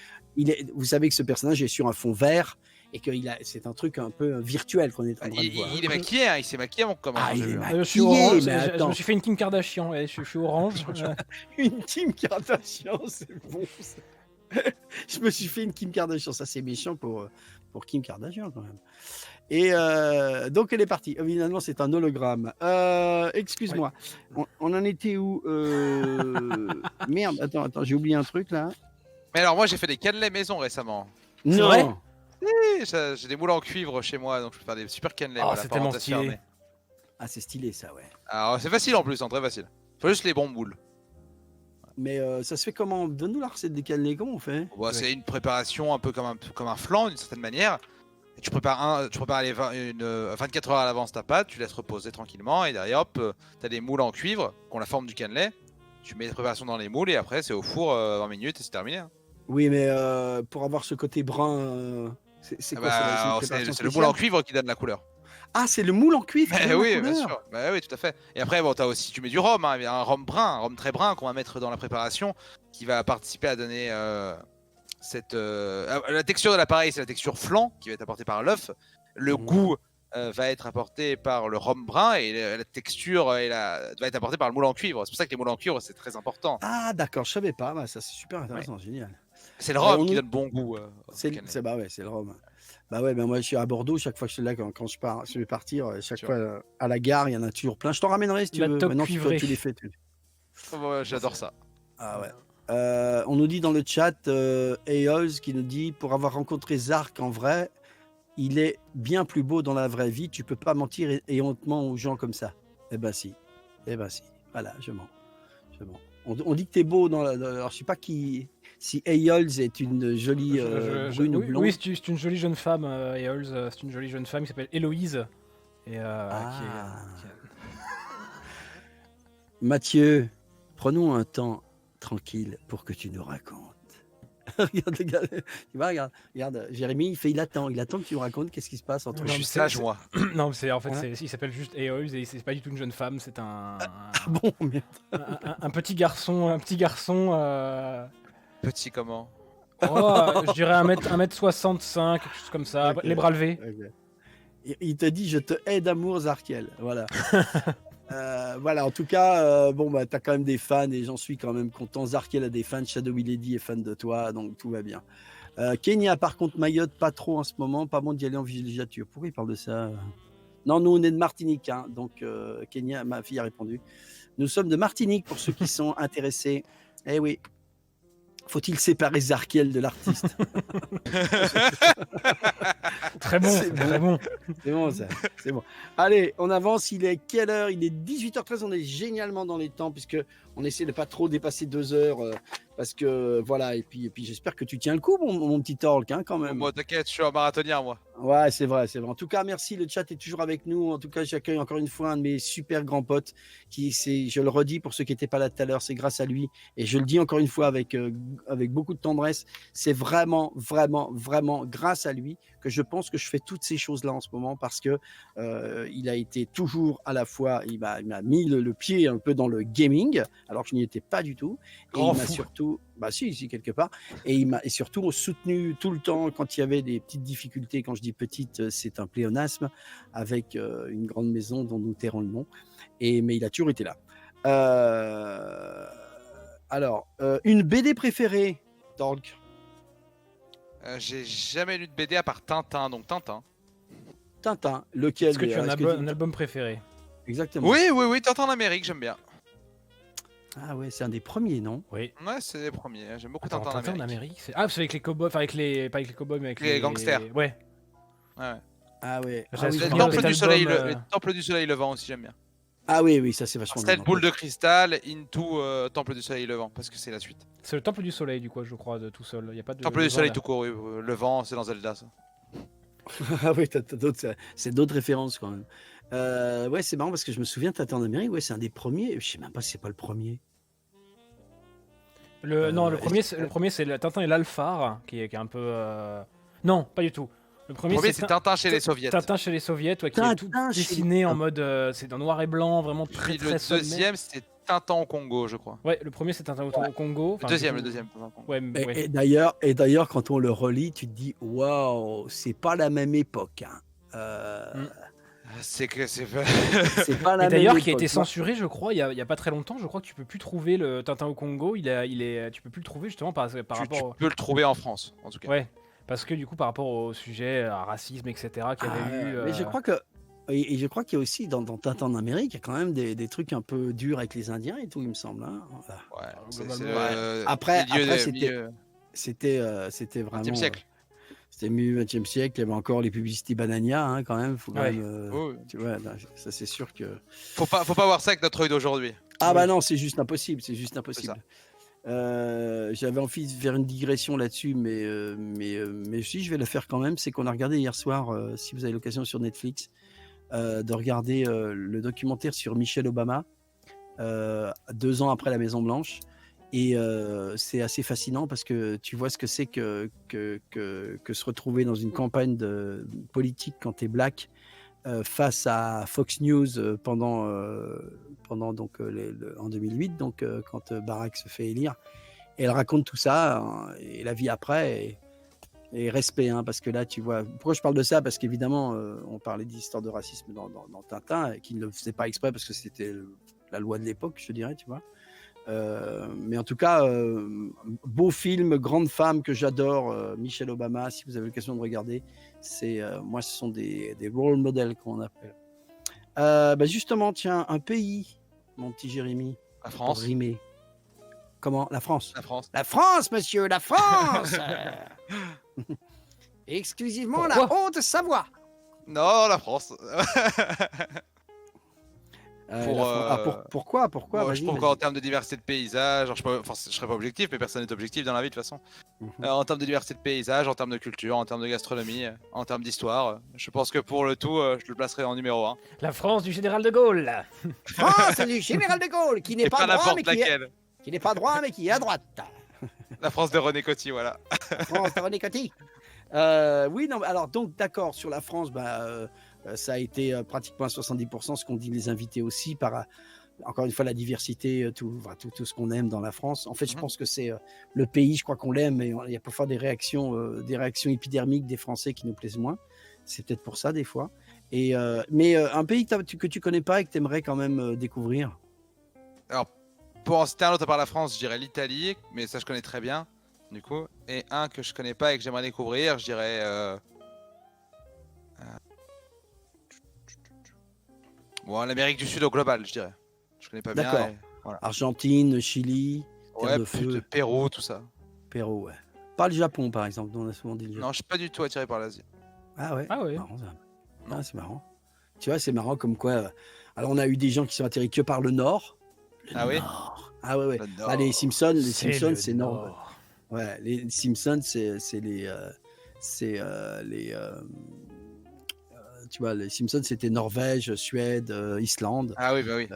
Vous savez que ce personnage est sur un fond vert et que c'est un truc un peu virtuel qu'on est en train de voir. Il est maquillé, hein, il s'est maquillé avant qu'on commence. Ah, il est Je suis maquillé, orange, mais je attends. me suis fait une Kim Kardashian, je suis orange. Une Kim Kardashian, c'est bon. Ça. Je me suis fait une Kim Kardashian, ça c'est méchant pour Kim Kardashian quand même. Et donc elle est partie. Évidemment, c'est un hologramme. Excuse-moi, on en était où? Merde, attends, j'ai oublié un truc là. Mais alors moi j'ai fait des cannelés maison récemment. Non. vrai Oui, j'ai des moules en cuivre chez moi, donc je peux faire des super cannelés. Oh, voilà, c'est tellement parenthèse stylé. fermée. Ah, c'est stylé ça, ouais. Alors c'est facile en plus, hein, très facile. Faut juste les bons moules. Mais ça se fait comment? Donne-nous la recette des cannelés, comment on fait? Bon, c'est une préparation un peu comme un flan d'une certaine manière. Et tu prépares 24 heures à l'avance ta pâte, tu laisses reposer tranquillement et derrière hop, t'as des moules en cuivre qui ont la forme du cannelé. Tu mets les préparations dans les moules et après c'est au four 20 minutes et c'est terminé. Hein. Oui, mais pour avoir ce côté brun, c'est quoi? C'est le moule en cuivre qui donne la couleur. Ah, c'est le moule en cuivre qui donne la Oui, couleur. bien sûr. Bah, oui, tout à fait. Et après, bon, tu mets du rhum, hein, un rhum brun, un rhum très brun qu'on va mettre dans la préparation, qui va participer à donner la texture de l'appareil, c'est la texture flan qui va être apportée par l'œuf. Le goût va être apporté par le rhum brun et la texture va être apportée par le moule en cuivre. C'est pour ça que les moules en cuivre, c'est très important. Ah, d'accord, je savais pas. Bah, ça, c'est super intéressant, génial. C'est le rhum qui donne bon goût. C'est le rhum. Bah ouais, moi je suis à Bordeaux, chaque fois que je suis là, quand je vais partir, chaque fois à la gare, il y en a toujours plein. Je t'en ramènerai si tu veux. Maintenant, tu les fais. J'adore ça. Ah ouais. On nous dit dans le chat, Eols qui nous dit, pour avoir rencontré Zark en vrai, il est bien plus beau dans la vraie vie. Tu peux pas mentir et on te ment aux gens comme ça. Eh ben si. Voilà, je mens. On dit que t'es beau alors je sais pas si Eols est une jolie brune ou blonde. Oui, c'est une jolie jeune femme, Eols, c'est une jolie jeune femme qui s'appelle Héloïse. Et Mathieu, prenons un temps tranquille pour que tu nous racontes. regarde, Jérémy, il attend que tu nous racontes qu'est-ce qui se passe entre Je suis sage, moi. Non, il s'appelle juste Eols et c'est pas du tout une jeune femme, c'est bon, merde. un petit garçon, Petit comment? je dirais 1m65, quelque chose comme ça, Okay. les bras levés. Okay. Il te dit, je te hais d'amour, Zarkiel. Voilà. Voilà, en tout cas, t'as quand même des fans et j'en suis quand même content. Zarkiel a des fans, Shadow Milady est fan de toi, donc tout va bien. Kenya, par contre, Mayotte, pas trop en ce moment, pas bon d'y aller en villégiature. Pourquoi il parle de ça? Non, nous on est de Martinique, hein, donc Kenya, ma fille a répondu. Nous sommes de Martinique pour ceux qui sont intéressés. Eh oui. Faut-il séparer Zarkiel de l'artiste? Très bon, très bon. C'est bon ça, c'est bon. Allez, on avance, il est quelle heure? Il est 18h13, on est génialement dans les temps puisque on essaie de pas trop dépasser 2 heures parce que voilà, et puis j'espère que tu tiens le coup mon petit Torque hein, quand même. Moi t'inquiète, je suis un marathonien moi. Ouais, c'est vrai. En tout cas, merci, le chat est toujours avec nous. En tout cas, j'accueille encore une fois un de mes super grands potes je le redis pour ceux qui n'étaient pas là tout à l'heure, c'est grâce à lui et je le dis encore une fois avec beaucoup de tendresse, c'est vraiment grâce à lui que je pense que je fais toutes ces choses-là en ce moment parce que il a été toujours à la fois, il m'a mis le pied un peu dans le gaming alors que je n'y étais pas du tout et il m'a surtout, si quelque part, et il m'a surtout soutenu tout le temps quand il y avait des petites difficultés. Quand je dis petite, c'est un pléonasme avec une grande maison dont nous tairons le nom, mais il a toujours été là. Alors, une BD préférée, Torque? J'ai jamais lu de BD à part Tintin, donc Tintin. Tintin, lequel? Est-ce que tu as un album préféré? Exactement. Oui, Tintin en Amérique, j'aime bien. Ah ouais, c'est un des premiers, non? Oui. Ouais, c'est les premiers. J'aime beaucoup Attends, Tintin en Tintin en Amérique. Amérique. Ah, c'est avec les cowboys, enfin avec les, pas avec les cowboys, mais avec Les gangsters. Ouais. Ouais. Ah ouais. J'ai Ah oui, le je Les me souvenir de rappelle. cet album. Temple du Soleil Levant aussi, j'aime bien. Ah oui, oui, ça c'est vachement bien. Style Boule de Cristal into Temple du Soleil Levant, parce que c'est la suite. C'est le Temple du Soleil, du coup, je crois, de tout seul. Il y a pas de. Temple de du vent, Soleil là. tout court, oui. Levant, c'est dans Zelda, ça. Ah oui, t'as d'autres, c'est d'autres références quand même. Ouais, c'est marrant parce que je me souviens, Tintin en Amérique, ouais, c'est un des premiers. Je sais même pas si c'est pas le premier. Non, le est-ce premier, c'est le Tintin et l'Alphard, qui est un peu. Non, pas du tout. Le Le premier, c'est Tintin chez les soviets. Tintin chez les soviets, ouais, qui est tout Tintin chez dessiné les- en mode. C'est en noir et blanc, vraiment très Puis très le sommaire. deuxième, c'est Tintin au Congo, je crois. Ouais, le premier, c'est Tintin au Congo. Enfin, Le deuxième, du coup- Tintin au Congo. Ouais, ouais. Et d'ailleurs, quand on le relit, tu te dis, waouh, c'est pas la même époque. Hein. C'est que c'est. C'est pas la Et même d'ailleurs, époque. qui a été censuré, je crois, il y a pas très longtemps. Je crois que tu peux plus trouver le Tintin au Congo. Tu peux plus le trouver justement par Tu rapport. peux le trouver en France, en tout cas. Ouais, parce que du coup, par rapport au sujet, à racisme, etc., qu'il y avait eu. Mais je crois que. Et je crois qu'il y a aussi dans Tintin en Amérique, il y a quand même des trucs un peu durs avec les Indiens et tout, il me semble. Hein. Voilà. Ouais, c'est Globalement, le Après, milieu- c'était vraiment. 20e siècle. C'était milieu 20e siècle, il y avait encore les publicités Banania, hein, quand même. Faut quand Ouais. même, Oui. tu vois, là, ça c'est sûr que. Faut pas voir ça avec notre œil d'aujourd'hui. Ah Oui. bah non, c'est juste impossible, c'est juste impossible. J'avais envie de faire une digression là-dessus, mais si je vais la faire quand même, c'est qu'on a regardé hier soir, si vous avez l'occasion sur Netflix, de regarder le documentaire sur Michelle Obama, 2 ans après la Maison Blanche. Et c'est assez fascinant parce que tu vois ce que c'est que se retrouver dans une campagne politique quand tu es black face à Fox News pendant donc, en 2008, donc, quand Barack se fait élire. Et elle raconte tout ça hein, et la vie après. Et respect, hein, parce que là, tu vois. Pourquoi je parle de ça? Parce qu'évidemment, on parlait d'histoire de racisme dans Tintin, qui ne le faisait pas exprès parce que c'était la loi de l'époque, je dirais, tu vois. Mais en tout cas, beau film, grande femme que j'adore, Michelle Obama. Si vous avez l'occasion de regarder, moi, ce sont des role models qu'on appelle. Bah justement, tiens, un pays, mon petit Jérémy, La pour France. rimer. Comment? La France. La France. La France, monsieur, la France. Exclusivement la Pourquoi Haute-Savoie. Non, la France. Pourquoi? Bon, Vas-y, je trouve qu'en termes de diversité de paysages, alors je serais pas objectif, mais personne n'est objectif dans la vie de toute façon. Mhm. En termes de diversité de paysages, en termes de culture, en termes de gastronomie, en termes d'histoire, je pense que pour le tout, je le placerai en numéro 1. La France du général de Gaulle. France du général de Gaulle, qui n'est Et pas pas droit, n'importe mais qui est, laquelle. qui n'est pas droit, mais qui est à droite. La France de René Coty, voilà. France de René Coty. Oui, non, alors donc d'accord, sur la France, ça a été pratiquement à 70%, ce qu'ont dit les invités aussi, par encore une fois la diversité, tout ce qu'on aime dans la France. En fait, je pense que c'est le pays, je crois qu'on l'aime, et il y a parfois des réactions épidermiques des Français qui nous plaisent moins. C'est peut-être pour ça des fois. Mais un pays que tu connais pas et que tu aimerais quand même découvrir. Alors, pour en citer un autre à part la France, je dirais l'Italie, mais ça je connais très bien, du coup. Et un que je connais pas et que j'aimerais découvrir, je dirais... Bon, l'Amérique du Sud au global, je dirais. Je connais pas bien. D'accord. Voilà. Argentine, Chili, Terre Ouais, de plus Feu, de Pérou, tout ça. Pérou, ouais. Pas le Japon, par exemple, dont on a souvent dit le Japon. Non, je suis pas du tout attiré par l'Asie. Ah ouais. Ah ouais. Marrant, ça. Ah, c'est marrant. Tu vois, c'est marrant comme quoi. Alors, on a eu des gens qui sont atterris que par le Nord. Ah oui. Nord. Ah ouais, ouais. Le Ah, les Simpsons, le c'est Nord. Ouais, les Simpsons, c'est tu vois, les Simpsons, c'était Norvège, Suède, Islande. Ah oui, bah oui.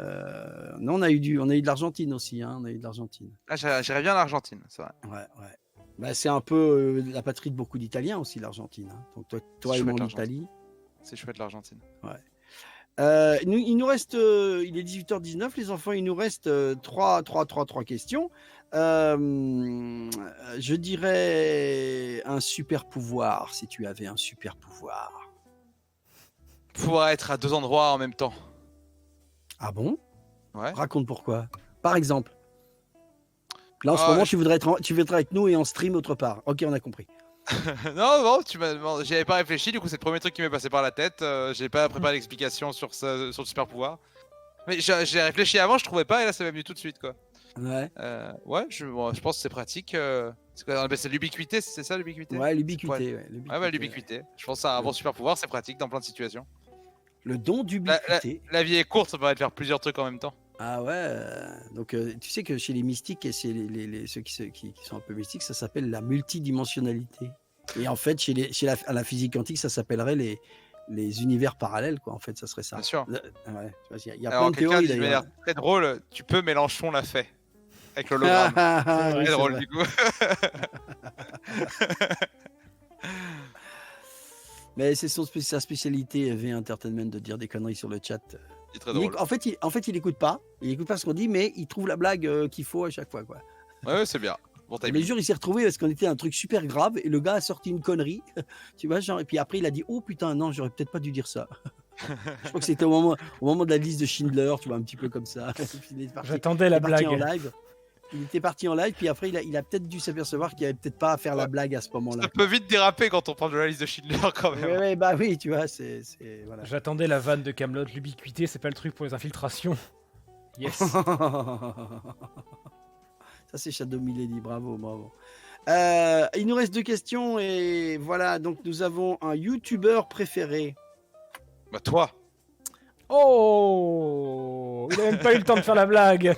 Non, on a eu de l'Argentine aussi, hein. On a eu de l'Argentine. Ah, j'irais bien en Argentine, c'est vrai. Ouais, ouais. Bah, c'est un peu la patrie de beaucoup d'Italiens aussi, l'Argentine. Hein. Donc toi et chouette, moi, l'Argentine. l'Italie. C'est chouette l'Argentine. Il nous reste, il est 18h19, les enfants, il nous reste trois questions. Je dirais un super pouvoir, si tu avais un super pouvoir. Pouvoir être à 2 endroits en même temps. Ah bon? Ouais. Raconte pourquoi. Par exemple. Là, en ce Ah, moment, tu voudrais être avec nous et en stream autre part. Ok, on a compris. Non, j'y avais pas réfléchi, du coup c'est le premier truc qui m'est passé par la tête. J'ai pas préparé l'explication sur le super pouvoir. Mais j'ai réfléchi avant, je trouvais pas, et là ça m'est venu tout de suite quoi. Ouais. Ouais, je pense que c'est pratique. C'est quoi, on appelle ça l'ubiquité, c'est ça l'ubiquité? Ouais, C'est l'ubiquité. quoi? Ouais, Ouais, bah, l'ubiquité. Je pense que c'est un bon super pouvoir, c'est pratique dans plein de situations. Le don La, d'ubiquité. la vie est courte, ça permet de faire plusieurs trucs en même temps. Ah ouais. Donc, tu sais que chez les mystiques et chez ceux qui sont un peu mystiques, ça s'appelle la multidimensionnalité. Et en fait, à la physique quantique, ça s'appellerait les univers parallèles, quoi. En fait, ça serait ça. Bien sûr. Ouais, il y a plein Alors, de quelqu'un théories dit de d'ailleurs. manière très drôle, tu peux, Mélenchon l'a fait. Avec l'hologramme. Ah, C'est oui, très c'est drôle, vrai. du coup. Mais c'est sa spécialité V Entertainment de dire des conneries sur le chat. C'est très drôle. En fait, il écoute pas. Il écoute pas ce qu'on dit, mais il trouve la blague qu'il faut à chaque fois, quoi. Ouais, c'est bien. Bon Le timing. jour, il s'est retrouvé parce qu'on était un truc super grave et le gars a sorti une connerie, tu vois, genre, et puis après il a dit oh putain non, j'aurais peut-être pas dû dire ça. Je crois que c'était au moment de la liste de Schindler, tu vois, un petit peu comme ça. J'attendais la blague. En live. Il était parti en live, puis après il a peut-être dû s'apercevoir qu'il n'y avait peut-être pas à faire la blague à ce moment-là. Ça peut vite déraper quand on parle de la liste de Schindler quand même. Ouais, bah oui, tu vois, c'est voilà. J'attendais la vanne de Kaamelott, l'ubiquité, c'est pas le truc pour les infiltrations. Yes. Ça c'est Shadow Milady, bravo. Il nous reste 2 questions et voilà, donc nous avons un YouTuber préféré. Bah toi. Oh, il a même pas eu le temps de faire la blague.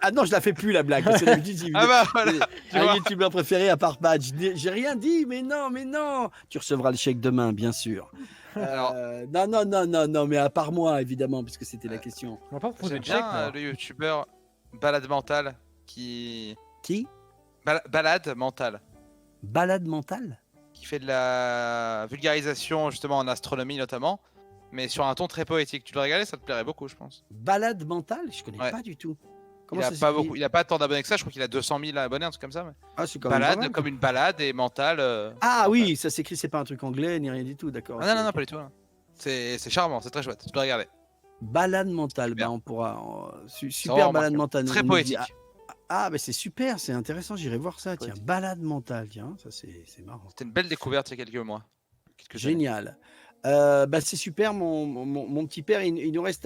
Ah non, je la fais plus la blague. Parce que d'habitude, Ah bah voilà. j'ai un YouTuber préféré à part Badge. J'ai rien dit, mais non. Tu recevras le chèque demain, bien sûr. Alors, Non, mais à part moi, évidemment, puisque c'était la question. On va pas proposer j'aime de chèque, bien moi. le youtubeur Balade Mentale qui. Qui Balade Mentale. Balade mentale. Qui fait de la vulgarisation justement en astronomie notamment, mais sur un ton très poétique. Tu le regardais, ça te plairait beaucoup, je pense. Balade mentale. Je connais Ouais. pas du tout. Il Comment a ça pas s'écrit beaucoup, il a pas tant d'abonnés que ça. Je crois qu'il a 200 000 abonnés, un truc comme ça. Mais... Ah, c'est quand même pas Balade mal. comme une balade et mentale. Ah oui, ça s'écrit. C'est pas un truc anglais ni rien du tout, d'accord. Ah, non, pas du tout. Hein. C'est charmant, c'est très chouette. Tu peux regarder. Balade mentale. Super. Bah, on pourra. Super vraiment balade remarquable. mentale. Très On nous dit, poétique. Ah, mais c'est super, c'est intéressant, j'irai voir ça. Tiens, Poétique. balade mentale, tiens, ça c'est marrant. C'était une belle découverte il y a quelques mois. Génial. C'est super, mon petit père, il nous reste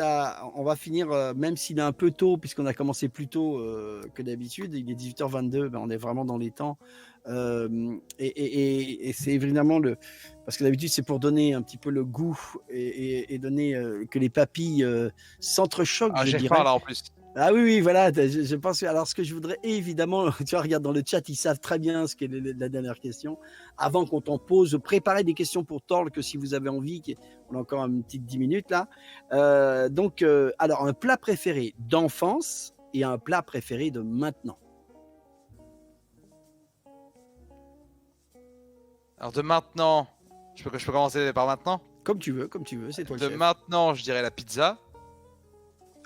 on va finir, même s'il est un peu tôt, puisqu'on a commencé plus tôt que d'habitude, il est 18h22, on est vraiment dans les temps. Et c'est évidemment parce que d'habitude c'est pour donner un petit peu le goût et donner que les papilles s'entrechoquent, Ah, je j'ai dirais. faim là en plus. Ah oui, voilà, je pense que, alors ce que je voudrais évidemment, tu vois, regarde dans le chat, ils savent très bien ce qu'est la dernière question. Avant qu'on t'en pose, préparez des questions pour Torl, que si vous avez envie, on a encore une petite 10 minutes là. Alors, un plat préféré d'enfance et un plat préféré de maintenant. Alors de maintenant, je peux commencer par maintenant. Comme tu veux, c'est toi le De chef. maintenant, je dirais la pizza.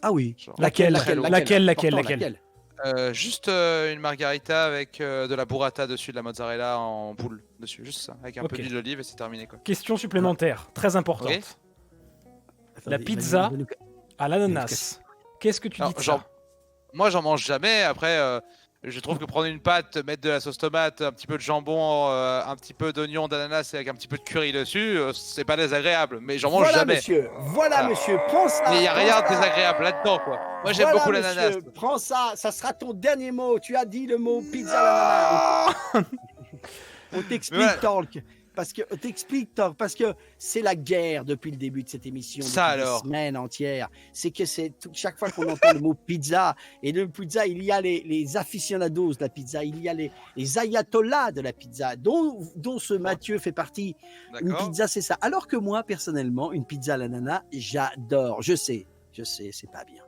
Ah oui. Genre, Laquelle Laquelle juste une margarita avec de la burrata dessus, de la mozzarella en boule dessus, juste ça, avec un peu Ok. d'huile d'olive et c'est terminé quoi. Question supplémentaire, très importante. Ok. La pizza à l'ananas. Qu'est-ce que tu Alors, dis de genre, ça? moi j'en mange jamais, après je trouve que prendre une pâte, mettre de la sauce tomate, un petit peu de jambon, un petit peu d'oignon, d'ananas et avec un petit peu de curry dessus, c'est pas désagréable, mais j'en mange jamais. Voilà Alors, monsieur, prends ça. Mais il y a prends rien ça. de désagréable là-dedans quoi. Moi j'aime Voilà, beaucoup l'ananas. monsieur, prends ça, ça sera ton dernier mot. Tu as dit le mot pizza à l'ananas. On t'explique, Mais voilà. Torque. Parce que c'est la guerre depuis le début de cette émission, Ça depuis des alors. semaines entières. C'est que chaque fois qu'on entend le mot pizza, et le pizza, il y a les aficionados de la pizza, il y a les ayatollahs de la pizza, dont ce Mathieu fait partie. Une D'accord. pizza, c'est ça. Alors que moi, personnellement, une pizza à l'ananas, j'adore. Je sais, c'est pas bien.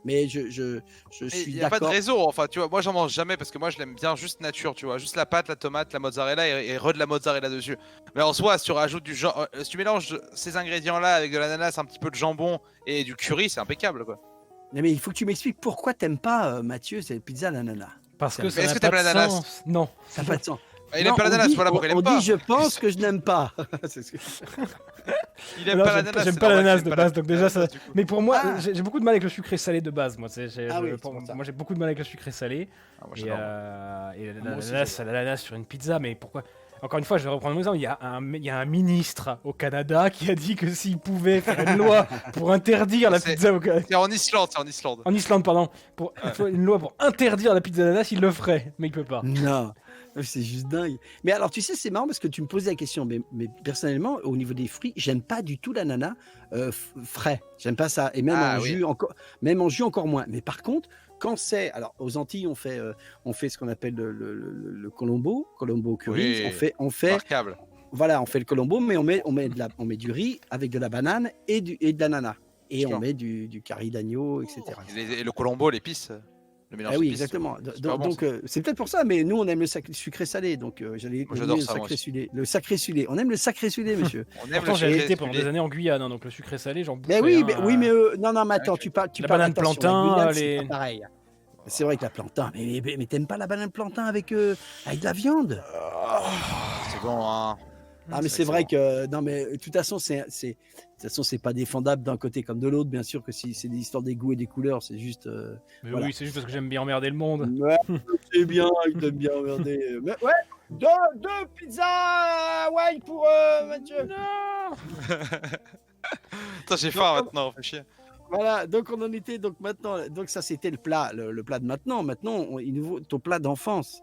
Mais je Il suis n'y a pas de d'accord. raison, enfin tu vois, moi j'en mange jamais parce que moi je l'aime bien juste nature, tu vois, juste la pâte, la tomate, la mozzarella et de la mozzarella dessus. Mais en soi, si tu rajoutes si tu mélanges ces ingrédients-là avec de l'ananas, un petit peu de jambon et du curry, c'est impeccable quoi. Mais il faut que tu m'expliques pourquoi t'aimes pas, Mathieu, cette pizza à l'ananas. Parce que Mais ça est-ce n'a que pas t'aimes de l'ananas sens. Non. Ça n'a pas de sens. Il Non, aime pas on l'ananas, dit- voilà pourquoi il on aime pas. dit je pense que je n'aime pas. C'est ce que- Il aime Non, pas j'aime- l'ananas. j'aime c'est pas normal l'ananas qu'il de aime pas base, donc déjà, ça- du coup. Mais pour moi, Ah. j'ai beaucoup de mal avec le sucré salé de base. Moi, Ah oui, c'est pour ça. moi j'ai beaucoup de mal avec le sucré salé. Ah, moi, Et, j'adore. et moi aussi, l'ananas sur une pizza, mais pourquoi? Encore une fois, je vais reprendre mon exemple. Il y a un ministre au Canada qui a dit que s'il pouvait faire une loi pour interdire la pizza au Canada. C'est en Islande, c'est en Islande. En Islande, pardon. Une loi pour interdire la pizza d'ananas, il le ferait, mais il peut pas. Non, c'est juste dingue. Mais alors, tu sais, c'est marrant parce que tu me posais la question, mais personnellement, au niveau des fruits, j'aime pas du tout l'ananas frais. J'aime pas ça. Et même même en jus encore moins. Mais par contre, quand c'est, alors aux Antilles, on fait ce qu'on appelle le colombo curry. Oui, On fait, remarquable. voilà, on fait le colombo, mais on met du riz avec de la banane et de l'ananas. Et on met du curry d'agneau, etc. Et le colombo, l'épice. Le mélange Ah oui, d'épices, exactement. bon, Donc, c'est peut-être pour ça, mais nous, on aime le sucré-salé. Donc, j'allais j'adore le ça, moi sacré aussi.sulé. Le sacré sulé. On aime le sacré sulé, monsieur. On aime Pourtant, le j'ai sucré été pendant salé. des années en Guyane, hein, donc le sucré salé, j'en bouffais. Mais oui, non, mais attends, Ouais, tu parles. la banane attention, plantain, la Guyane, c'est pas pareil. C'est vrai que la plantain, mais t'aimes pas la banane plantain avec de la viande? C'est bon, hein. Ah, mais c'est vrai que non, mais de toute façon, c'est pas défendable d'un côté comme de l'autre. Bien sûr que si c'est des histoires des goûts et des couleurs, c'est juste. Mais voilà. oui, c'est juste parce que j'aime bien emmerder le monde. Ouais, c'est bien, t'aimes bien regarder. Mais ouais, deux pizzas Hawaï pour Mathieu. Non. Putain, j'ai faim maintenant, fais chier. Voilà, donc on en était donc maintenant. Donc ça c'était le plat de maintenant. Maintenant, il nous faut ton plat d'enfance.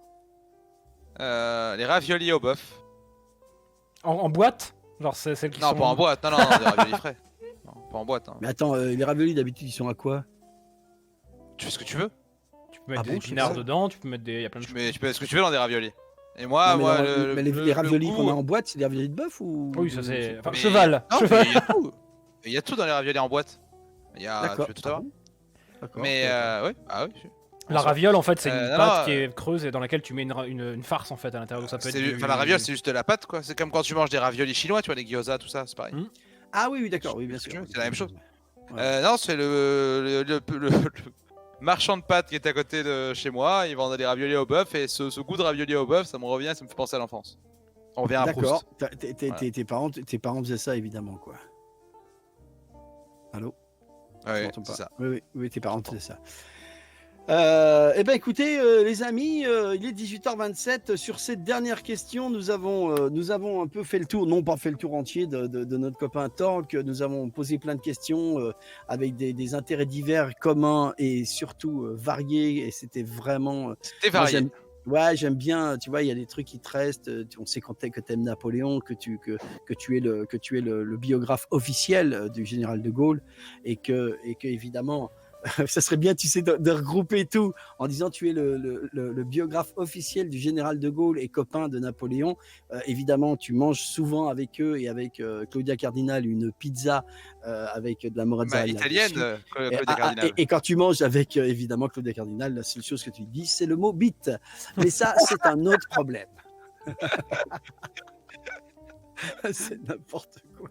Les raviolis au bœuf. En boîte? Genre, c'est celle qui Non, sont... pas en boîte, non, des raviolis frais. Non, pas en boîte. Hein. Mais attends, les raviolis d'habitude ils sont à quoi? Tu fais ce que tu veux. Tu peux mettre Ah des bon, je sais épinards pas. dedans, tu peux mettre des... Il y a plein de choses. Tu mets ce que tu veux dans des raviolis. Et moi, Non, mais le, mais le- les ravioli le qu'on goût- a en boîte, c'est des raviolis de bœuf ou? Oui, ça c'est... Enfin, Mais- cheval. Non, Cheval. mais il y a tout. Il y a tout dans les raviolis en boîte. Tu D'accord. peux tout avoir. D'accord. Mais ouais, ah oui. La raviole, en fait, c'est une non, pâte non, qui est creuse et dans laquelle tu mets une farce, en fait, à l'intérieur. Donc ça peut être La raviole, c'est juste de la pâte, quoi. C'est comme quand tu manges des raviolis chinois, tu vois, les gyoza, tout ça, c'est pareil. Ah oui, d'accord, oui, bien sûr. C'est la même chose. Ouais. Non, c'est le marchand de pâtes qui est à côté de chez moi. Il vend des raviolis au bœuf et ce goût de ravioli au bœuf, ça me revient, ça me fait penser à l'enfance. On revient à D'accord. Proust. Tes parents faisaient ça évidemment quoi. Allô? Ouais, Je m'entends c'est pas. ça. Oui, tes parents faisaient ça. Eh ben écoutez les amis, il est 18h27. Sur cette dernière question, nous avons un peu fait le tour, non pas fait le tour entier de notre copain Torque. Nous avons posé plein de questions avec des intérêts divers, communs et surtout variés. Et c'était vraiment. C'était varié. J'aime bien. Tu vois, il y a des trucs qui te restent. On sait que t'aimes Napoléon, que tu es le biographe officiel du général de Gaulle, et que évidemment. Ça serait bien, tu sais, de regrouper tout en disant tu es le biographe officiel du général de Gaulle et copain de Napoléon. Évidemment, tu manges souvent avec eux et avec Claudia Cardinal une pizza avec de la mozzarella Italienne, dessus. Claudia Cardinal. Et quand tu manges avec évidemment Claudia Cardinal, la seule chose que tu dis, c'est le mot bite. Mais ça, c'est un autre problème. C'est n'importe quoi.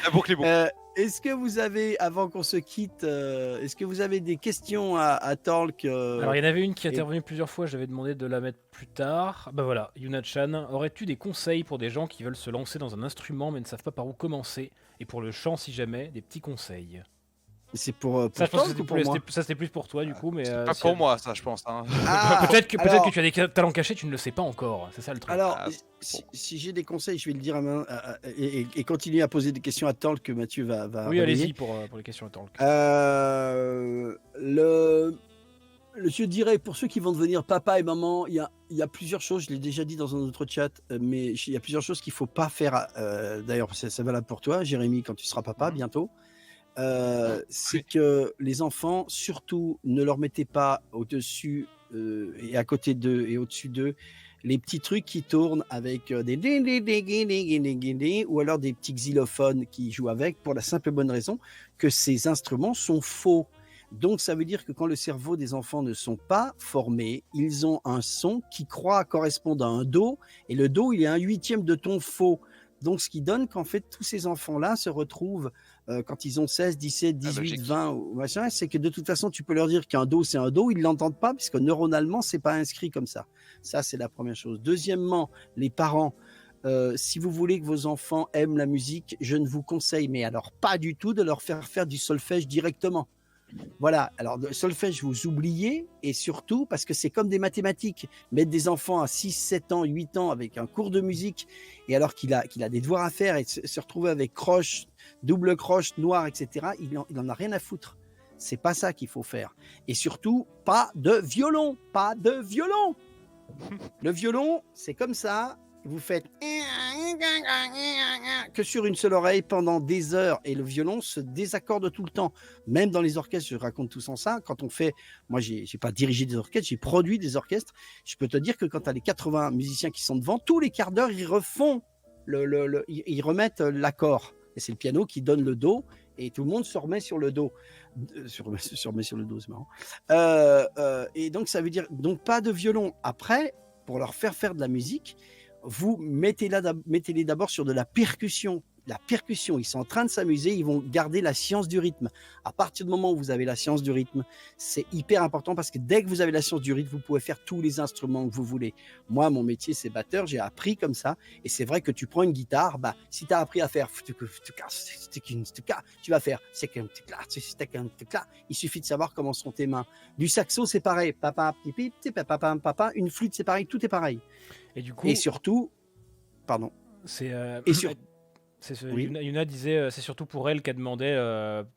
La boucle est boucle. Est-ce que vous avez, avant qu'on se quitte, est-ce que vous avez des questions à Talk Alors, il y en avait une qui est intervenue plusieurs fois, j'avais demandé de la mettre plus tard. Bah voilà, Yuna-chan, aurais-tu des conseils pour des gens qui veulent se lancer dans un instrument mais ne savent pas par où commencer? Et pour le chant, si jamais, des petits conseils. C'est pour Ça, je pense Talk que ou pour moi? c'était plus pour toi, du coup, mais... Pas pour moi, ça, je pense. Hein. Peut-être que tu as des talents cachés, tu ne le sais pas encore. C'est ça le truc. Alors, Ah, si j'ai des conseils, je vais le dire et continuer à poser des questions à Talk que Mathieu va Oui, relayer. allez-y pour les questions à Talk. Je dirais, pour ceux qui vont devenir papa et maman, il y a plusieurs choses, je l'ai déjà dit dans un autre chat, mais il y a plusieurs choses qu'il ne faut pas faire. D'ailleurs, ça valable pour toi, Jérémy, quand tu seras papa bientôt. C'est que les enfants, surtout, ne leur mettez pas au-dessus et à côté d'eux et au-dessus d'eux les petits trucs qui tournent avec des ou alors des petits xylophones qui jouent avec, pour la simple et bonne raison que ces instruments sont faux. Donc ça veut dire que quand le cerveau des enfants ne sont pas formés, ils ont un son qui croit correspondre à un do, et le do il est un huitième de ton faux. Donc ce qui donne qu'en fait tous ces enfants-là se retrouvent quand ils ont 16, 17, 18, 20 ou machin, c'est que de toute façon tu peux leur dire qu'un do c'est un do, ils l'entendent pas puisque neuronalement c'est pas inscrit comme ça. Ça c'est la première chose. Deuxièmement, les parents, si vous voulez que vos enfants aiment la musique, je ne vous conseille mais alors pas du tout de leur faire faire du solfège directement. Voilà, alors le solfège, vous oubliez, et surtout parce que c'est comme des mathématiques. Mettre des enfants à 6, 7 ans, 8 ans avec un cours de musique, et alors qu'il a des devoirs à faire, et se retrouver avec croche, double croche, noir, etc., il en a rien à foutre. C'est pas ça qu'il faut faire. Et surtout, pas de violon, pas de violon. Le violon, c'est comme ça, vous faites que sur une seule oreille pendant des heures, et le violon se désaccorde tout le temps. Même dans les orchestres, je raconte tout ça. Quand on fait, moi, j'ai pas dirigé des orchestres, j'ai produit des orchestres. Je peux te dire que quand tu as les 80 musiciens qui sont devant, tous les quarts d'heure, ils refont ils remettent l'accord. Et c'est le piano qui donne le do, et tout le monde se remet sur le do. Se remet sur le dos, c'est marrant. Et donc, ça veut dire donc pas de violon. Après, pour leur faire de la musique, vous mettez-les d'abord sur de la percussion. La percussion, ils sont en train de s'amuser, ils vont garder la science du rythme. À partir du moment où vous avez la science du rythme, c'est hyper important, parce que dès que vous avez la science du rythme, vous pouvez faire tous les instruments que vous voulez. Moi, mon métier, c'est batteur, j'ai appris comme ça. Et c'est vrai que tu prends une guitare, bah, si tu as appris à faire, tu vas faire. Il suffit de savoir comment sont tes mains. Du saxo, c'est pareil. Papa, pipi, papa. Une flûte, c'est pareil. Tout est pareil. Et du coup, Et surtout, pardon. c'est Et sur, oui. Yuna disait c'est surtout pour elle qu'elle demandait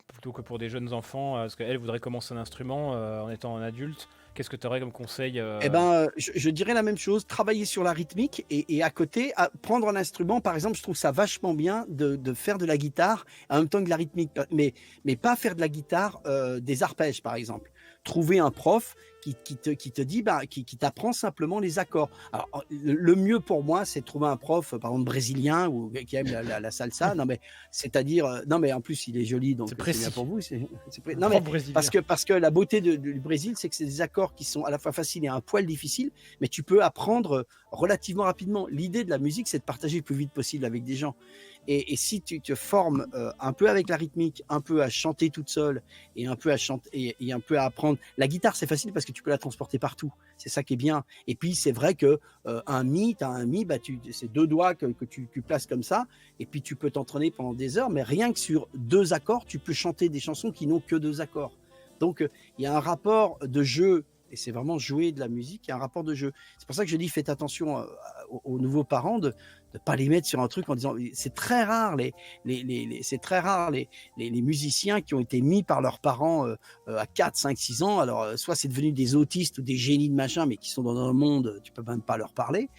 plutôt que pour des jeunes enfants parce qu'elle voudrait commencer un instrument en étant un adulte. Qu'est-ce que tu aurais comme conseil Eh ben, je dirais la même chose, travailler sur la rythmique, et à côté, prendre un instrument. Par exemple, je trouve ça vachement bien de faire de la guitare en même temps que de la rythmique, mais pas faire de la guitare des arpèges, par exemple. Trouver un prof qui te dit, bah, qui t'apprend simplement les accords. Alors, le mieux pour moi, c'est de trouver un prof, par exemple brésilien, ou qui aime la salsa. Non, mais c'est-à-dire, non, mais en plus, il est joli, donc c'est bien pour vous. Non, mais parce que la beauté du Brésil, c'est que c'est des accords qui sont à la fois faciles et un poil difficiles, mais tu peux apprendre relativement rapidement. L'idée de la musique, c'est de partager le plus vite possible avec des gens. Et si tu te formes un peu avec la rythmique, un peu à chanter toute seule, et un peu à chanter, et un peu à apprendre. La guitare, c'est facile parce que tu peux la transporter partout. C'est ça qui est bien. Et puis, c'est vrai que un mi, bah, c'est 2 doigts que tu places comme ça, et puis tu peux t'entraîner pendant des heures, mais rien que sur 2 accords, tu peux chanter des chansons qui n'ont que 2 accords. Donc, il y a un rapport de jeu, et c'est vraiment jouer de la musique, il y a un rapport de jeu. C'est pour ça que je dis, faites attention aux nouveaux parents de ne pas les mettre sur un truc en disant, c'est très rare les musiciens qui ont été mis par leurs parents à 4, 5, 6 ans. Alors, soit c'est devenu des autistes ou des génies de machin, mais qui sont dans un monde, tu peux même pas leur parler.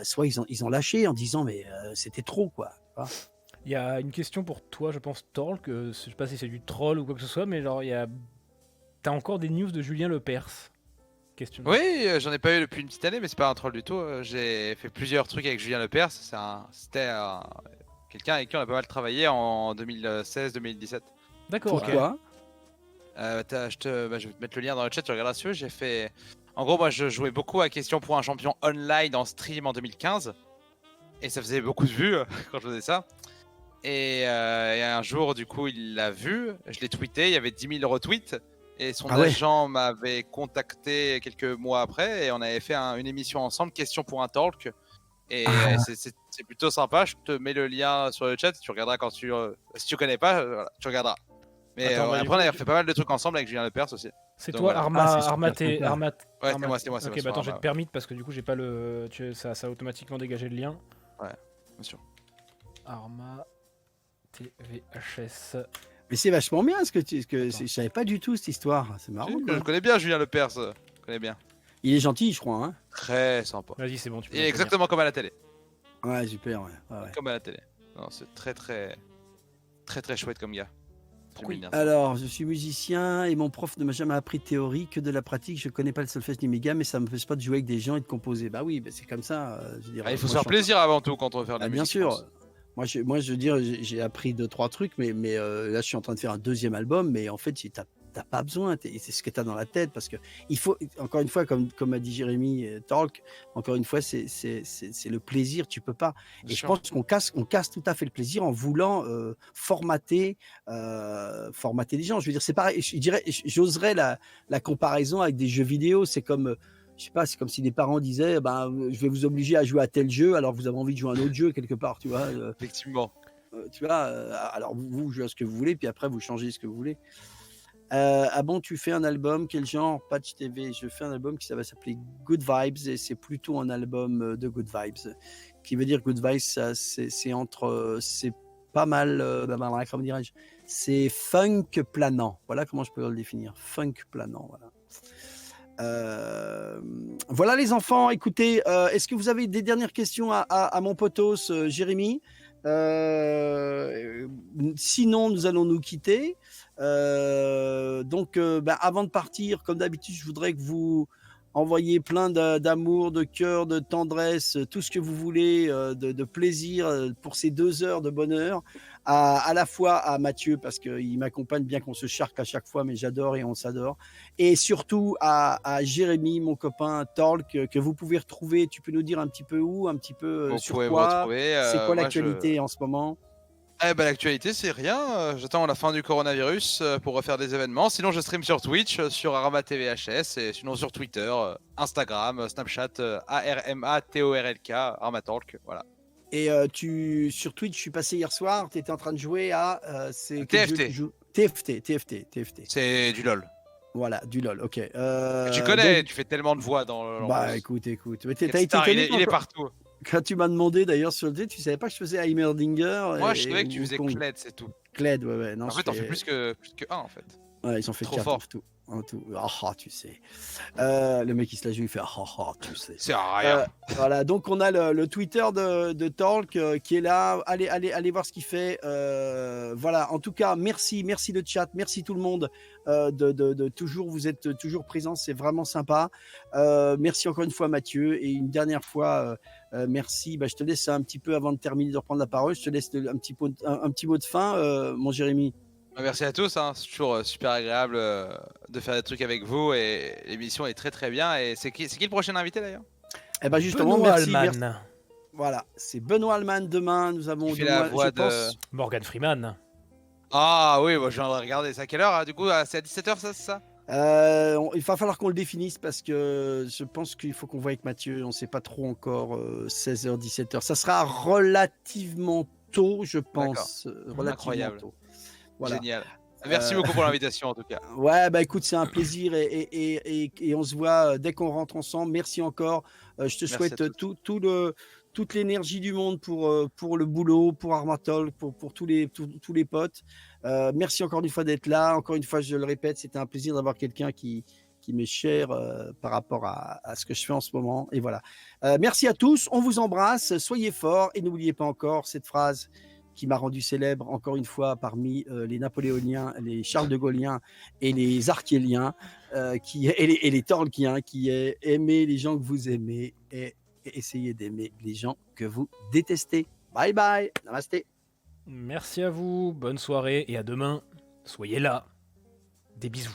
Soit ils ont lâché en disant, mais c'était trop, quoi. Il y a une question pour toi, je pense, Torl, que je sais pas si c'est du troll ou quoi que ce soit, mais genre, t'as encore des news de Julien Lepers? Question. Oui, j'en ai pas eu depuis une petite année, mais c'est pas un troll du tout. J'ai fait plusieurs trucs avec Julien Lepers. C'était quelqu'un avec qui on a pas mal travaillé en 2016-2017. D'accord. Pourquoi je vais te mettre le lien dans le chat, tu regarderas dessus. J'ai fait. En gros, moi je jouais beaucoup à Question pour un champion online en stream en 2015. Et ça faisait beaucoup de vues quand je faisais ça. Et un jour, du coup, il l'a vu. Je l'ai tweeté, il y avait 10 000 retweets. Et son agent m'avait contacté quelques mois après, et on avait fait une émission ensemble, Question pour un talk. Et c'est plutôt sympa. Je te mets le lien sur le chat, tu regarderas quand si tu connais pas, voilà, tu regarderas. Mais après, on a fait pas mal de trucs ensemble avec Julien Lepers aussi. C'est toi, Armat. Ouais, c'est moi. Ok, bah attends, je vais te permettre parce que du coup, j'ai pas ça a automatiquement dégagé le lien. Ouais, bien sûr. Armat TVHS. Mais c'est vachement bien je savais pas du tout cette histoire. C'est marrant. Je connais bien Julien Lepers. Je connais bien. Il est gentil, je crois. Hein. Très sympa. Vas-y, c'est bon. Tu peux. Il est exactement comme à la télé. Ouais, super. Ouais. Comme à la télé. Non, c'est très chouette comme gars. Alors, je suis musicien et mon prof ne m'a jamais appris de théorie, que de la pratique. Je connais pas le solfège ni mes gammes, mais ça me fait pas de jouer avec des gens et de composer. Bah oui, c'est comme ça. Je dirais, il faut se faire plaisir avant tout quand on veut faire de la musique. Bien sûr. Moi, je veux dire, j'ai appris 2-3 trucs, mais là, je suis en train de faire un 2e album, mais en fait, t'as pas besoin, c'est ce que t'as dans la tête, parce que il faut, encore une fois, comme a dit Jérémy Talk, encore une fois, c'est le plaisir, tu peux pas. Et je pense qu'on casse tout à fait le plaisir en voulant formater les gens. Je veux dire, c'est pareil, j'oserais la comparaison avec des jeux vidéo, c'est comme... Je sais pas, c'est comme si les parents disaient je vais vous obliger à jouer à tel jeu alors vous avez envie de jouer à un autre jeu quelque part, tu vois. Effectivement. Tu vois, alors vous jouez à ce que vous voulez, puis après vous changez ce que vous voulez. Ah bon, tu fais un album, quel genre? Patch TV. Je fais un album qui ça va s'appeler Good Vibes et c'est plutôt un album de Good Vibes. Qui veut dire Good Vibes, c'est entre. C'est pas mal. Comment dirais-je? C'est funk planant. Voilà comment je peux le définir. Funk planant. Voilà. Voilà les enfants, écoutez, est-ce que vous avez des dernières questions à mon potos Jérémy? Sinon, nous allons nous quitter. Donc, avant de partir, comme d'habitude, je voudrais que vous envoyiez plein d'amour, de cœur, de tendresse, tout ce que vous voulez, de plaisir pour ces 2 heures de bonheur. À la fois à Mathieu, parce qu'il m'accompagne bien qu'on se charque à chaque fois, mais j'adore et on s'adore. Et surtout à Jérémy, mon copain Talk, que vous pouvez retrouver. Tu peux nous dire un petit peu où, un petit peu Vous sur pouvez me quoi? retrouver. C'est quoi l'actualité en ce moment? L'actualité, c'est rien. J'attends la fin du coronavirus pour refaire des événements. Sinon, je stream sur Twitch, sur Arma TV HS, et sinon sur Twitter, Instagram, Snapchat, ARMATORLK, Armatalk. Voilà. Et sur Twitch, je suis passé hier soir, tu étais en train de jouer à c'est quel jeu TFT. tu joues? TFT. C'est du LOL. Voilà, du LOL, ok. Tu connais, Donc, tu fais tellement de voix dans le. bah écoute. Mais t'as été Star, étonné il est partout. quand tu m'as demandé d'ailleurs sur le dé, tu savais pas que je faisais Heimerdinger. Moi, je savais que tu faisais Kled, c'est tout. Kled, ouais. Non, En fait, t'en fais plus que un, en fait. Ouais, ils ont fait Trop 4 fort. en tout. Tu sais. Le mec, il se la joue, il fait tu sais. C'est rien. Voilà, donc on a le Twitter de Talk qui est là. Allez voir ce qu'il fait. Voilà, en tout cas, merci le chat, merci tout le monde de toujours, vous êtes toujours présents, c'est vraiment sympa. Merci encore une fois Mathieu et une dernière fois merci. Je te laisse un petit peu avant de terminer de reprendre la parole. Je te laisse un petit mot de fin, mon Jérémy. Merci à tous, hein. C'est toujours super agréable de faire des trucs avec vous et l'émission est très très bien. Et c'est qui le prochain invité d'ailleurs? Justement, Benoît merci. Allman. Voilà, c'est Benoît Allman demain. Nous avons Il fait la voix de Morgan Freeman. Ah oui, je viens de regarder. C'est à quelle heure? Du coup, c'est à 17h, ça, c'est ça? Il va falloir qu'on le définisse parce que je pense qu'il faut qu'on voit avec Mathieu. On ne sait pas trop encore. 16h, 17h. Ça sera relativement tôt, je pense. Relativement Incroyable. tôt. Voilà. Génial. Merci beaucoup pour l'invitation en tout cas. Ouais, écoute, c'est un plaisir et on se voit dès qu'on rentre ensemble. Merci encore. Je te souhaite toute l'énergie du monde pour le boulot, pour Armatol, pour tous les potes. Merci encore une fois d'être là. Encore une fois, je le répète, c'était un plaisir d'avoir quelqu'un qui m'est cher par rapport à ce que je fais en ce moment. Et voilà. Merci à tous. On vous embrasse. Soyez forts et n'oubliez pas encore cette phrase qui m'a rendu célèbre encore une fois parmi les Napoléoniens, les Charles de Gaulliens et les Archéliens et les Tolkiens, qui est aimer les gens que vous aimez et essayez d'aimer les gens que vous détestez. Bye bye, namasté. Merci à vous, bonne soirée et à demain. Soyez là. Des bisous.